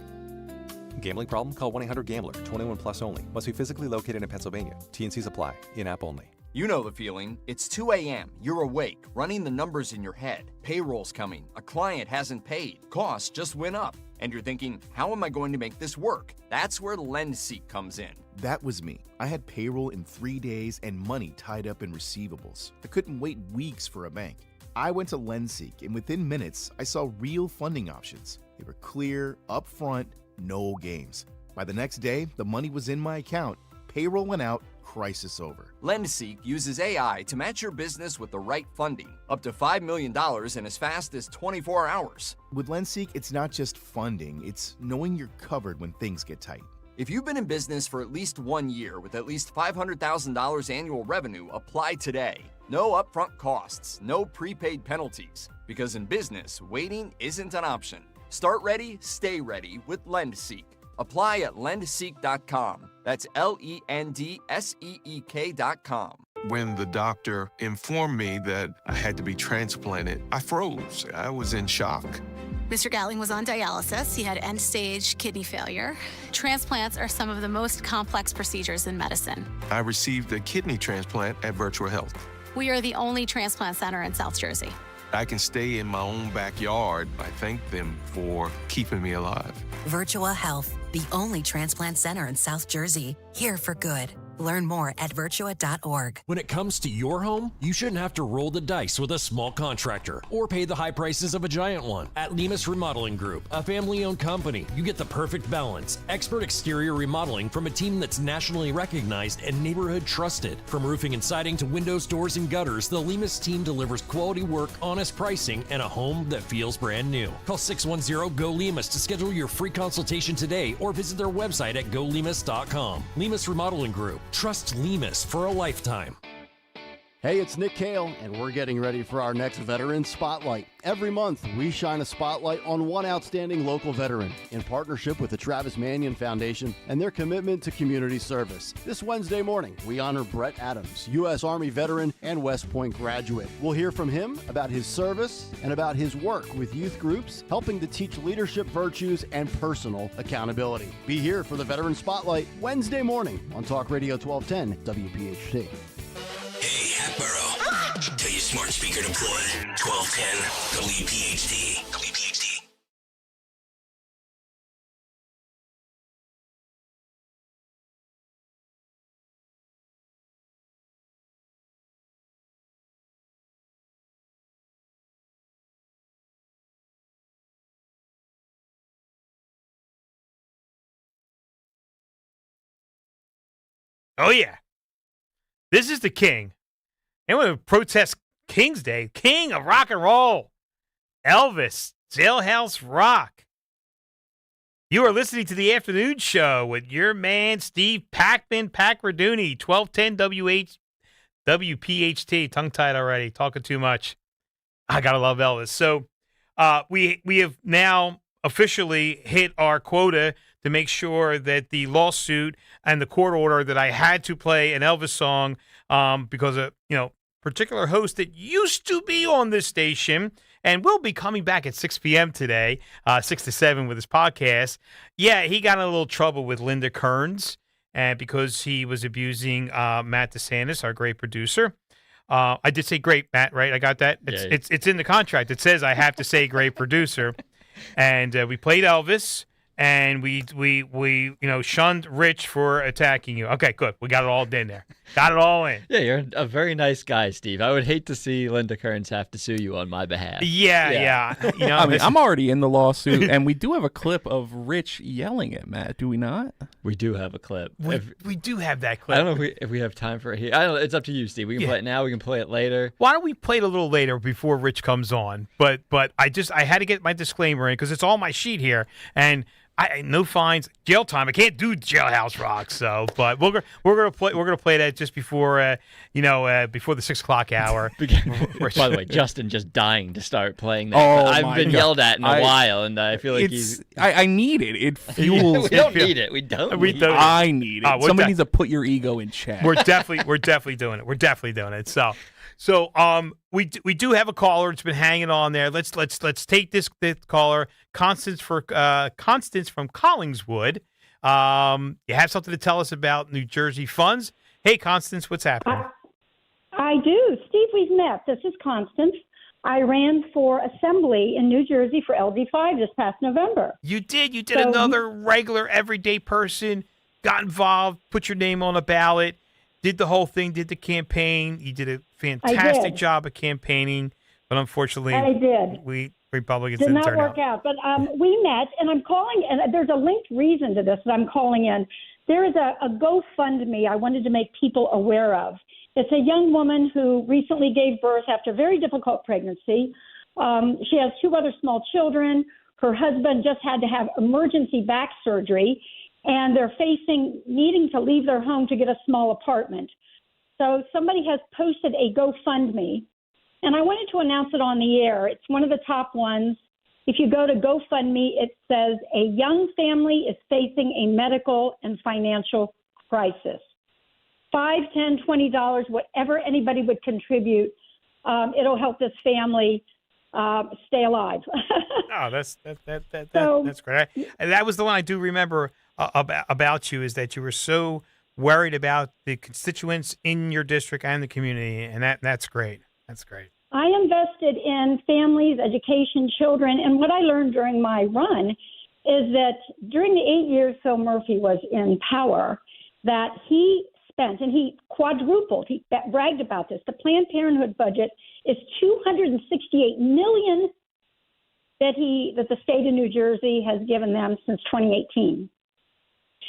Gambling problem? Call 1-800-GAMBLER. 21 plus only. Must be physically located in Pennsylvania. T&Cs apply. In-app only. You know the feeling. It's 2 a.m. You're awake, running the numbers in your head. Payroll's coming. A client hasn't paid. Costs just went up. And you're thinking, how am I going to make this work? That's where LendSeek comes in. That was me. I had payroll in 3 days and money tied up in receivables. I couldn't wait weeks for a bank. I went to LendSeek, and within minutes, I saw real funding options. They were clear, upfront, no games. By the next day, the money was in my account. Payroll went out, crisis over. LendSeek uses AI to match your business with the right funding, up to $5 million in as fast as 24 hours. With LendSeek, it's not just funding, it's knowing you're covered when things get tight. If you've been in business for at least 1 year with at least $500,000 annual revenue, apply today. No upfront costs, no prepaid penalties, because in business, waiting isn't an option. Start ready, stay ready with LendSeek. Apply at lendseek.com. That's LENDSEEK.com. When the doctor informed me that I had to be transplanted, I froze. I was in shock. Mr. Gatling was on dialysis. He had end-stage kidney failure. Transplants are some of the most complex procedures in medicine. I received a kidney transplant at Virtual Health. We are the only transplant center in South Jersey. I can stay in my own backyard. I thank them for keeping me alive. Virtua Health, the only transplant center in South Jersey. Here for good. Learn more at virtua.org. When it comes to your home, you shouldn't have to roll the dice with a small contractor or pay the high prices of a giant one. At Lemus Remodeling Group, a family-owned company, you get the perfect balance. Expert exterior remodeling from a team that's nationally recognized and neighborhood trusted. From roofing and siding to windows, doors, and gutters, the Lemus team delivers quality work, honest pricing, and a home that feels brand new. Call 610-GO-LEMUS to schedule your free consultation today or visit their website at golemus.com. Lemus Remodeling Group. Trust Lemus for a lifetime. Hey, it's Nick Kale, and we're getting ready for our next Veteran Spotlight. Every month, we shine a spotlight on one outstanding local veteran in partnership with the Travis Manion Foundation and their commitment to community service. This Wednesday morning, we honor Brett Adams, U.S. Army veteran and West Point graduate. We'll hear from him about his service and about his work with youth groups, helping to teach leadership virtues and personal accountability. Be here for the Veteran Spotlight Wednesday morning on Talk Radio 1210 WPHT. Hey, Hatboro. Tell your smart speaker to play 1210 WPHT. WPHT. Oh, yeah. This is the king. Anyone who protests King's Day, king of rock and roll, Elvis, Jailhouse Rock. You are listening to the afternoon show with your man, Steve Pakradooni, 1210 WPHT. Tongue-tied already, talking too much. I got to love Elvis. So we have now officially hit our quota to make sure that the lawsuit and the court order that I had to play an Elvis song because of, particular host that used to be on this station and will be coming back at 6 p.m. today, 6 to 7 with his podcast. Yeah, he got in a little trouble with Linda Kearns because he was abusing Matt DeSantis, our great producer. I did say great, Matt, right? I got that? It's in the contract. It says I have to say great producer. And we played Elvis. And we shunned Rich for attacking you. Okay, good. We got it all in there. Got it all in. Yeah, you're a very nice guy, Steve. I would hate to see Linda Kearns have to sue you on my behalf. Yeah. I'm already in the lawsuit, and we do have a clip of Rich yelling at Matt, do we not? We do have a clip. We do have that clip. I don't know if we have time for it here. I don't know. It's up to you, Steve. We can play it now. We can play it later. Why don't we play it a little later before Rich comes on? But I had to get my disclaimer in because it's all my sheet here, and no fines, jail time. I can't do Jailhouse Rock, but we're gonna play that just before before the 6 o'clock hour. By the way, Justin just dying to start playing that. Oh, I've been yelled at in a while, and I feel like I need it. It fuels. We don't need it. We don't. I need it. Somebody needs to put your ego in check. We're definitely doing it. We're definitely doing it. So we do have a caller. It's been hanging on there. Let's take this caller, Constance from Collingswood. You have something to tell us about New Jersey funds? Hey, Constance, what's happening? I do. Steve, we've met. This is Constance. I ran for assembly in New Jersey for LD5 this past November. You did. You did another regular, everyday person, got involved, put your name on a ballot, did the whole thing, did the campaign. You did a fantastic job of campaigning, but unfortunately, I did. We Republicans did didn't not turn work out. But we met, and I'm calling, and there's a linked reason to this that I'm calling in. There is a GoFundMe I wanted to make people aware of. It's a young woman who recently gave birth after a very difficult pregnancy. She has 2 other small children. Her husband just had to have emergency back surgery, and they're needing to leave their home to get a small apartment. So somebody has posted a GoFundMe, and I wanted to announce it on the air. It's one of the top ones. If you go to GoFundMe, it says a young family is facing a medical and financial crisis. $5, $10, $20, whatever anybody would contribute, it'll help this family stay alive. Oh, that's great. And that was the one I do remember about you, is that you were so worried about the constituents in your district and the community, and that's great. That's great. I invested in families, education, children, and what I learned during my run is that during the 8 years Phil Murphy was in power, that he spent, and he quadrupled, he bragged about this, the Planned Parenthood budget is $268 million that the state of New Jersey has given them since 2018.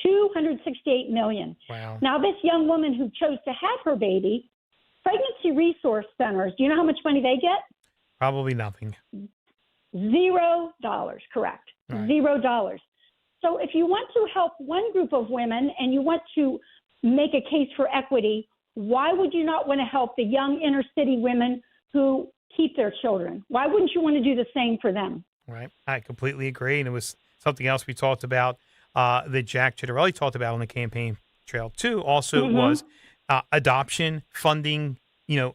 $268 million. Wow. Now, this young woman who chose to have her baby, pregnancy resource centers, do you know how much money they get? Probably nothing. $0, correct. Right. $0. So if you want to help one group of women and you want to make a case for equity, why would you not want to help the young inner city women who keep their children? Why wouldn't you want to do the same for them? Right. I completely agree. And it was something else we talked about that Jack Chitterelli talked about on the campaign trail too. Also was adoption, funding,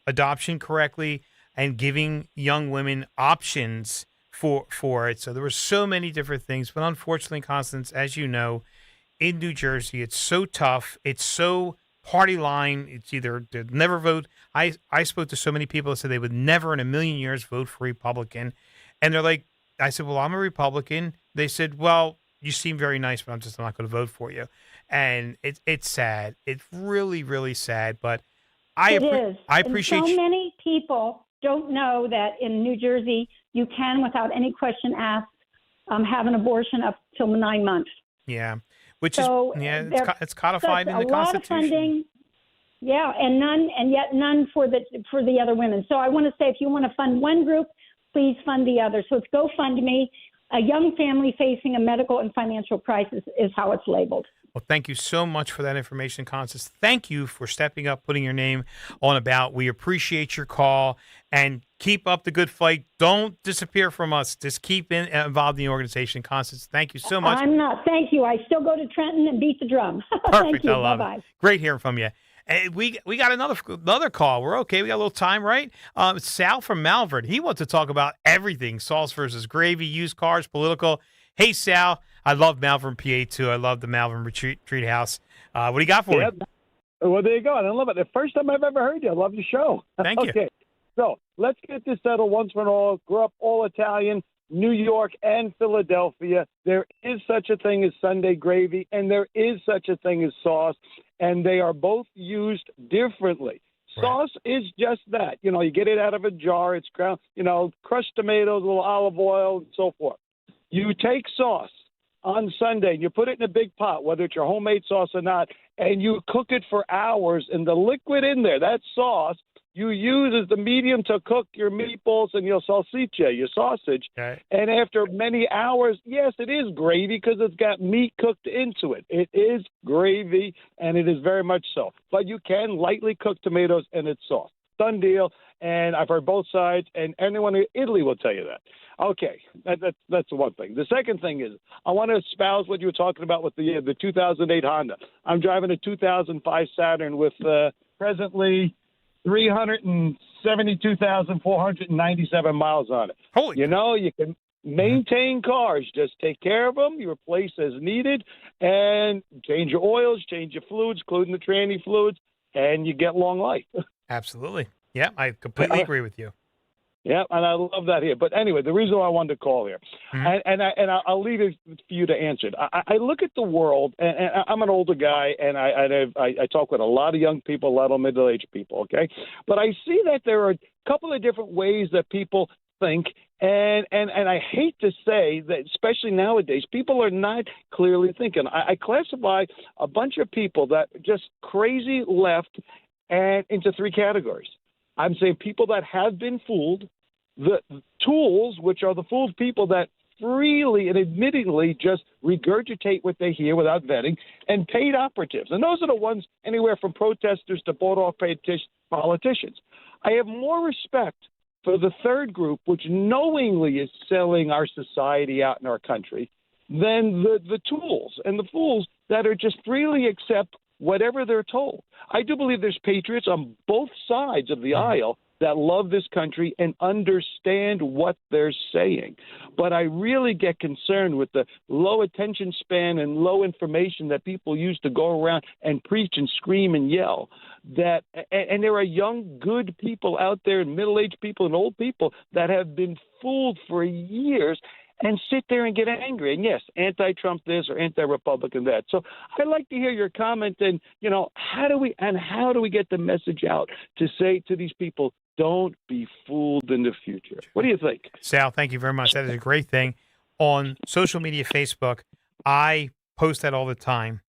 adoption correctly, and giving young women options for it. So there were so many different things. But unfortunately, Constance, as you know, in New Jersey, it's so tough. It's so party line. It's either they'd never vote. I spoke to so many people that said they would never in a million years vote for Republican. And they're like, I said, well, I'm a Republican. They said, well, you seem very nice, but I'm not going to vote for you. And it's sad. It's really, really sad. But I appreciate. And so many people don't know that in New Jersey you can, without any question asked, have an abortion up till 9 months. Yeah, which so it's codified in the Constitution. A lot of funding. Yeah, and yet none for the other women. So I want to say, if you want to fund one group, please fund the other. So it's GoFundMe. A young family facing a medical and financial crisis is how it's labeled. Well, thank you so much for that information, Constance. Thank you for stepping up, putting your name on about. We appreciate your call, and keep up the good fight. Don't disappear from us. Just keep involved in the organization. Constance, thank you so much. I'm not. Thank you. I still go to Trenton and beat the drum. Perfect. Thank you. I love Bye-bye. it. Great hearing from you. We got another call. We're okay. We got a little time, right? Sal from Malvern. He wants to talk about everything: sauce versus gravy, used cars, political. Hey, Sal. I love Malvern, PA, too. I love the Malvern Retreat House. What do you got for me? Well, there you go. I love it. The first time I've ever heard you. I love the show. Thank you. Okay, so let's get this settled once for all. Grew up all Italian, New York and Philadelphia. There is such a thing as Sunday gravy, and there is such a thing as sauce, and they are both used differently. Right. Sauce is just that. You get it out of a jar. It's ground, crushed tomatoes, a little olive oil, and so forth. You take sauce on Sunday, and you put it in a big pot, whether it's your homemade sauce or not, and you cook it for hours, and the liquid in there, that sauce, you use as the medium to cook your meatballs and your salsiccia, your sausage. Okay. And after many hours, yes, it is gravy because it's got meat cooked into it. It is gravy, and it is very much so. But you can lightly cook tomatoes, and it's sauce. Done deal. And I've heard both sides, and anyone in Italy will tell you that. Okay, that's the one thing. The second thing is I want to espouse what you were talking about with the 2008 Honda. I'm driving a 2005 Saturn with presently 372,497 miles on it. Holy! You can maintain cars. Just take care of them. You replace as needed, and change your oils, change your fluids, including the tranny fluids, and you get long life. Absolutely. Yeah, I completely agree with you. Yeah, and I love that here. But anyway, the reason why I wanted to call here, and I'll leave it for you to answer it. I look at the world, and I'm an older guy, and I talk with a lot of young people, a lot of middle-aged people, okay? But I see that there are a couple of different ways that people think, and I hate to say that, especially nowadays, people are not clearly thinking. I classify a bunch of people that just crazy left and into three categories. I'm saying people that have been fooled, the tools, which are the fooled people that freely and admittingly just regurgitate what they hear without vetting, and paid operatives. And those are the ones anywhere from protesters to bought-off politicians. I have more respect for the third group, which knowingly is selling our society out in our country, than the tools and the fools that are just freely accept whatever they're told. I do believe there's patriots on both sides of the aisle that love this country and understand what they're saying. But I really get concerned with the low attention span and low information that people use to go around and preach and scream and yell. And there are young, good people out there, and middle-aged people and old people that have been fooled for years and sit there and get angry. And yes, anti-Trump this or anti-Republican that. So I'd like to hear your comment. And how do we get the message out to say to these people, don't be fooled in the future? What do you think? Sal, thank you very much. That is a great thing. On social media, Facebook, I post that all the time.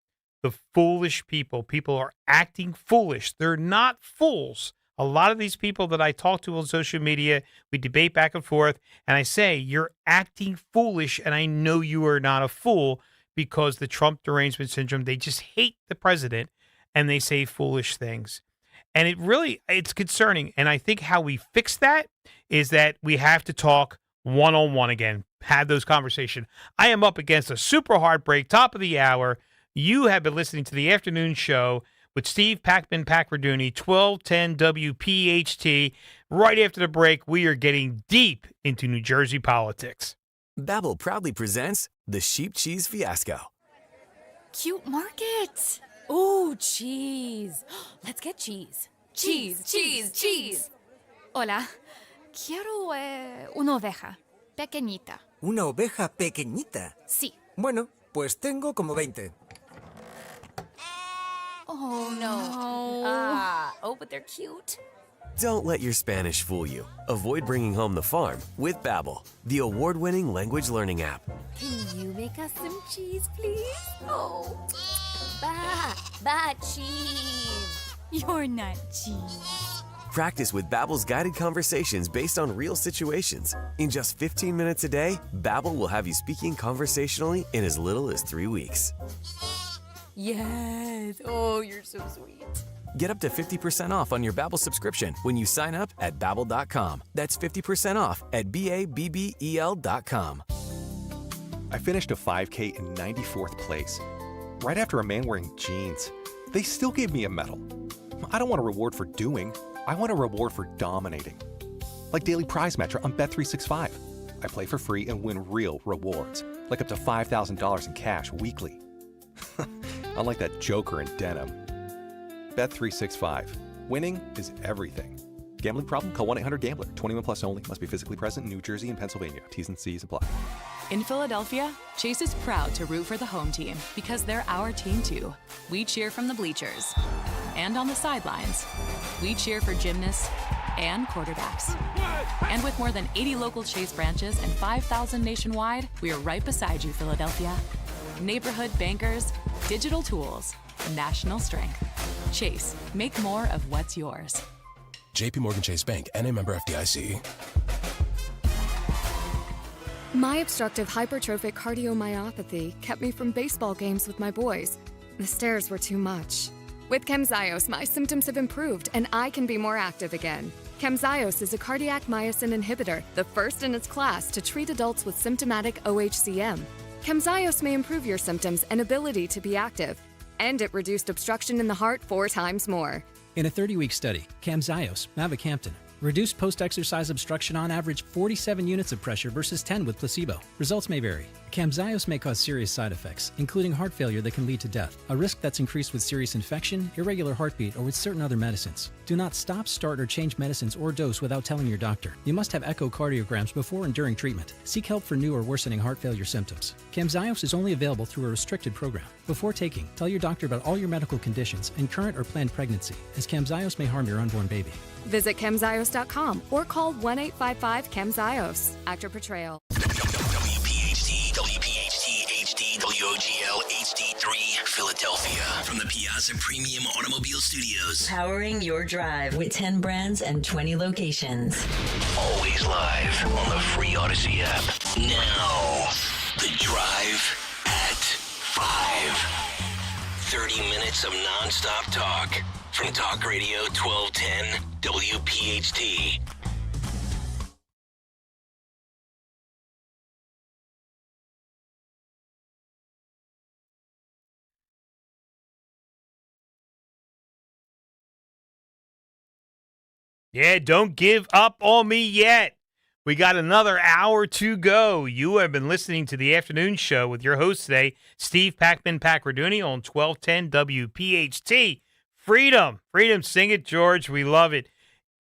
The foolish people are acting foolish. They're not fools. A lot of these people that I talk to on social media, we debate back and forth, and I say, you're acting foolish, and I know you are not a fool, because the Trump derangement syndrome, they just hate the president, and they say foolish things. And it's concerning. And I think how we fix that is that we have to talk one-on-one again, have those conversations. I am up against a super hard break, top of the hour. You have been listening to the afternoon show with Steve Pakradooni, 1210 WPHT. Right after the break, we are getting deep into New Jersey politics. Babbel proudly presents the Sheep Cheese Fiasco. Cute market. Ooh, cheese. Let's get cheese. Cheese, cheese, cheese. Hola. Quiero una oveja pequeñita. ¿Una oveja pequeñita? Sí. Bueno, pues tengo como 20. Oh, no. But they're cute. Don't let your Spanish fool you. Avoid bringing home the farm with Babbel, the award-winning language learning app. Can you make us some cheese, please? Oh, cheese. You're not cheese. Practice with Babbel's guided conversations based on real situations. In just 15 minutes a day, Babbel will have you speaking conversationally in as little as 3 weeks. Yes. Oh, you're so sweet. Get up to 50% off on your Babbel subscription when you sign up at Babbel.com. That's 50% off at BABBEL.com. I finished a 5K in 94th place, right after a man wearing jeans. They still gave me a medal. I don't want a reward for doing. I want a reward for dominating. Like Daily Prize Matcher on Bet365. I play for free and win real rewards, like up to $5,000 in cash weekly. Unlike that joker in denim. Bet365. Winning is everything. Gambling problem? Call 1-800-GAMBLER. 21 plus only. Must be physically present in New Jersey and Pennsylvania. T's and C's apply. In Philadelphia, Chase is proud to root for the home team because they're our team too. We cheer from the bleachers and on the sidelines. We cheer for gymnasts and quarterbacks. And with more than 80 local Chase branches and 5,000 nationwide, we are right beside you, Philadelphia. Neighborhood bankers, digital tools, national strength. Chase, make more of what's yours. JP Morgan Chase Bank, N.A. member FDIC. My obstructive hypertrophic cardiomyopathy kept me from baseball games with my boys. The stairs were too much. With Camzyos, my symptoms have improved and I can be more active again. Camzyos is a cardiac myosin inhibitor, the first in its class to treat adults with symptomatic OHCM. Camzyos may improve your symptoms and ability to be active, and it reduced obstruction in the heart 4 times more. In a 30-week study, Camzyos, mavacamten, reduced post-exercise obstruction on average 47 units of pressure versus 10 with placebo. Results may vary. Camzyos may cause serious side effects, including heart failure that can lead to death, a risk that's increased with serious infection, irregular heartbeat, or with certain other medicines. Do not stop, start, or change medicines or dose without telling your doctor. You must have echocardiograms before and during treatment. Seek help for new or worsening heart failure symptoms. Camzyos is only available through a restricted program. Before taking, tell your doctor about all your medical conditions and current or planned pregnancy, as Camzyos may harm your unborn baby. Visit Camzyos.com or call 1-855-CAMZYOS. Actor Portrayal. WPHT, HD, WOGL, HD3, Philadelphia. From the Piazza Premium Automobile Studios. Powering your drive with 10 brands and 20 locations. Always live on the free Odyssey app. Now, The Drive at 5. 30 minutes of nonstop talk. From Talk Radio 1210 WPHT. Yeah, don't give up on me yet. We got another hour to go. You have been listening to the afternoon show with your host today, Steve Pakradooni on 1210 WPHT. Freedom. Freedom. Sing it, George. We love it.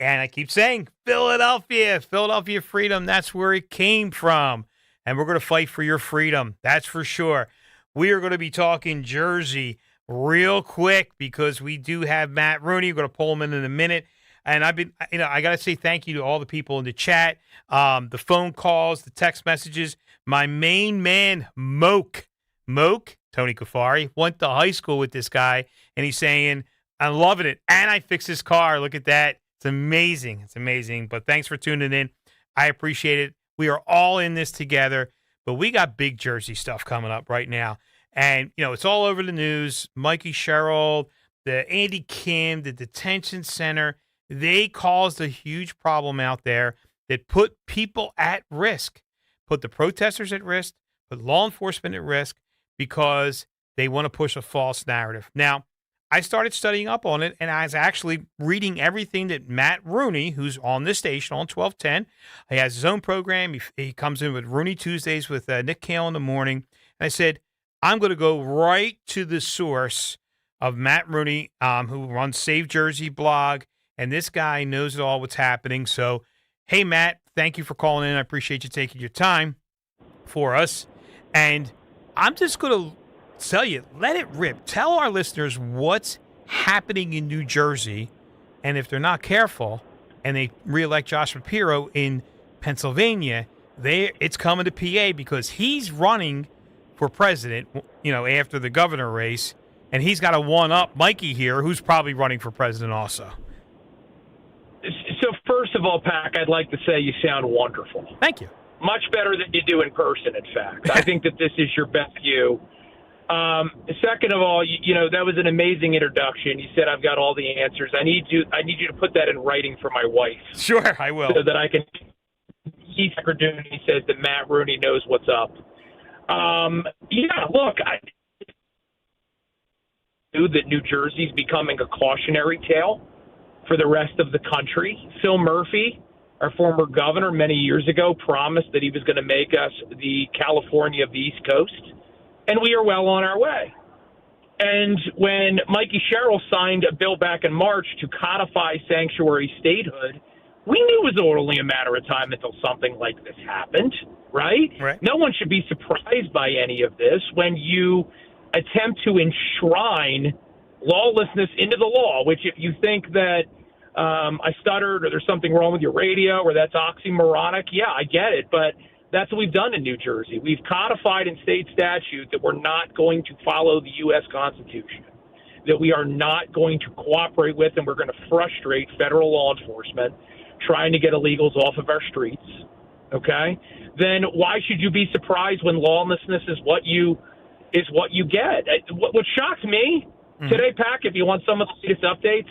And I keep saying Philadelphia. Philadelphia freedom. That's where it came from. And we're going to fight for your freedom. That's for sure. We are going to be talking Jersey real quick because we do have Matt Rooney. We're going to pull him in a minute. And I got to say thank you to all the people in the chat, the phone calls, the text messages. My main man, Moke, Tony Kafari, went to high school with this guy, and he's saying, I'm loving it. And I fixed his car. Look at that. It's amazing. It's amazing. But thanks for tuning in. I appreciate it. We are all in this together, but we got big Jersey stuff coming up right now. And, it's all over the news. Mikey Sherrill, the Andy Kim, the detention center. They caused a huge problem out there that put people at risk, put the protesters at risk, put law enforcement at risk because they want to push a false narrative. Now, I started studying up on it, and I was actually reading everything that Matt Rooney, who's on this station on 1210, he has his own program. He comes in with Rooney Tuesdays with Nick Kale in the morning. And I said, I'm going to go right to the source of Matt Rooney, who runs Save Jersey blog. And this guy knows it all what's happening. So, hey, Matt, thank you for calling in. I appreciate you taking your time for us. And I'm just going to tell you, let it rip. Tell our listeners what's happening in New Jersey. And if they're not careful and they reelect Josh Shapiro in Pennsylvania, it's coming to PA because he's running for president, after the governor race. And he's got to one-up Mikey here, who's probably running for president also. So first of all, Pac, I'd like to say you sound wonderful. Thank you. Much better than you do in person, in fact. I think that this is your best view. Second of all, that was an amazing introduction. You said I've got all the answers. I need you to put that in writing for my wife. Sure, I will. So that I can. Pakradooni says that Matt Rooney knows what's up. Look, I knew that New Jersey's becoming a cautionary tale for the rest of the country. Phil Murphy, our former governor, many years ago promised that he was going to make us the California of the East Coast, and we are well on our way. And when Mikey Sherrill signed a bill back in March to codify sanctuary statehood, we knew it was only a matter of time until something like this happened, right? No one should be surprised by any of this when you attempt to enshrine lawlessness into the law, which if you think that I stuttered or there's something wrong with your radio or that's oxymoronic, yeah, I get it. But that's what we've done in New Jersey. We've codified in state statute that we're not going to follow the U.S. Constitution, that we are not going to cooperate with, and we're going to frustrate federal law enforcement trying to get illegals off of our streets, okay? Then why should you be surprised when lawlessness is what you get? What shocked me today, Pac, if you want some of the latest updates,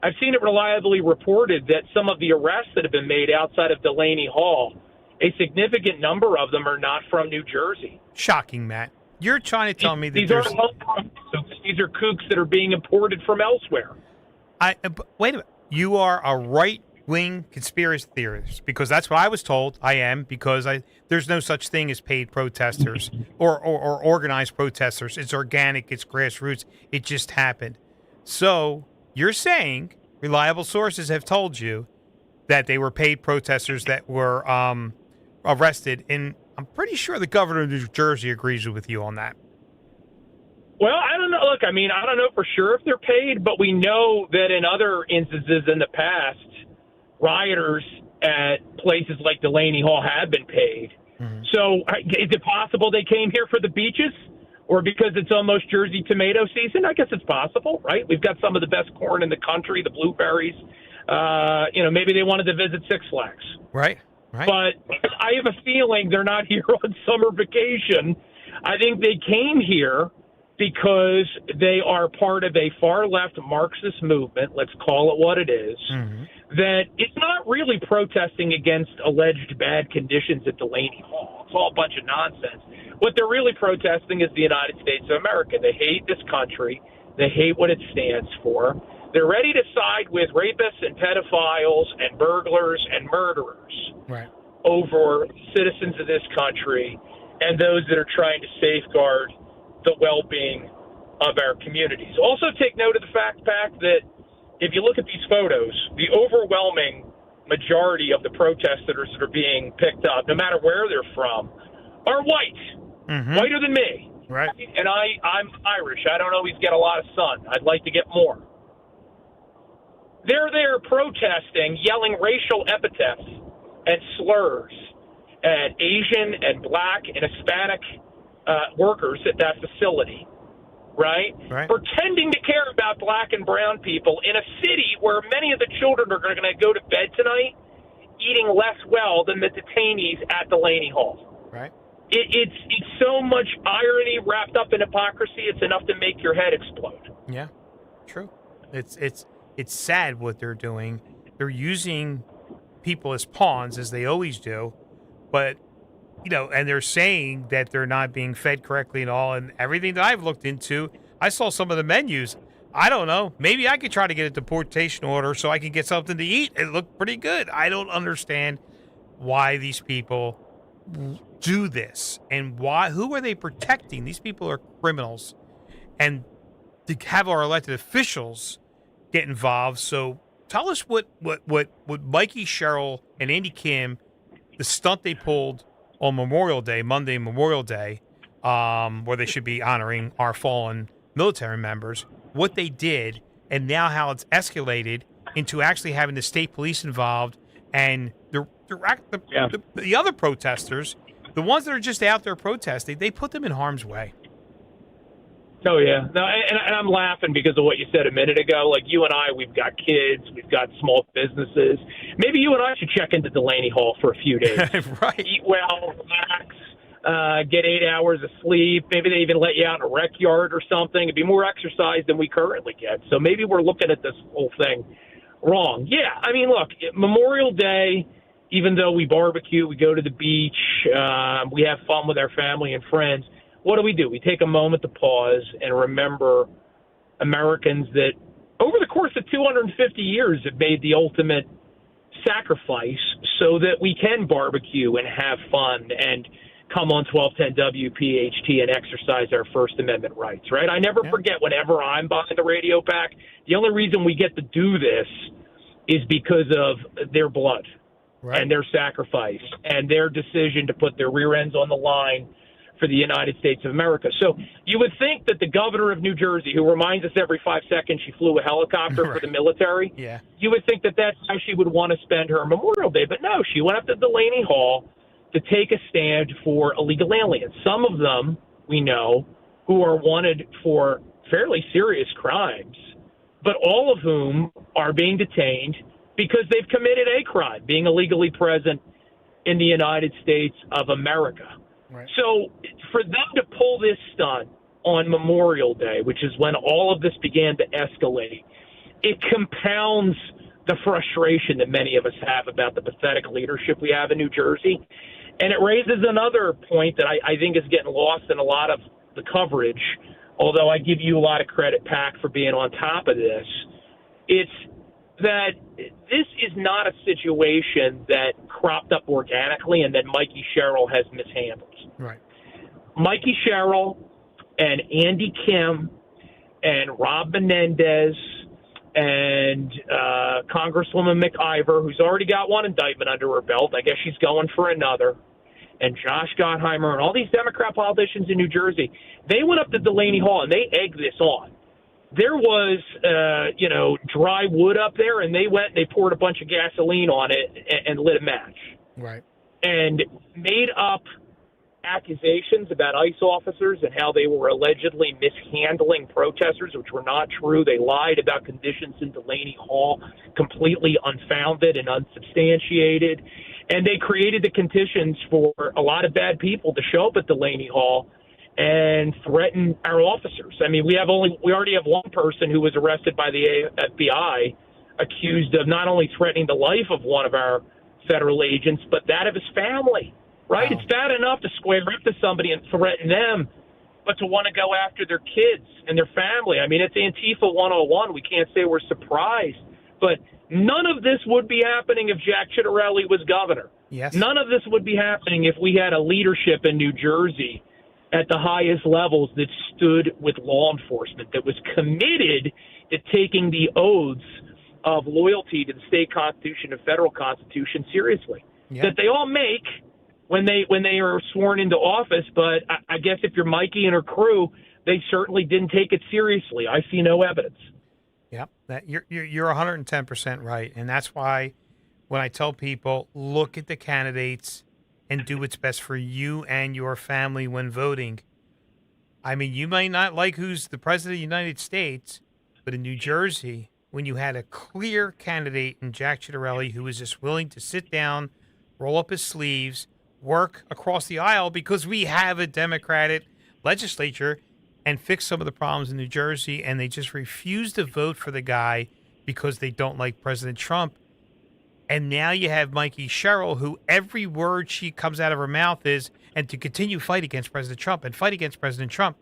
I've seen it reliably reported that some of the arrests that have been made outside of Delaney Hall, a significant number of them are not from New Jersey. Shocking, Matt. You're trying to tell me that these are kooks that are being imported from elsewhere. Wait a minute. You are a right-wing conspiracy theorist because that's what I was told I am because there's no such thing as paid protesters or organized protesters. It's organic. It's grassroots. It just happened. So you're saying reliable sources have told you that they were paid protesters that were arrested, and I'm pretty sure the governor of New Jersey agrees with you on that. Well, I don't know. Look, I don't know for sure if they're paid, but we know that in other instances in the past, rioters at places like Delaney Hall have been paid. Mm-hmm. So is it possible they came here for the beaches or because it's almost Jersey tomato season? I guess it's possible, right? We've got some of the best corn in the country, the blueberries. Maybe they wanted to visit Six Flags. Right. But I have a feeling they're not here on summer vacation. I think they came here because they are part of a far-left Marxist movement, let's call it what it is, that it's not really protesting against alleged bad conditions at Delaney Hall. It's all a bunch of nonsense. What they're really protesting is the United States of America. They hate this country. They hate what it stands for. They're ready to side with rapists and pedophiles and burglars and murderers Right. over citizens of this country and those that are trying to safeguard the well-being of our communities. Also take note of the fact, Pat, that if you look at these photos, the overwhelming majority of the protesters that are being picked up, no matter where they're from, are white, whiter than me. Right. And I'm Irish. I don't always get a lot of sun. I'd like to get more. They're there protesting, yelling racial epithets and slurs at Asian and black and Hispanic workers at that facility, right? Pretending to care about black and brown people in a city where many of the children are going to go to bed tonight eating less well than the detainees at Delaney Hall. Right. It's so much irony wrapped up in hypocrisy, it's enough to make your head explode. Yeah, true. It's sad what they're doing. They're using people as pawns, as they always do, but and they're saying that they're not being fed correctly and all. And everything that I've looked into, I saw some of the menus. I don't know. Maybe I could try to get a deportation order so I can get something to eat. It looked pretty good. I don't understand why these people do this and who are they protecting? These people are criminals, and to have our elected officials get involved. So tell us what Mikey Sherrill and Andy Kim, the stunt they pulled on Memorial Day, Monday Memorial Day, where they should be honoring our fallen military members, what they did, and now how it's escalated into actually having the state police involved and the other protesters, the ones that are just out there protesting, they put them in harm's way. Oh, yeah. No, and I'm laughing because of what you said a minute ago. Like, you and I, we've got kids, we've got small businesses. Maybe you and I should check into Delaney Hall for a few days. Right. Eat well, relax, get 8 hours of sleep. Maybe they even let you out in a rec yard or something. It'd be more exercise than we currently get. So maybe we're looking at this whole thing wrong. Yeah, I mean, look, Memorial Day, even though we barbecue, we go to the beach, we have fun with our family and friends, what do? We take a moment to pause and remember Americans that over the course of 250 years have made the ultimate sacrifice so that we can barbecue and have fun and come on 1210 WPHT and exercise our First Amendment rights, right? I never forget whenever I'm behind the radio pack, the only reason we get to do this is because of their blood and their sacrifice and their decision to put their rear ends on the line for the United States of America. So you would think that the governor of New Jersey, who reminds us every 5 seconds she flew a helicopter for the military, you would think that that's how she would want to spend her Memorial Day. But no, she went up to Delaney Hall to take a stand for illegal aliens. Some of them, we know, who are wanted for fairly serious crimes, but all of whom are being detained because they've committed a crime, being illegally present in the United States of America. Right. So for them to pull this stunt on Memorial Day, which is when all of this began to escalate, it compounds the frustration that many of us have about the pathetic leadership we have in New Jersey. And it raises another point that I think is getting lost in a lot of the coverage, although I give you a lot of credit, Pac, for being on top of this. It's that this is not a situation that cropped up organically and then Mikey Sherrill has mishandled. Right. Mikey Sherrill and Andy Kim and Rob Menendez and Congresswoman McIver, who's already got one indictment under her belt. I guess she's going for another. And Josh Gottheimer and all these Democrat politicians in New Jersey, they went up to Delaney Hall and they egged this on. There was, dry wood up there, and they went and they poured a bunch of gasoline on it and lit a match. Right. And made up accusations about ICE officers and how they were allegedly mishandling protesters, which were not true. They lied about conditions in Delaney Hall, completely unfounded and unsubstantiated. And they created the conditions for a lot of bad people to show up at Delaney Hall and threaten our officers. I mean, we already have one person who was arrested by the FBI accused of not only threatening the life of one of our federal agents, but that of his family, right? Wow. It's bad enough to square up to somebody and threaten them. but to want to go after their kids and their family. I mean, it's Antifa 101. We can't say we're surprised, but none of this would be happening if Jack Ciattarelli was governor. Yes. None of this would be happening if we had a leadership in New Jersey at the highest levels that stood with law enforcement, that was committed to taking the oaths of loyalty to the state constitution and federal constitution seriously. Yeah. That they all make when they are sworn into office, but I guess if you're Mikey and her crew, they certainly didn't take it seriously. I see no evidence. Yep, that you're 110% right, and that's why when I tell people look at the candidates and do what's best for you and your family when voting. I mean, you might not like who's the president of the United States, but in New Jersey, when you had a clear candidate in Jack Ciattarelli who was just willing to sit down, roll up his sleeves, work across the aisle because we have a Democratic legislature and fix some of the problems in New Jersey, and they just refuse to vote for the guy because they don't like President Trump. And now you have Mikey Sherrill, who every word she comes out of her mouth is, and to continue fight against President Trump and fight against President Trump.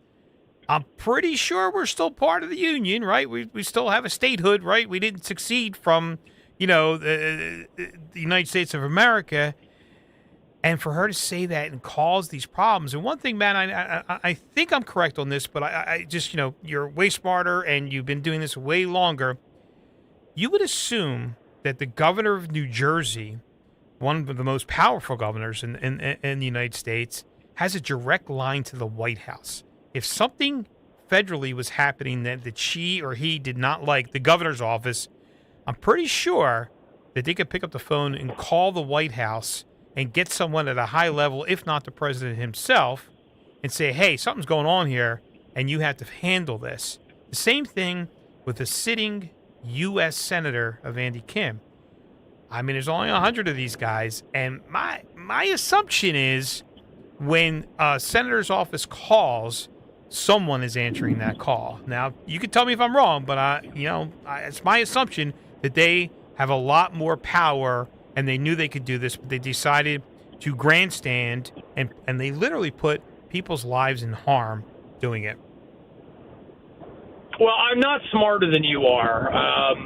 I'm pretty sure we're still part of the union, right? We still have a statehood, right? We didn't succeed from, the United States of America. And for her to say that and cause these problems. And one thing, Matt, I think I'm correct on this, but I just, you're way smarter and you've been doing this way longer. You would assume that the governor of New Jersey, one of the most powerful governors in the United States, has a direct line to the White House. If something federally was happening that she or he did not like, the governor's office, I'm pretty sure that they could pick up the phone and call the White House and get someone at a high level, if not the president himself, and say, hey, something's going on here, and you have to handle this. The same thing with the sitting U.S. Senator of Andy Kim. I mean, there's only 100 of these guys, and my assumption is when a senator's office calls, someone is answering that call. Now, you can tell me if I'm wrong, but it's my assumption that they have a lot more power, and they knew they could do this, but they decided to grandstand, and they literally put people's lives in harm doing it. Well, I'm not smarter than you are,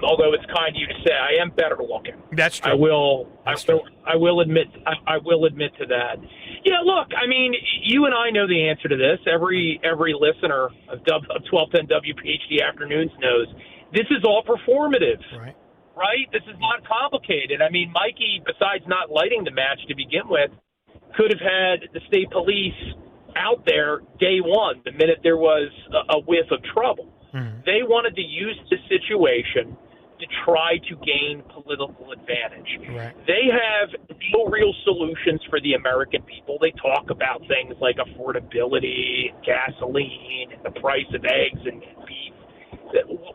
although it's kind of you to say. I am better looking. That's true. I will admit to that. Yeah, look, I mean, you and I know the answer to this. Every listener of 1210 WPHT Afternoons knows this is all performative. Right? This is not complicated. I mean, Mikey, besides not lighting the match to begin with, could have had the state police out there day one, the minute there was a whiff of trouble. Mm-hmm. They wanted to use the situation to try to gain political advantage. Right. They have no real solutions for the American people. They talk about things like affordability, gasoline, and the price of eggs and beef.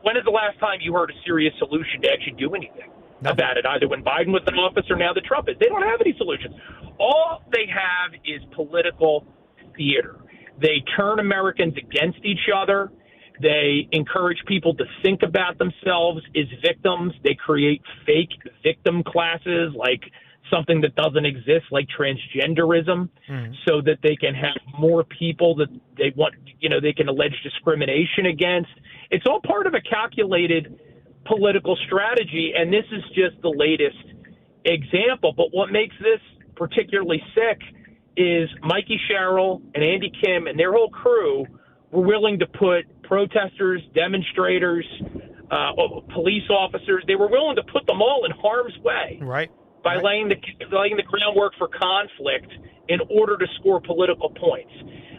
When is the last time you heard a serious solution to actually do anything about it, either when Biden was in office or now that Trump is? They don't have any solutions. All they have is political theater. They turn Americans against each other. They encourage people to think about themselves as victims. They create fake victim classes, like something that doesn't exist, like transgenderism, so that they can have more people that they want, they can allege discrimination against. It's all part of a calculated political strategy, and this is just the latest example. But what makes this particularly sick is Mikey Sherrill and Andy Kim and their whole crew were willing to put protesters, demonstrators, police officers, they were willing to put them all in harm's way. Right. By laying the groundwork for conflict in order to score political points.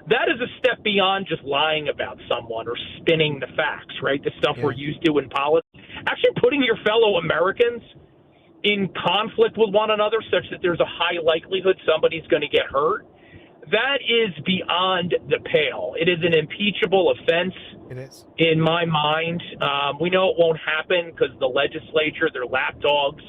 That is a step beyond just lying about someone or spinning the facts, right? The stuff we're used to in politics. Actually putting your fellow Americans in conflict with one another such that there's a high likelihood somebody's going to get hurt, that is beyond the pale. It is an impeachable offense. It is. In my mind. We know it won't happen because the legislature, they're lapdogs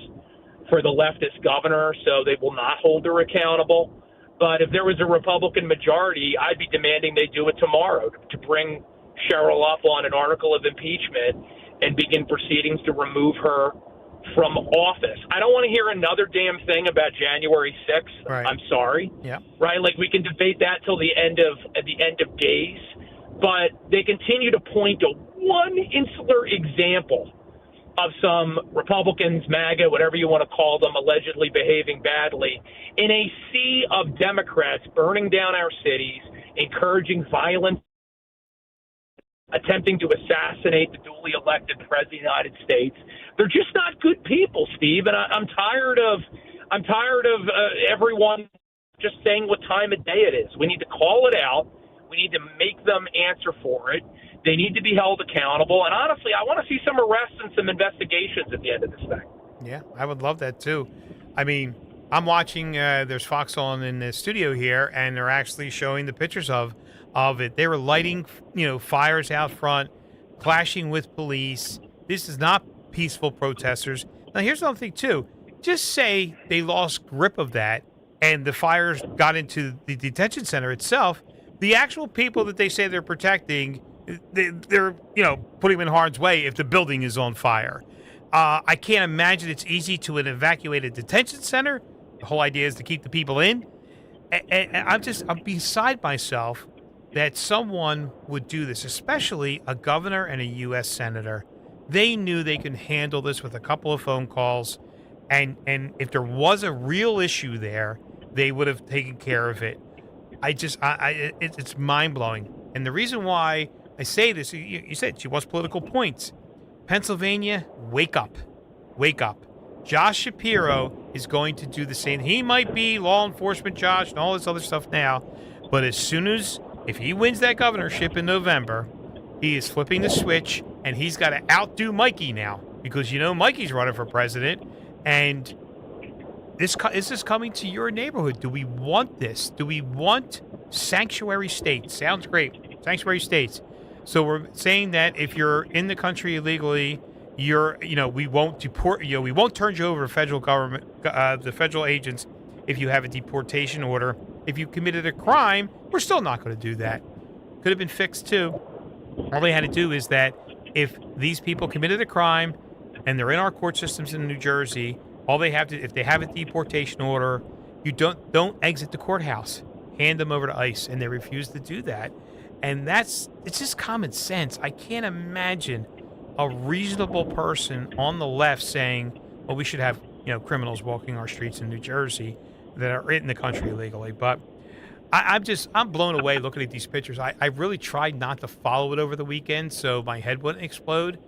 for the leftist governor, so they will not hold her accountable. But if there was a Republican majority, I'd be demanding they do it tomorrow to bring Sherrill up on an article of impeachment and begin proceedings to remove her from office. I don't want to hear another damn thing about January 6th. Right. I'm sorry. Yeah. Right? Like we can debate that till the end of days. but they continue to point to one insular example of some Republicans, MAGA, whatever you want to call them, allegedly behaving badly, in a sea of Democrats burning down our cities, encouraging violence, attempting to assassinate the duly elected president of the United States. They're just not good people, Steve, and I'm tired of everyone just saying what time of day it is. We need to call it out. We need to make them answer for it. They need to be held accountable. And honestly, I want to see some arrests and some investigations at the end of this thing. Yeah, I would love that too. I mean, I'm watching, there's Fox on in the studio here, and they're actually showing the pictures of it. They were lighting, fires out front, clashing with police. This is not peaceful protesters. Now, here's another thing too. Just say they lost grip of that and the fires got into the detention center itself. The actual people that they say they're protecting, they're putting them in harm's way if the building is on fire. I can't imagine it's easy to evacuate a detention center. The whole idea is to keep the people in. And I'm beside myself that someone would do this, especially a governor and a U.S. senator. They knew they could handle this with a couple of phone calls. And if there was a real issue there, they would have taken care of it. It's mind-blowing. And the reason why I say this, you said she wants political points. Pennsylvania, wake up. Wake up. Josh Shapiro is going to do the same. He might be law enforcement Josh and all this other stuff now, but if he wins that governorship in November, he is flipping the switch, and he's got to outdo Mikey now because, Mikey's running for president, and this is coming to your neighborhood. Do we want this? Do we want sanctuary states? Sounds great. Sanctuary states. So we're saying that if you're in the country illegally, we won't deport we won't turn you over to federal government, the federal agents, if you have a deportation order. If you committed a crime, we're still not going to do that. Could have been fixed too. All they had to do is that if these people committed a crime and they're in our court systems in New Jersey, all they have to, if they have a deportation order, you don't exit the courthouse. Hand them over to ICE, and they refuse to do that. And it's just common sense. I can't imagine a reasonable person on the left saying, well, we should have, criminals walking our streets in New Jersey that are in the country illegally. But I'm blown away looking at these pictures. I really tried not to follow it over the weekend so my head wouldn't explode.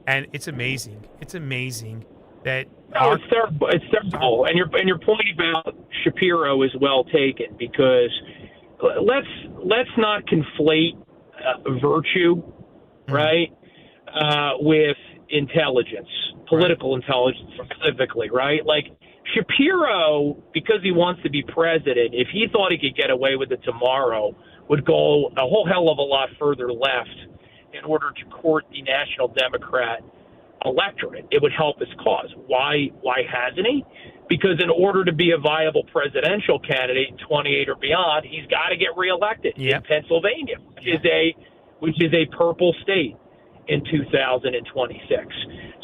And it's amazing. It's amazing that. No, it's terrible. It's terrible. And your point about Shapiro is well taken, because let's not conflate virtue, right, with intelligence, political intelligence specifically, right? Like Shapiro, because he wants to be president, if he thought he could get away with it tomorrow, would go a whole hell of a lot further left in order to court the National Democrat electorate. It would help his cause. Why hasn't he? Because in order to be a viable presidential candidate in 28 or beyond, he's got to get reelected in Pennsylvania, which is a purple state in 2026.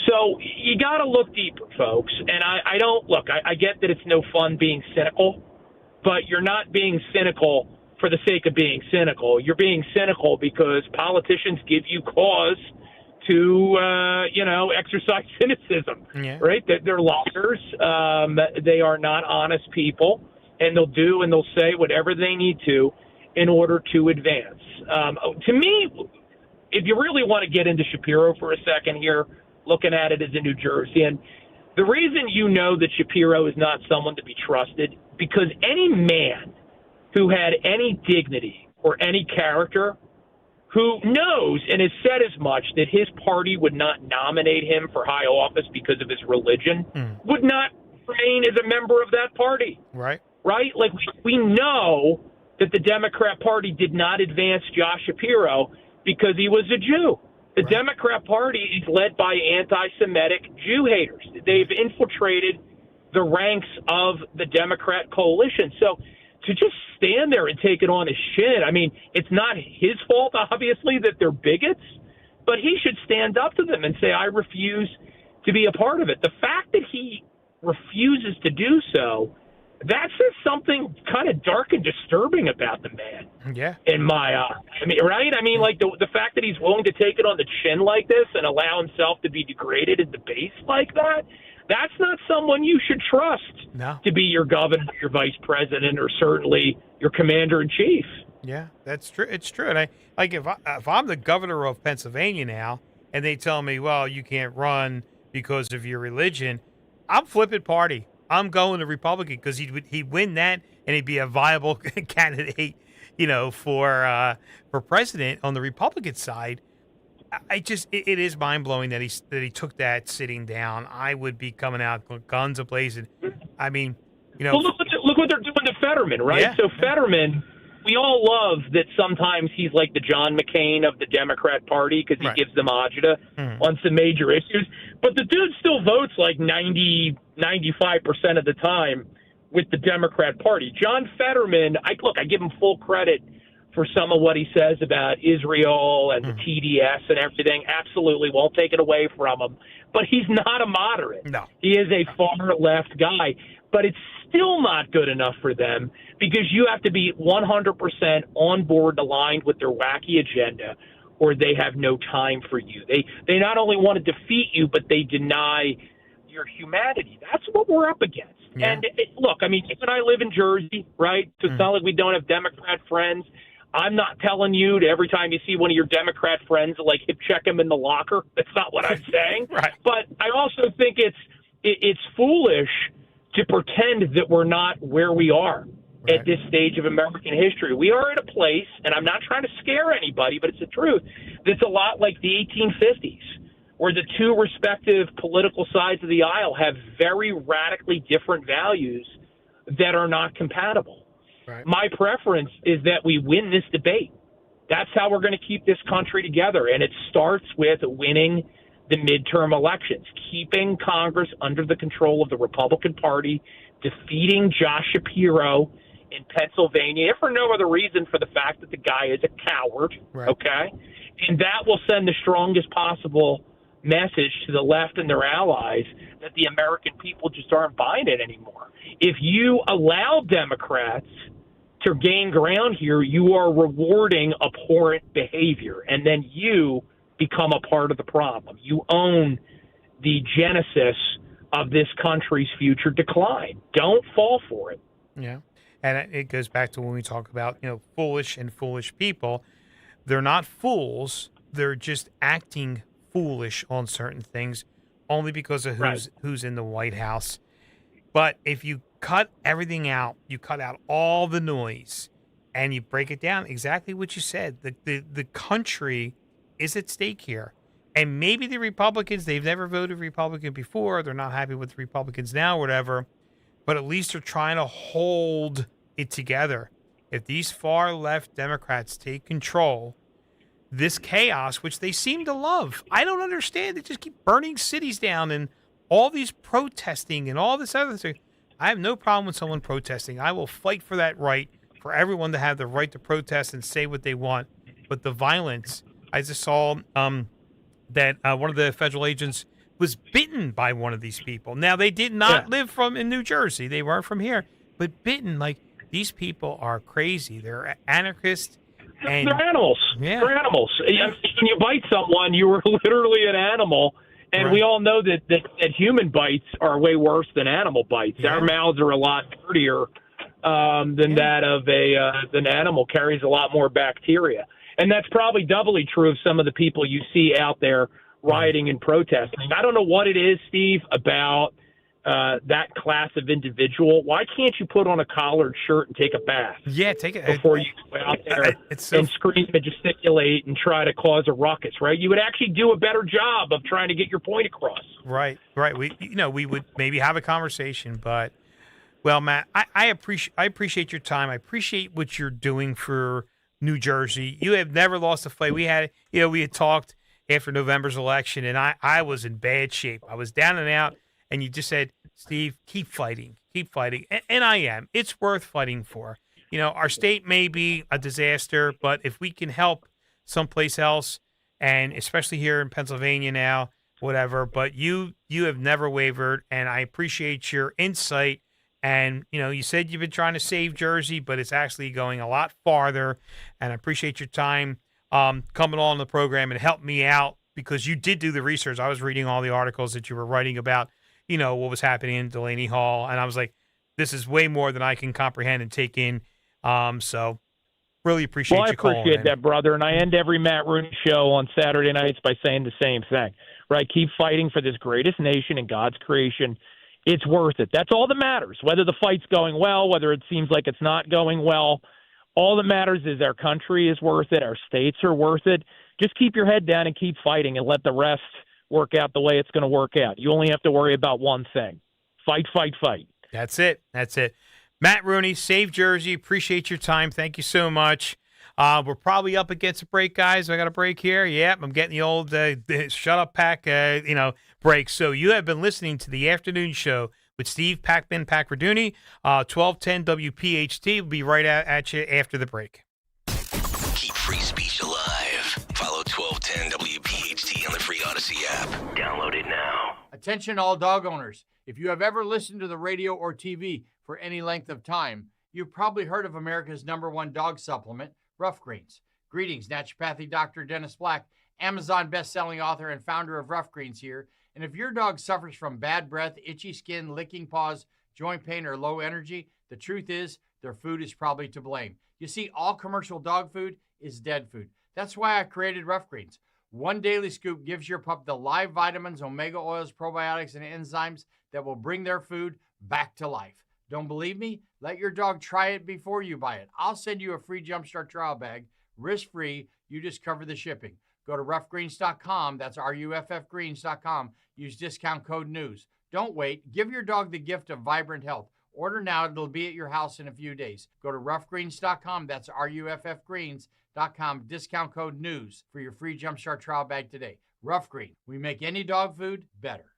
So you got to look deeper, folks. And I get that it's no fun being cynical, but you're not being cynical for the sake of being cynical. You're being cynical because politicians give you cause to, exercise cynicism, right? They're liars. They are not honest people, and they'll say whatever they need to in order to advance. To me, if you really want to get into Shapiro for a second here, looking at it as a New Jerseyan, the reason that Shapiro is not someone to be trusted, because any man who had any dignity or any character, who knows and has said as much that his party would not nominate him for high office because of his religion, would not remain as a member of that party. Right. Right? Like, we know that the Democrat Party did not advance Josh Shapiro because he was a Jew. The Democrat Party is led by anti-Semitic Jew haters. They've infiltrated the ranks of the Democrat coalition. So to just stand there and take it on his chin, I mean, it's not his fault, obviously, that they're bigots, but he should stand up to them and say, I refuse to be a part of it. The fact that he refuses to do so That says something kind of dark and disturbing about the man. Yeah. In my eyes. I mean, right? I mean, like the fact that he's willing to take it on the chin like this and allow himself to be degraded and debased like that, that's not someone you should trust to be your governor, your vice president, or certainly your commander-in-chief. Yeah, that's true. It's true. And if I'm the governor of Pennsylvania now and they tell me, well, you can't run because of your religion, I'm flipping party. I'm going to Republican because he'd win that and he'd be a viable candidate, for president on the Republican side. It is mind blowing that he took that sitting down. I would be coming out guns a-blazing. I mean, Well, look what they're doing to Fetterman, right? Yeah. So Fetterman, we all love that sometimes he's like the John McCain of the Democrat Party because he gives them agita on some major issues. But the dude still votes like 95% of the time with the Democrat Party. John Fetterman, I give him full credit for some of what he says about Israel and the TDS and everything. Absolutely, won't take it away from him. But he's not a moderate. No. He is a far-left guy. But it's still not good enough for them because you have to be 100% on board, aligned with their wacky agenda, or they have no time for you. They not only want to defeat you, but they deny your humanity. That's what we're up against. Yeah. And look, I mean, you and I live in Jersey, right? So it's not like we don't have Democrat friends. I'm not telling you to every time you see one of your Democrat friends, like hip check him in the locker. That's not what I'm saying. Right. But I also think it's foolish to pretend that we're not where we are at this stage of American history. We are at a place, and I'm not trying to scare anybody, but it's the truth, that's a lot like the 1850s, where the two respective political sides of the aisle have very radically different values that are not compatible. Right. My preference is that we win this debate. That's how we're going to keep this country together, and it starts with winning the midterm elections, keeping Congress under the control of the Republican Party, defeating Josh Shapiro in Pennsylvania, if for no other reason for the fact that the guy is a coward, okay? And that will send the strongest possible message to the left and their allies that the American people just aren't buying it anymore. If you allow Democrats to gain ground here, you are rewarding abhorrent behavior, and then you become a part of the problem. You own the genesis of this country's future decline. Don't fall for it. Yeah. And it goes back to when we talk about, foolish and foolish people. They're not fools. They're just acting foolish on certain things only because of who's in the White House. But if you cut everything out, you cut out all the noise and you break it down, exactly what you said. The country is at stake here. And maybe the Republicans, they've never voted Republican before. They're not happy with the Republicans now, whatever. But at least they're trying to hold it together. If these far left Democrats take control, this chaos, which they seem to love, I don't understand. They just keep burning cities down and all these protesting and all this other thing. I have no problem with someone protesting. I will fight for that right, for everyone to have the right to protest and say what they want. But the violence, I just saw that one of the federal agents was bitten by one of these people. Now, they did not live in New Jersey. They weren't from here. But bitten, like, these people are crazy. They're anarchists. And they're animals. Yeah. They're animals. When you bite someone, you are literally an animal. And we all know that human bites are way worse than animal bites. Yeah. Our mouths are a lot dirtier than that of an animal, carries a lot more bacteria. And that's probably doubly true of some of the people you see out there rioting and protesting. I don't know what it is, Steve, about that class of individual. Why can't you put on a collared shirt and take a bath? Yeah, take it before you go out there and scream and gesticulate and try to cause a ruckus, right? You would actually do a better job of trying to get your point across. Right. We would maybe have a conversation, but well, Matt, I appreciate your time. I appreciate what you're doing for New Jersey. You have never lost a fight. We had talked after November's election, and I was in bad shape. I was down and out, and you just said, Steve, keep fighting. And I am. It's worth fighting for. Our state may be a disaster, but if we can help someplace else, and especially here in Pennsylvania now, whatever, but you have never wavered, and I appreciate your insight And, you said you've been trying to save Jersey, but it's actually going a lot farther. And I appreciate your time coming on the program and help me out because you did do the research. I was reading all the articles that you were writing about, what was happening in Delaney Hall. And I was like, this is way more than I can comprehend and take in. So really appreciate you calling. Well, I appreciate that, brother. And I end every Matt Rooney show on Saturday nights by saying the same thing, right? Keep fighting for this greatest nation in God's creation. It's worth it. That's all that matters. Whether the fight's going well, whether it seems like it's not going well, all that matters is our country is worth it. Our states are worth it. Just keep your head down and keep fighting and let the rest work out the way it's going to work out. You only have to worry about one thing. Fight, fight, fight. That's it. Matt Rooney, Save Jersey. Appreciate your time. Thank you so much. We're probably up against a break, guys. I got a break here. Yep, I'm getting the old shut up pack, break. So you have been listening to the afternoon show with Steve Pakradooni, 1210 WPHT. We'll be right at you after the break. Keep free speech alive. Follow 1210 WPHT on the free Odyssey app. Download it now. Attention all dog owners. If you have ever listened to the radio or TV for any length of time, you've probably heard of America's #1 dog supplement, Rough Greens. Greetings, naturopathy Dr. Dennis Black, Amazon best-selling author and founder of Rough Greens here. And if your dog suffers from bad breath, itchy skin, licking paws, joint pain, or low energy, the truth is their food is probably to blame. You see, all commercial dog food is dead food. That's why I created Rough Greens. One daily scoop gives your pup the live vitamins, omega oils, probiotics, and enzymes that will bring their food back to life. Don't believe me? Let your dog try it before you buy it. I'll send you a free Jumpstart trial bag, risk-free. You just cover the shipping. Go to roughgreens.com. That's RUFFgreens.com. Use discount code NEWS. Don't wait. Give your dog the gift of vibrant health. Order now. It'll be at your house in a few days. Go to roughgreens.com. That's RUFFgreens.com. Discount code NEWS for your free Jumpstart trial bag today. Rough Green. We make any dog food better.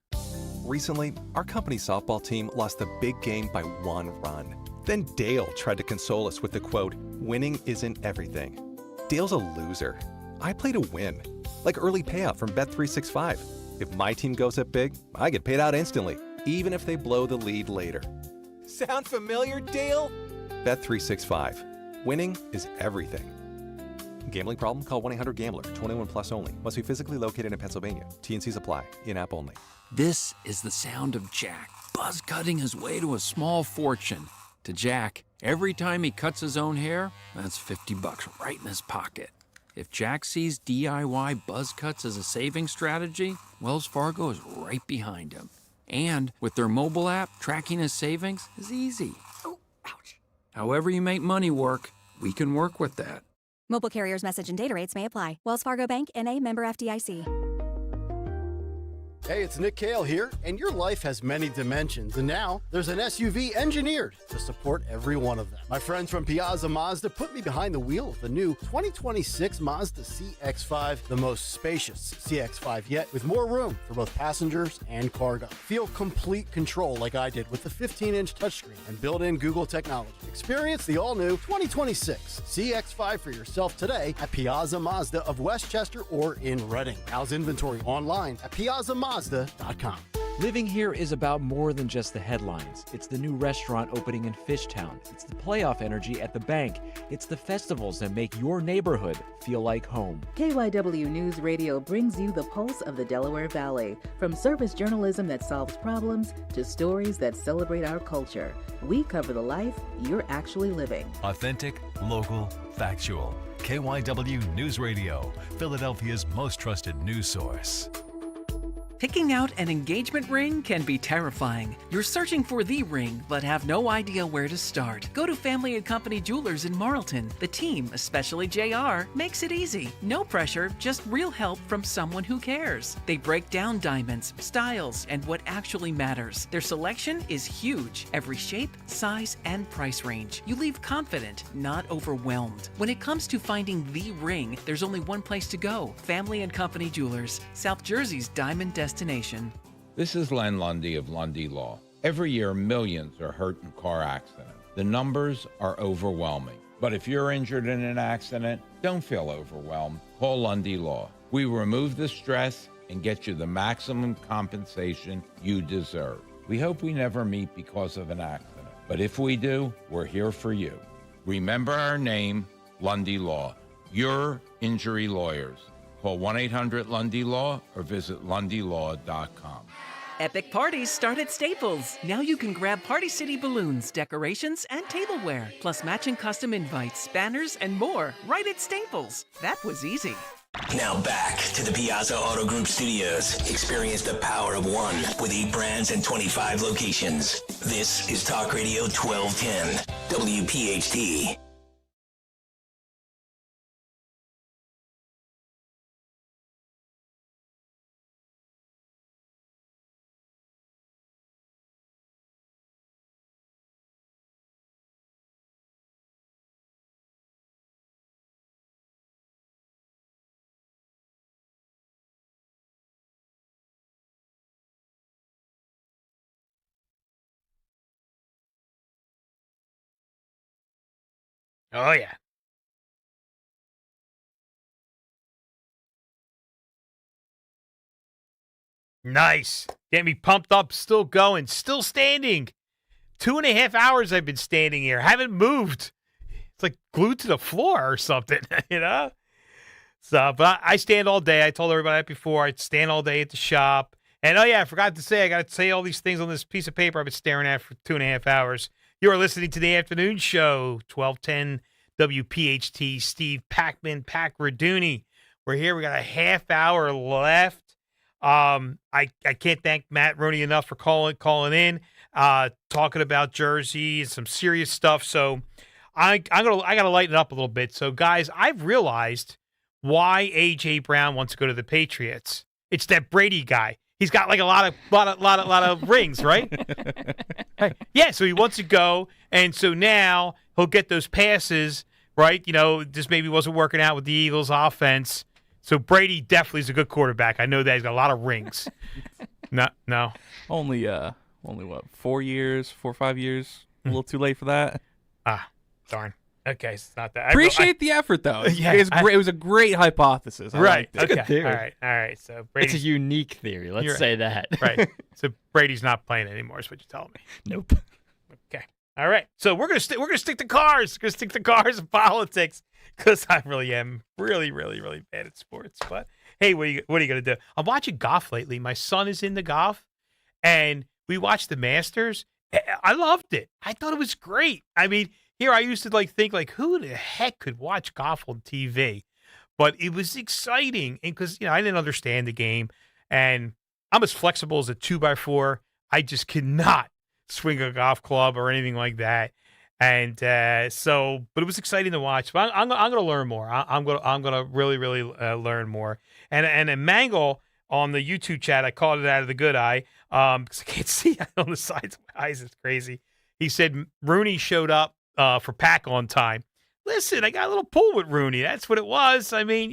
Recently, our company softball team lost the big game by 1 run. Then Dale tried to console us with the quote, "Winning isn't everything." Dale's a loser. I play to win, like early payout from Bet365. If my team goes up big, I get paid out instantly, even if they blow the lead later. Sound familiar, Dale? Bet365. Winning is everything. Gambling problem? Call 1-800-GAMBLER. 21 plus only. Must be physically located in Pennsylvania. T&Cs apply. In-app only. This is the sound of Jack, buzz cutting his way to a small fortune. To Jack, every time he cuts his own hair, that's $50 right in his pocket. If Jack sees DIY buzz cuts as a saving strategy, Wells Fargo is right behind him. And with their mobile app, tracking his savings is easy. Oh, ouch. However you make money work, we can work with that. Mobile carriers' message and data rates may apply. Wells Fargo Bank, N.A., member FDIC. Hey, it's Nick Cale here, and your life has many dimensions, and now there's an SUV engineered to support every one of them. My friends from Piazza Mazda put me behind the wheel of the new 2026 Mazda CX-5, the most spacious CX-5 yet, with more room for both passengers and cargo. Feel complete control like I did with the 15-inch touchscreen and built-in Google technology. Experience the all-new 2026 CX-5 for yourself today at Piazza Mazda of Westchester or in Reading. Browse inventory online at piazzamazda.com. Living here is about more than just the headlines. It's the new restaurant opening in Fishtown. It's the playoff energy at the bank. It's the festivals that make your neighborhood feel like home. KYW News Radio brings you the pulse of the Delaware Valley. From service journalism that solves problems to stories that celebrate our culture. We cover the life you're actually living. Authentic, local, factual. KYW News Radio, Philadelphia's most trusted news source. Picking out an engagement ring can be terrifying. You're searching for the ring, but have no idea where to start. Go to Family & Company Jewelers in Marlton. The team, especially JR, makes it easy. No pressure, just real help from someone who cares. They break down diamonds, styles, and what actually matters. Their selection is huge. Every shape, size, and price range. You leave confident, not overwhelmed. When it comes to finding the ring, there's only one place to go. Family & Company Jewelers, South Jersey's diamond destination. This is Len Lundy of Lundy Law. Every year, millions are hurt in car accidents. The numbers are overwhelming. But if you're injured in an accident, don't feel overwhelmed. Call Lundy Law. We remove the stress and get you the maximum compensation you deserve. We hope we never meet because of an accident. But if we do, we're here for you. Remember our name, Lundy Law. Your injury lawyers. Call 1-800-LUNDY-LAW or visit lundylaw.com. Epic parties start at Staples. Now you can grab Party City balloons, decorations, and tableware, plus matching custom invites, banners, and more right at Staples. That was easy. Now back to the Piazza Auto Group studios. Experience the power of one with 8 brands and 25 locations. This is Talk Radio 1210, WPHT. Oh, yeah. Nice. Get me pumped up, still going, still standing. 2.5 hours I've been standing here. Haven't moved. It's like glued to the floor or something, you know? So, but I stand all day. I told everybody that before. I'd stand all day at the shop. And, oh, yeah, I forgot to say, I got to say all these things on this piece of paper I've been staring at for 2.5 hours. You are listening to the afternoon show, 1210 WPHT, Steve Packman, Pakradooni. We're here. We got a half hour left. I can't thank Matt Rooney enough for calling in, talking about Jersey and some serious stuff. So I gotta lighten it up a little bit. So guys, I've realized why AJ Brown wants to go to the Patriots. It's that Brady guy. He's got like a lot of rings, right? Right. Yeah. So he wants to go, and so now he'll get those passes, right? You know, this maybe wasn't working out with the Eagles' offense. So Brady definitely is a good quarterback. I know that he's got a lot of rings. No. Only what? 4 years, 4 or 5 years. A little too late for that. Darn. Okay, it's not that. Appreciate the effort though. It was a great hypothesis. Right. It's a good theory. All right. So Brady's, it's a unique theory. Let's say that. Right. So Brady's not playing anymore. Is what you're telling me? Nope. Okay. All right. So we're gonna stick to cars. We're gonna stick to cars and politics because I really am really bad at sports. But hey, what are you gonna do? I'm watching golf lately. My son is into golf, and we watched the Masters. I loved it. I thought it was great. I mean, here I used to think who the heck could watch golf on TV, but it was exciting, and because I didn't understand the game, and I'm as flexible as a 2x4. I just cannot swing a golf club or anything like that. And but it was exciting to watch. But I'm going to learn more. I'm going to really learn more. And a Mangle on the YouTube chat, I called it out of the good eye because I can't see it on the sides of my eyes. It's crazy. He said Rooney showed up for Pack on time. Listen, I got a little pull with Rooney. That's what it was. I mean,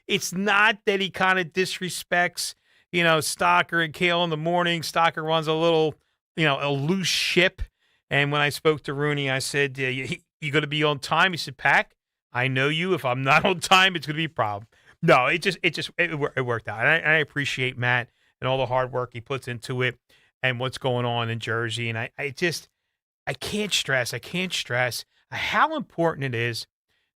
it's not that he kind of disrespects, Stocker and Kale in the morning. Stocker runs a little, a loose ship. And when I spoke to Rooney, I said, you going to be on time? He said, Pack, I know you. If I'm not on time, it's going to be a problem. No, it worked out. And I appreciate Matt and all the hard work he puts into it and what's going on in Jersey. And I can't stress how important it is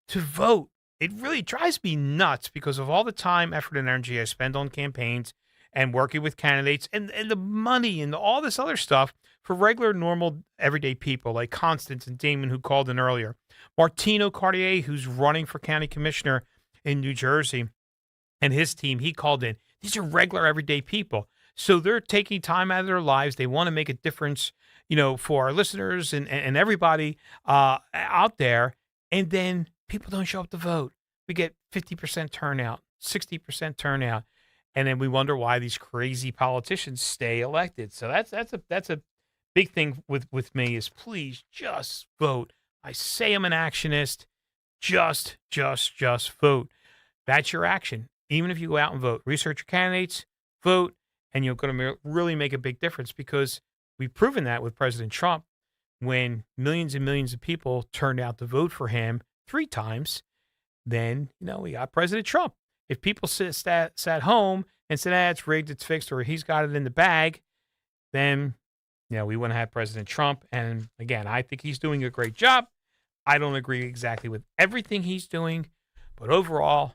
to vote. It really drives me nuts because of all the time, effort, and energy I spend on campaigns and working with candidates and the money and all this other stuff for regular, normal, everyday people like Constance and Damon, who called in earlier. Martino Cartier, who's running for county commissioner in New Jersey, and his team, he called in. These are regular, everyday people. So they're taking time out of their lives. They want to make a difference, for our listeners and everybody out there. And then people don't show up to vote. We get 50% turnout, 60% turnout. And then we wonder why these crazy politicians stay elected. So that's a big thing with me is please just vote. I say I'm an actionist. Just vote. That's your action. Even if you go out and vote, research your candidates, vote, and you're going to really make a big difference because we've proven that with President Trump when millions and millions of people turned out to vote for him 3 times. Then, we got President Trump. If people sat home and said, it's rigged, it's fixed, or he's got it in the bag, then we wouldn't have President Trump. And again, I think he's doing a great job. I don't agree exactly with everything he's doing, but overall,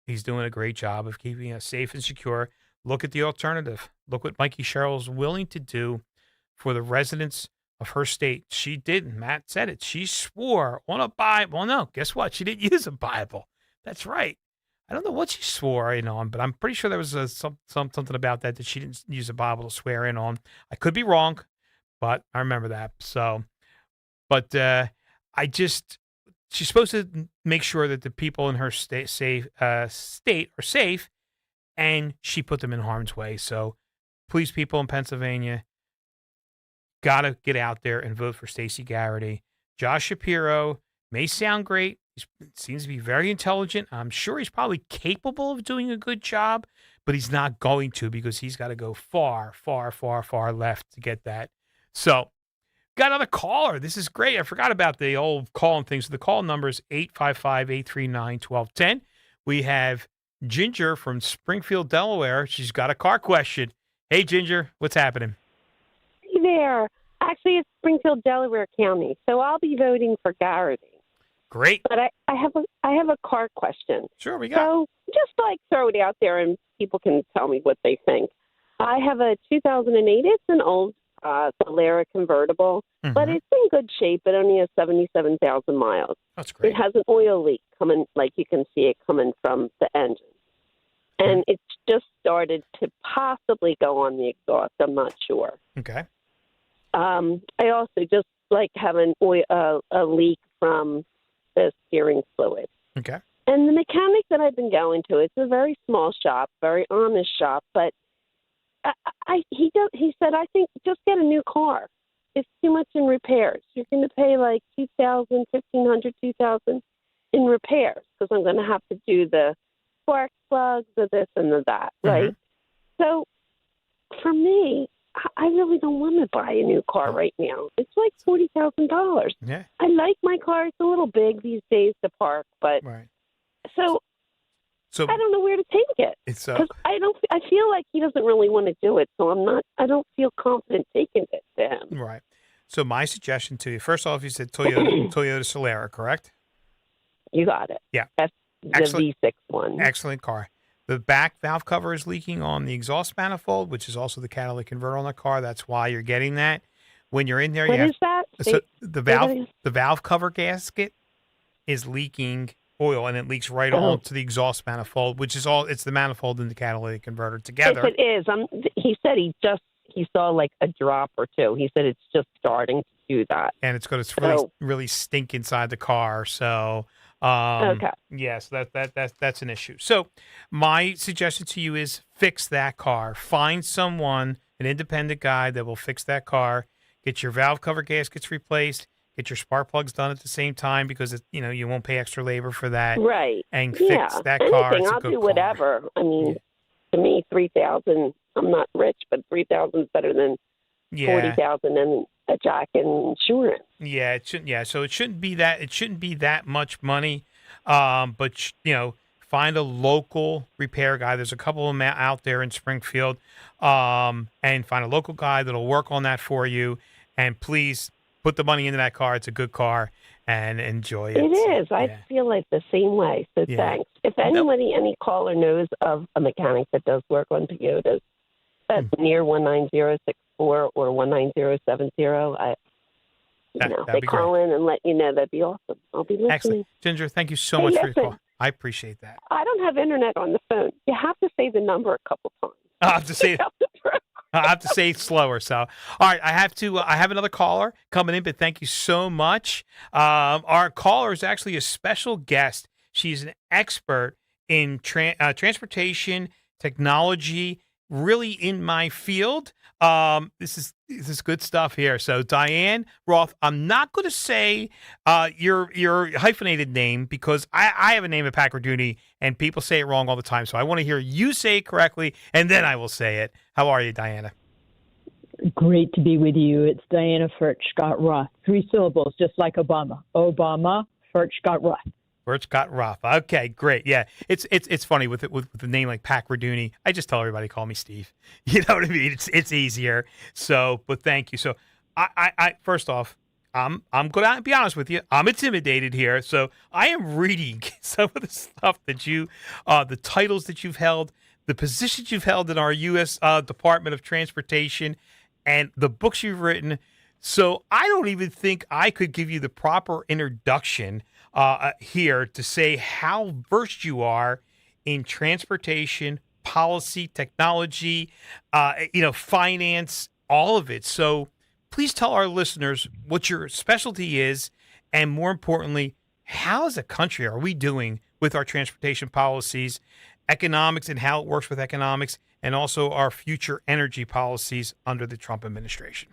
he's doing a great job of keeping us safe and secure. Look at the alternative. Look what Mikey Sherrill's willing to do for the residents of her state. She did. Matt said it. She swore on a Bible. Well, no, guess what? She didn't use a Bible. That's right. I don't know what she swore in on, but I'm pretty sure there was something about that she didn't use a Bible to swear in on. I could be wrong, but I remember that. So, but she's supposed to make sure that the people in her state are safe, and she put them in harm's way. So, please, people in Pennsylvania, gotta get out there and vote for Stacey Garrity. Josh Shapiro may sound great. He seems to be very intelligent. I'm sure he's probably capable of doing a good job, but he's not going to because he's got to go far, far, far, far left to get that. So, got another caller. This is great. I forgot about the old calling things. So the call number is 855-839-1210. We have Ginger from Springfield, Delaware. She's got a car question. Hey, Ginger, what's happening? Hey there. Actually, it's Springfield, Delaware County, so I'll be voting for Garrity. Great. But I have a car question. Sure, we got. So just throw it out there and people can tell me what they think. I have a 2008. It's an old Solera convertible, but it's in good shape. It only has 77,000 miles. That's great. It has an oil leak coming, like you can see it coming from the engine. And it's just started to possibly go on the exhaust. I'm not sure. Okay. I also just have a leak from the steering fluid. Okay. And the mechanic that I've been going to, it's a very small shop, very honest shop, but he said, I think just get a new car. It's too much in repairs. You're going to pay like $2,000, $1,500, $2,000 in repairs because I'm going to have to do the spark plugs, the this and the that, right? So for me, I really don't want to buy a new car right now. It's like $40,000. Yeah. I like my car. It's a little big these days to park, but so I don't know where to take it. It's because I feel like he doesn't really want to do it, so I don't feel confident taking it to him. Right. So my suggestion to you, first off, you said Toyota Solera, correct? You got it. Yeah. That's the V6 one. Excellent car. The back valve cover is leaking on the exhaust manifold, which is also the catalytic converter on the car. That's why you're getting that. When you're in there, What is that? So the valve cover gasket is leaking oil, and it leaks right onto the exhaust manifold, which is it's the manifold and the catalytic converter together. If it is, he said he saw like a drop or two. He said it's just starting to do that, and it's going to really stink inside the car. So. Okay. Yes, that's an issue. So my suggestion to you is fix that car. Find someone, an independent guy that will fix that car. Get your valve cover gaskets replaced. Get your spark plugs done at the same time because you won't pay extra labor for that. Right. And fix that car. Anything, I'll do whatever. I mean, to me, $3,000. I'm not rich, but $3,000 is better than $40,000 and a jack and insurance. Yeah, it shouldn't. Yeah, so it shouldn't be that. It shouldn't be that much money. But find a local repair guy. There's a couple of them out there in Springfield. And find a local guy that'll work on that for you. And please put the money into that car. It's a good car, and enjoy it. It is. I feel like the same way. So thanks. If anybody, any caller knows of a mechanic that does work on Toyotas, that's near 19064 or 19070. They call in and let you know. That'd be awesome. I'll be listening. Excellent. Ginger, thank you so much for your call. I appreciate that. I don't have internet on the phone. You have to say the number a couple times. I have to say it slower. So, all right, I have another caller coming in, but thank you so much. Our caller is actually a special guest. She's an expert in transportation technology, really in my field. This is good stuff here. So Diane Roth, I'm not going to say your hyphenated name because I have a name of Pakradooni and people say it wrong all the time. So I want to hear you say it correctly and then I will say it. How are you, Diana? Great to be with you. It's Diana Furch Scott Roth. 3 syllables, just like Obama. Obama, Furch Scott Roth. Where it's got rough. Okay, great. Yeah, it's funny with the name like Pakradooni. I just tell everybody call me Steve. You know what I mean? It's easier. So, but thank you. So, I first off, I'm gonna be honest with you. I'm intimidated here. So I am reading some of the stuff that the titles that you've held, the positions you've held in our U.S. Department of Transportation, and the books you've written. So I don't even think I could give you the proper introduction here to say how versed you are in transportation, policy, technology, finance, all of it. So please tell our listeners what your specialty is, and more importantly, how as a country are we doing with our transportation policies, economics and how it works with economics, and also our future energy policies under the Trump administration.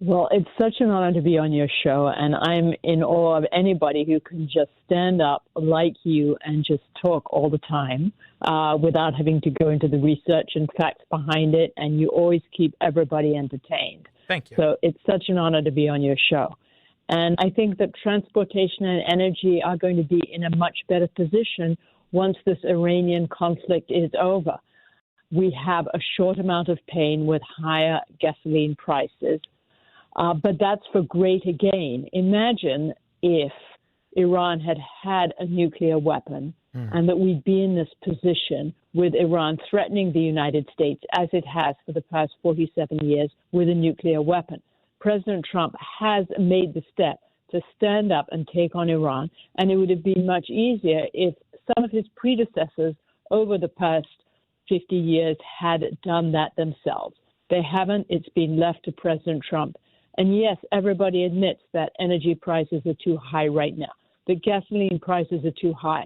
Well, it's such an honor to be on your show, and I'm in awe of anybody who can just stand up like you and just talk all the time without having to go into the research and facts behind it, and you always keep everybody entertained. Thank you. So it's such an honor to be on your show. And I think that transportation and energy are going to be in a much better position once this Iranian conflict is over. We have a short amount of pain with higher gasoline prices. But that's for greater gain. Imagine if Iran had had a nuclear weapon and that we'd be in this position with Iran threatening the United States, as it has for the past 47 years, with a nuclear weapon. President Trump has made the step to stand up and take on Iran, and it would have been much easier if some of his predecessors over the past 50 years had done that themselves. They haven't. It's been left to President Trump. And yes, everybody admits that energy prices are too high right now. The gasoline prices are too high,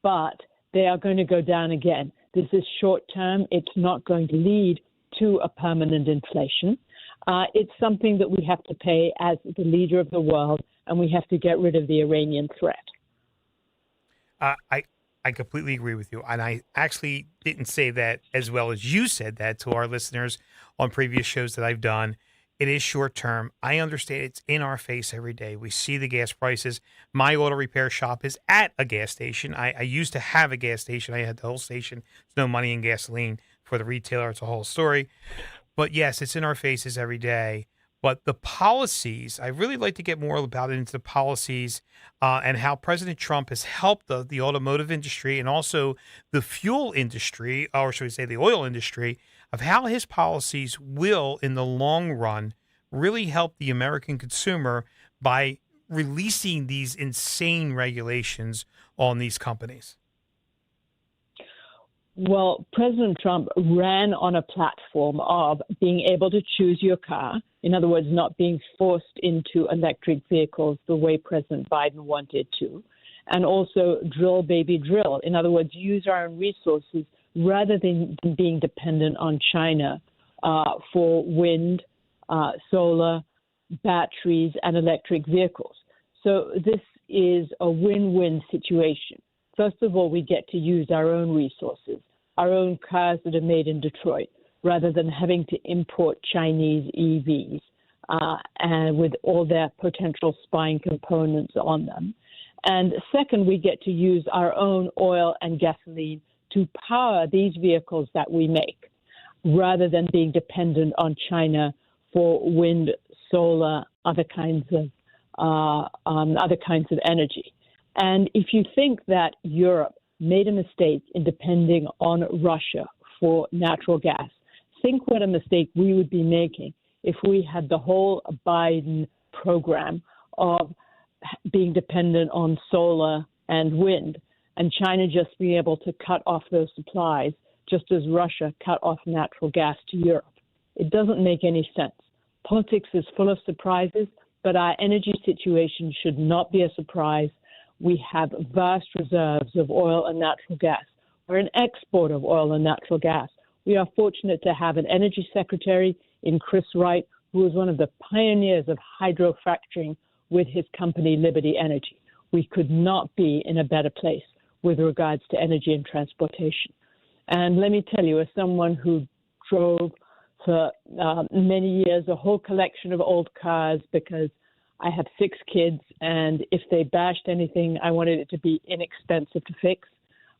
but they are going to go down again. This is short term. It's not going to lead to a permanent inflation. It's something that we have to pay as the leader of the world, and we have to get rid of the Iranian threat. I completely agree with you. And I actually didn't say that as well as you said that to our listeners on previous shows that I've done. It is short term. I understand it's in our face every day. We see the gas prices. My auto repair shop is at a gas station. I used to have a gas station. I had the whole station. There's no money in gasoline for the retailer. It's a whole story. But yes, it's in our faces every day. But the policies, I really like to get more about it into the policies and how President Trump has helped the automotive industry and also the fuel industry, or should we say the oil industry, of how his policies will, in the long run, really help the American consumer by releasing these insane regulations on these companies. Well, President Trump ran on a platform of being able to choose your car. In other words, not being forced into electric vehicles the way President Biden wanted to. And also drill, baby, drill. In other words, use our own resources rather than being dependent on China for wind, solar, batteries, and electric vehicles. So this is a win-win situation. First of all, we get to use our own resources, our own cars that are made in Detroit, rather than having to import Chinese EVs and with all their potential spying components on them. And second, we get to use our own oil and gasoline to power these vehicles that we make, rather than being dependent on China for wind, solar, other kinds of energy. And if you think that Europe made a mistake in depending on Russia for natural gas, think what a mistake we would be making if we had the whole Biden program of being dependent on solar and wind, and China just being able to cut off those supplies, just as Russia cut off natural gas to Europe. It doesn't make any sense. Politics is full of surprises, but our energy situation should not be a surprise. We have vast reserves of oil and natural gas. We're an exporter of oil and natural gas. We are fortunate to have an energy secretary in Chris Wright, who was one of the pioneers of hydrofracturing with his company, Liberty Energy. We could not be in a better place with regards to energy and transportation. And let me tell you, as someone who drove for many years a whole collection of old cars because I have 6 kids, and if they bashed anything, I wanted it to be inexpensive to fix.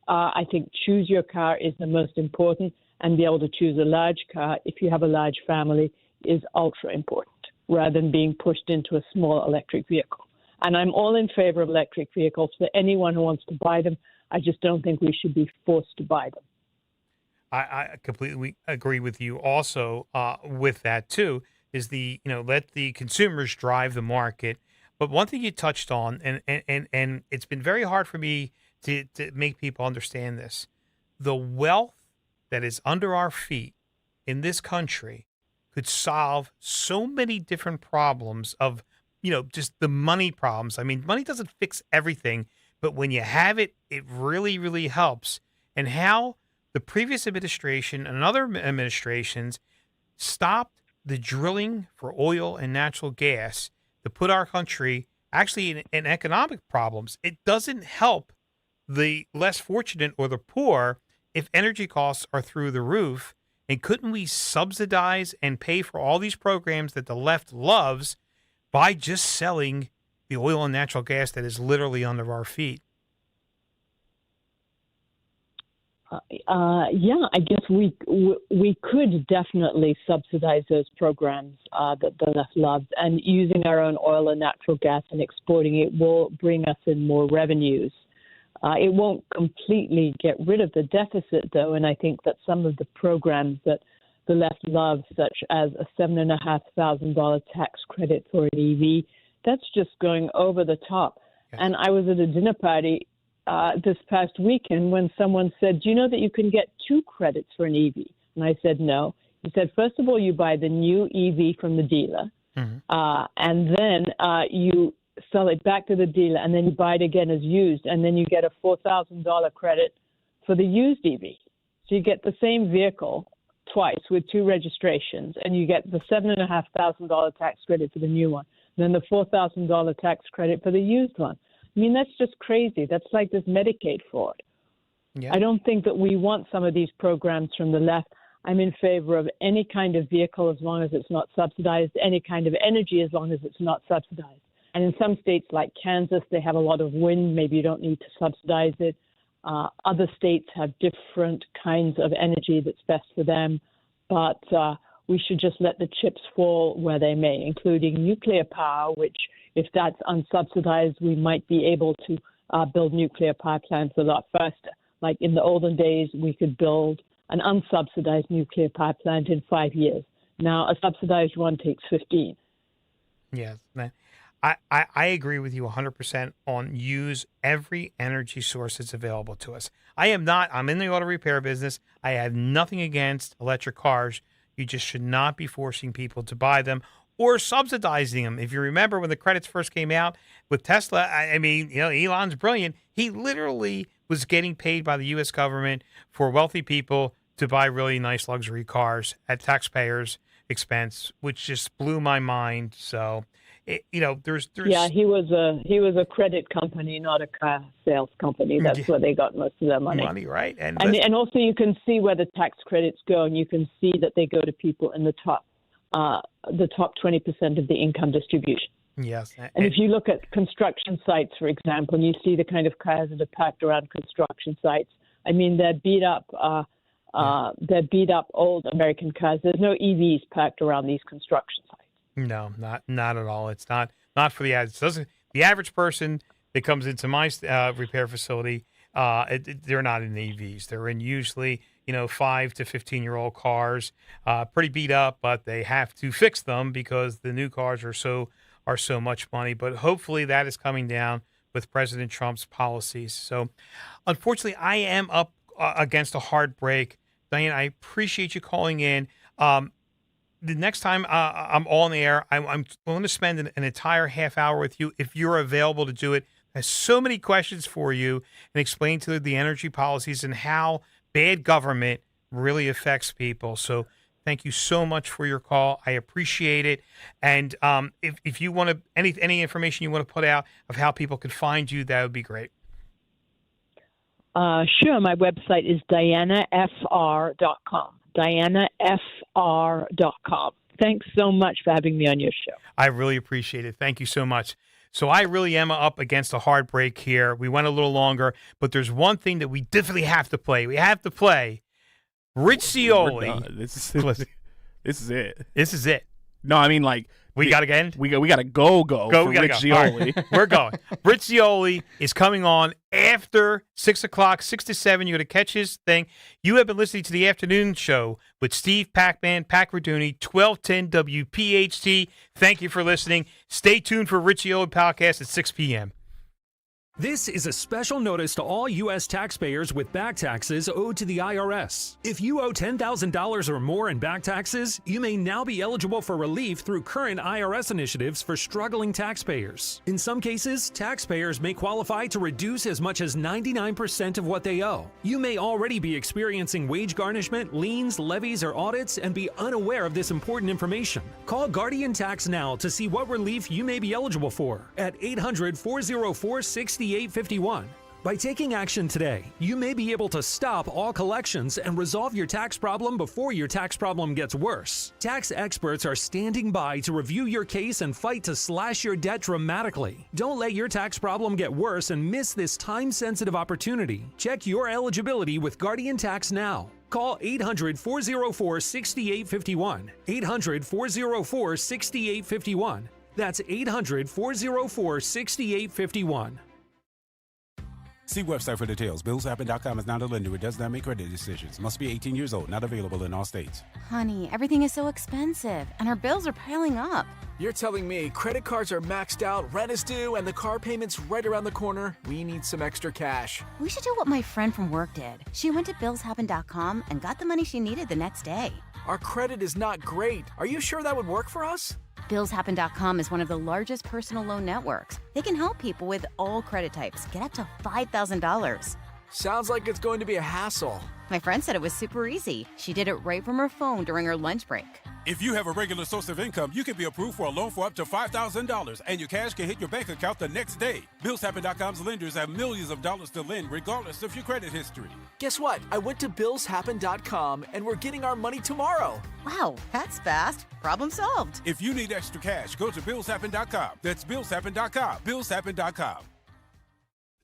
I think choose your car is the most important, and be able to choose a large car if you have a large family is ultra important, rather than being pushed into a small electric vehicle. And I'm all in favor of electric vehicles for anyone who wants to buy them. I just don't think we should be forced to buy them. I completely agree with you. Also, with that too, is let the consumers drive the market. But one thing you touched on, and it's been very hard for me to make people understand this: the wealth that is under our feet in this country could solve so many different problems of, just the money problems. I mean, money doesn't fix everything, but when you have it, it really, really helps. And how the previous administration and other administrations stopped the drilling for oil and natural gas to put our country actually in economic problems. It doesn't help the less fortunate or the poor if energy costs are through the roof. And couldn't we subsidize and pay for all these programs that the left loves by just selling the oil and natural gas that is literally under our feet? Yeah, I guess we could definitely subsidize those programs that the left loves, and using our own oil and natural gas and exporting it will bring us in more revenues. It won't completely get rid of the deficit, though, and I think that some of the programs that the left loves, such as a $7,500 tax credit for an EV, that's just going over the top. Okay. And I was at a dinner party this past weekend when someone said, do you know that you can get 2 credits for an EV? And I said, no. He said, first of all, you buy the new EV from the dealer, and then you sell it back to the dealer, and then you buy it again as used, and then you get a $4,000 credit for the used EV. So you get the same vehicle twice with 2 registrations, and you get the $7,500 tax credit for the new one, and then the $4,000 tax credit for the used one. I mean, that's just crazy. That's like this Medicaid fraud. Yeah. I don't think that we want some of these programs from the left. I'm in favor of any kind of vehicle as long as it's not subsidized, any kind of energy as long as it's not subsidized. And in some states like Kansas, they have a lot of wind. Maybe you don't need to subsidize it. Other states have different kinds of energy that's best for them. But we should just let the chips fall where they may, including nuclear power, which, if that's unsubsidized, we might be able to build nuclear power plants a lot faster. Like in the olden days, we could build an unsubsidized nuclear power plant in 5 years. Now, a subsidized one takes 15. Yes, I agree with you 100% on use every energy source that's available to us. I'm in the auto repair business. I have nothing against electric cars. You just should not be forcing people to buy them or subsidizing them. If you remember when the credits first came out with Tesla, I mean, Elon's brilliant. He literally was getting paid by the U.S. government for wealthy people to buy really nice luxury cars at taxpayers' expense, which just blew my mind. So, there's yeah, he was a credit company, not a car sales company. That's where they got most of their money. Right? And also you can see where the tax credits go, and you can see that they go to people in the top 20% of the income distribution. Yes. And if you look at construction sites, for example, and you see the kind of cars that are packed around construction sites, I mean, they're beat up old American cars. There's no EVs packed around these construction sites. No, not at all. It's not for the the average person that comes into my repair facility. They're not in EVs. They're in usually 5 to 15-year-old cars, pretty beat up, but they have to fix them because the new cars are so much money. But hopefully that is coming down with President Trump's policies. So, unfortunately, I am up against a hard break. Diane, I appreciate you calling in. The next time I'm on the air, I'm going to spend an entire half hour with you if you're available to do it. I have so many questions for you and explain to the energy policies and how bad government really affects people. So thank you so much for your call. I appreciate it. And if you want to, any information you want to put out of how people can find you, that would be great. Sure. My website is dianafr.com. dianafr.com. Thanks so much for having me on your show. I really appreciate it. Thank you so much. So I really am up against a hard break here. We went a little longer, but there's one thing that we definitely have to play. We have to play Rich Cioli. This is it. This is it. No, I mean, like, we got to end? We got to go for Rich Cioli. Right. We're going. Rich Cioli is coming on after 6 o'clock, 6 to 7. You're going to catch his thing. You have been listening to the afternoon show with Steve Pac-Man Pakradooni, 1210 WPHT. Thank you for listening. Stay tuned for Rich Cioli podcast at 6 p.m. This is a special notice to all U.S. taxpayers with back taxes owed to the IRS. If you owe $10,000 or more in back taxes, you may now be eligible for relief through current IRS initiatives for struggling taxpayers. In some cases, taxpayers may qualify to reduce as much as 99% of what they owe. You may already be experiencing wage garnishment, liens, levies, or audits and be unaware of this important information. Call Guardian Tax now to see what relief you may be eligible for at 800-404-6851. By taking action today, you may be able to stop all collections and resolve your tax problem before your tax problem gets worse. Tax experts are standing by to review your case and fight to slash your debt dramatically. Don't let your tax problem get worse and miss this time-sensitive opportunity. Check your eligibility with Guardian Tax now. Call 800-404-6851. 800-404-6851. That's 800-404-6851. See website for details. BillsHappen.com is not a lender. It does not make credit decisions. Must be 18 years old. Not available in all states. Honey, everything is so expensive, and our bills are piling up. You're telling me credit cards are maxed out, rent is due, and the car payment's right around the corner? We need some extra cash. We should do what my friend from work did. She went to BillsHappen.com and got the money she needed the next day. Our credit is not great. Are you sure that would work for us? BillsHappen.com is one of the largest personal loan networks. They can help people with all credit types get up to $5,000. Sounds like it's going to be a hassle. My friend said it was super easy. She did it right from her phone during her lunch break. If you have a regular source of income, you can be approved for a loan for up to $5,000, and your cash can hit your bank account the next day. BillsHappen.com's lenders have millions of dollars to lend, regardless of your credit history. Guess what? I went to BillsHappen.com, and we're getting our money tomorrow. Wow, that's fast. Problem solved. If you need extra cash, go to BillsHappen.com. That's BillsHappen.com. BillsHappen.com.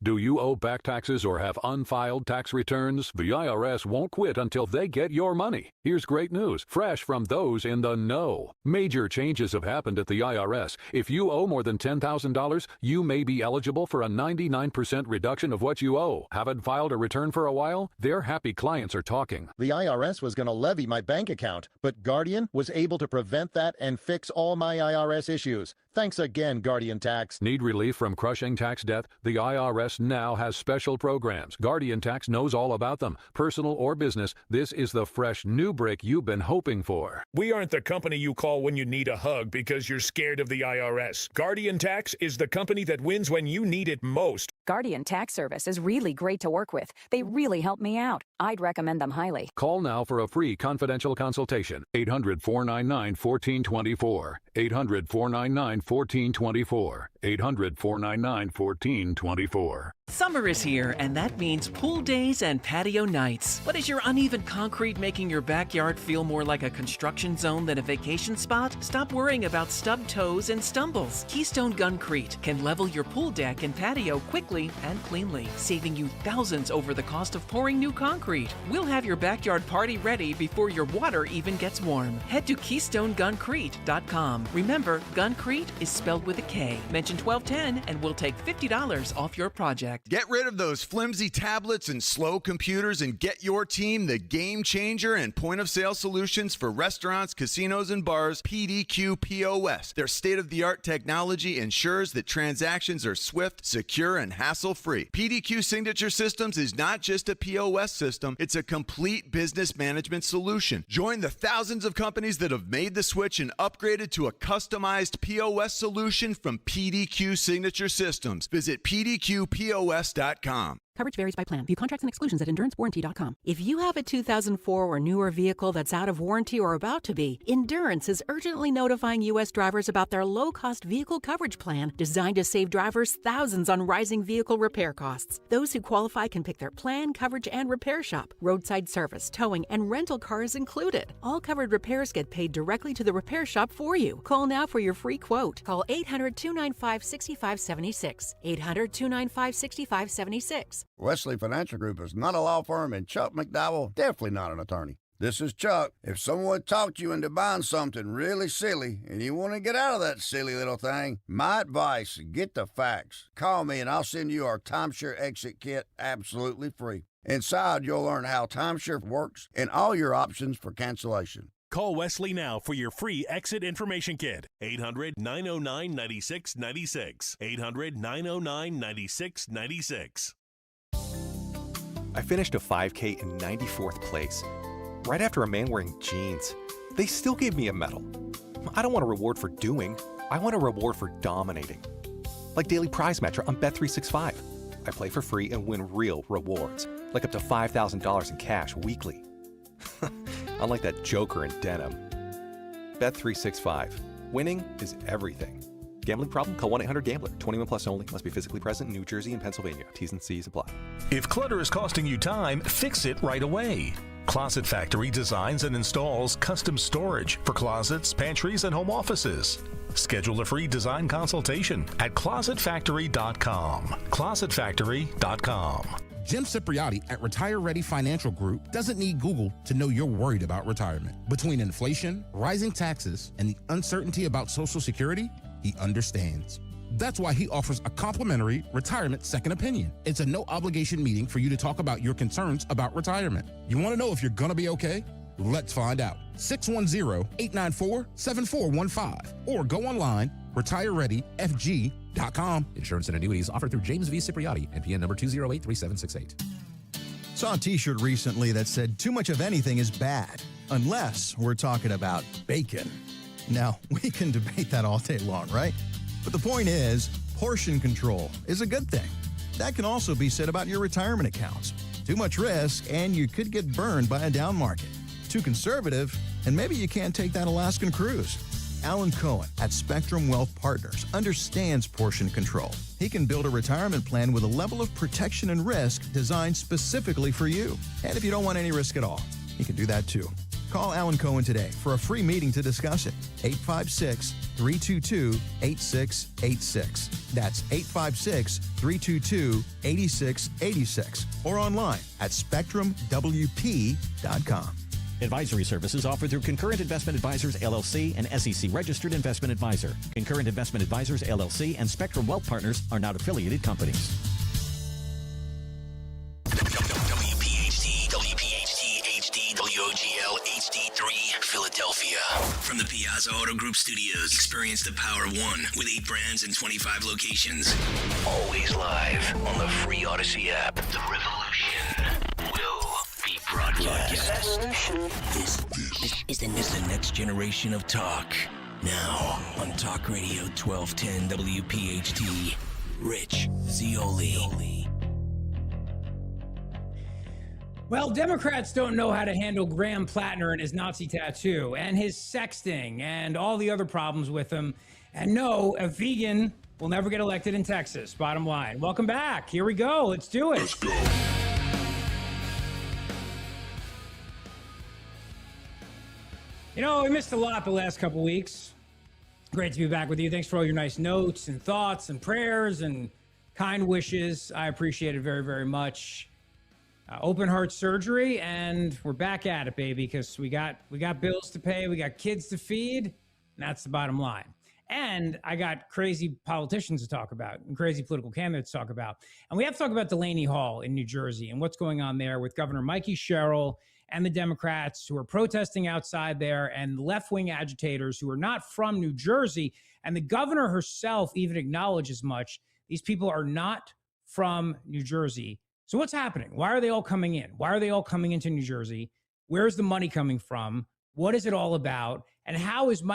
Do you owe back taxes or have unfiled tax returns? The IRS won't quit until they get your money. Here's great news, fresh from those in the know. Major changes have happened at the IRS. If you owe more than $10,000, you may be eligible for a 99% reduction of what you owe. Haven't filed a return for a while? Their happy clients are talking. The IRS was going to levy my bank account, but Guardian was able to prevent that and fix all my IRS issues. Thanks again, Guardian Tax. Need relief from crushing tax debt? The IRS now has special programs. Guardian Tax knows all about them. Personal or business, this is the fresh new break you've been hoping for. We aren't the company you call when you need a hug because you're scared of the IRS. Guardian Tax is the company that wins when you need it most. Guardian Tax Service is really great to work with. They really help me out. I'd recommend them highly. Call now for a free confidential consultation. 800-499-1424. 800-499-1424. 800-499-1424. Summer is here, and that means pool days and patio nights. But is your uneven concrete making your backyard feel more like a construction zone than a vacation spot? Stop worrying about stubbed toes and stumbles. Keystone Guncrete can level your pool deck and patio quickly and cleanly, saving you thousands over the cost of pouring new concrete. We'll have your backyard party ready before your water even gets warm. Head to KeystoneGuncrete.com. Remember, Guncrete is spelled with a K. Mention 1210 and we'll take $50 off your project. Get rid of those flimsy tablets and slow computers and get your team the game changer and point-of-sale solutions for restaurants, casinos, and bars, PDQ POS. Their state-of-the-art technology ensures that transactions are swift, secure, and hassle-free. PDQ Signature Systems is not just a POS system, it's a complete business management solution. Join the thousands of companies that have made the switch and upgraded to a customized POS solution from PDQ Signature Systems. Visit PDQPOS.com. Coverage varies by plan. View contracts and exclusions at endurancewarranty.com. If you have a 2004 or newer vehicle that's out of warranty or about to be, Endurance is urgently notifying U.S. drivers about their low-cost vehicle coverage plan designed to save drivers thousands on rising vehicle repair costs. Those who qualify can pick their plan, coverage, and repair shop. Roadside service, towing, and rental car is included. All covered repairs get paid directly to the repair shop for you. Call now for your free quote. Call 800-295-6576. 800-295-6576. Wesley Financial Group is not a law firm, and Chuck McDowell definitely not an attorney. This is Chuck. If someone talked you into buying something really silly and you want to get out of that silly little thing, my advice, get the facts. Call me and I'll send you our timeshare exit kit absolutely free. Inside, you'll learn how timeshare works and all your options for cancellation. Call Wesley now for your free exit information kit. 800-909-9696. 800-909-9696. I finished a 5K in 94th place, right after a man wearing jeans. They still gave me a medal. I don't want a reward for doing. I want a reward for dominating. Like Daily Prize Matcher on Bet365. I play for free and win real rewards, like up to $5,000 in cash weekly. Unlike that joker in denim. Bet365. Winning is everything. Gambling problem? Call 1-800-GAMBLER. 21 plus only. Must be physically present in New Jersey and Pennsylvania. T's and C's apply. If clutter is costing you time, fix it right away. Closet Factory designs and installs custom storage for closets, pantries, and home offices. Schedule a free design consultation at closetfactory.com. Closetfactory.com. Jim Cipriotti at Retire Ready Financial Group doesn't need Google to know you're worried about retirement. Between inflation, rising taxes, and the uncertainty about Social Security, he understands. That's why he offers a complimentary retirement second opinion. It's a no-obligation meeting for you to talk about your concerns about retirement. You want to know if you're going to be okay? Let's find out. 610-894-7415 or go online, retirereadyfg.com. Insurance and annuities offered through James V. Cipriotti, NPN number 2083768. Saw a t-shirt recently that said too much of anything is bad, unless we're talking about bacon. Now, we can debate that all day long, right? But the point is, portion control is a good thing. That can also be said about your retirement accounts. Too much risk, and you could get burned by a down market. Too conservative, and maybe you can't take that Alaskan cruise. Alan Cohen at Spectrum Wealth Partners understands portion control. He can build a retirement plan with a level of protection and risk designed specifically for you. And if you don't want any risk at all, he can do that too. Call Alan Cohen today for a free meeting to discuss it. 856-322-8686. That's 856-322-8686. Or online at SpectrumWP.com. Advisory services offered through Concurrent Investment Advisors, LLC, and SEC-registered investment advisor. Concurrent Investment Advisors, LLC, and Spectrum Wealth Partners are not affiliated companies. WPHT, HD, WOGL, HD3, Philadelphia. From the Piazza Auto Group Studios, experience the power of one with 8 brands and 25 locations. Always live on the free Odyssey app. The revolution will be broadcast. This is the next generation of talk. Now on Talk Radio 1210 WPHT, Rich Zioli. Well, Democrats don't know how to handle Graham Plattner and his Nazi tattoo and his sexting and all the other problems with him. And no, a vegan will never get elected in Texas, bottom line. Welcome back. Here we go. Let's do it. Let's go. You know, we missed a lot the last couple weeks. Great to be back with you. Thanks for all your nice notes and thoughts and prayers and kind wishes. I appreciate it very, very much. Open heart surgery, and we're back at it, baby, because we got bills to pay, we got kids to feed, and that's the bottom line. And I got crazy politicians to talk about and crazy political candidates to talk about. And we have to talk about Delaney Hall in New Jersey and what's going on there with Governor Mikey Sherrill and the Democrats who are protesting outside there and left-wing agitators who are not from New Jersey. And the governor herself even acknowledged as much. These people are not from New Jersey. So what's happening? Why are they all coming in? Why are they all coming into New Jersey? Where's the money coming from? What is it all about? And how is Mike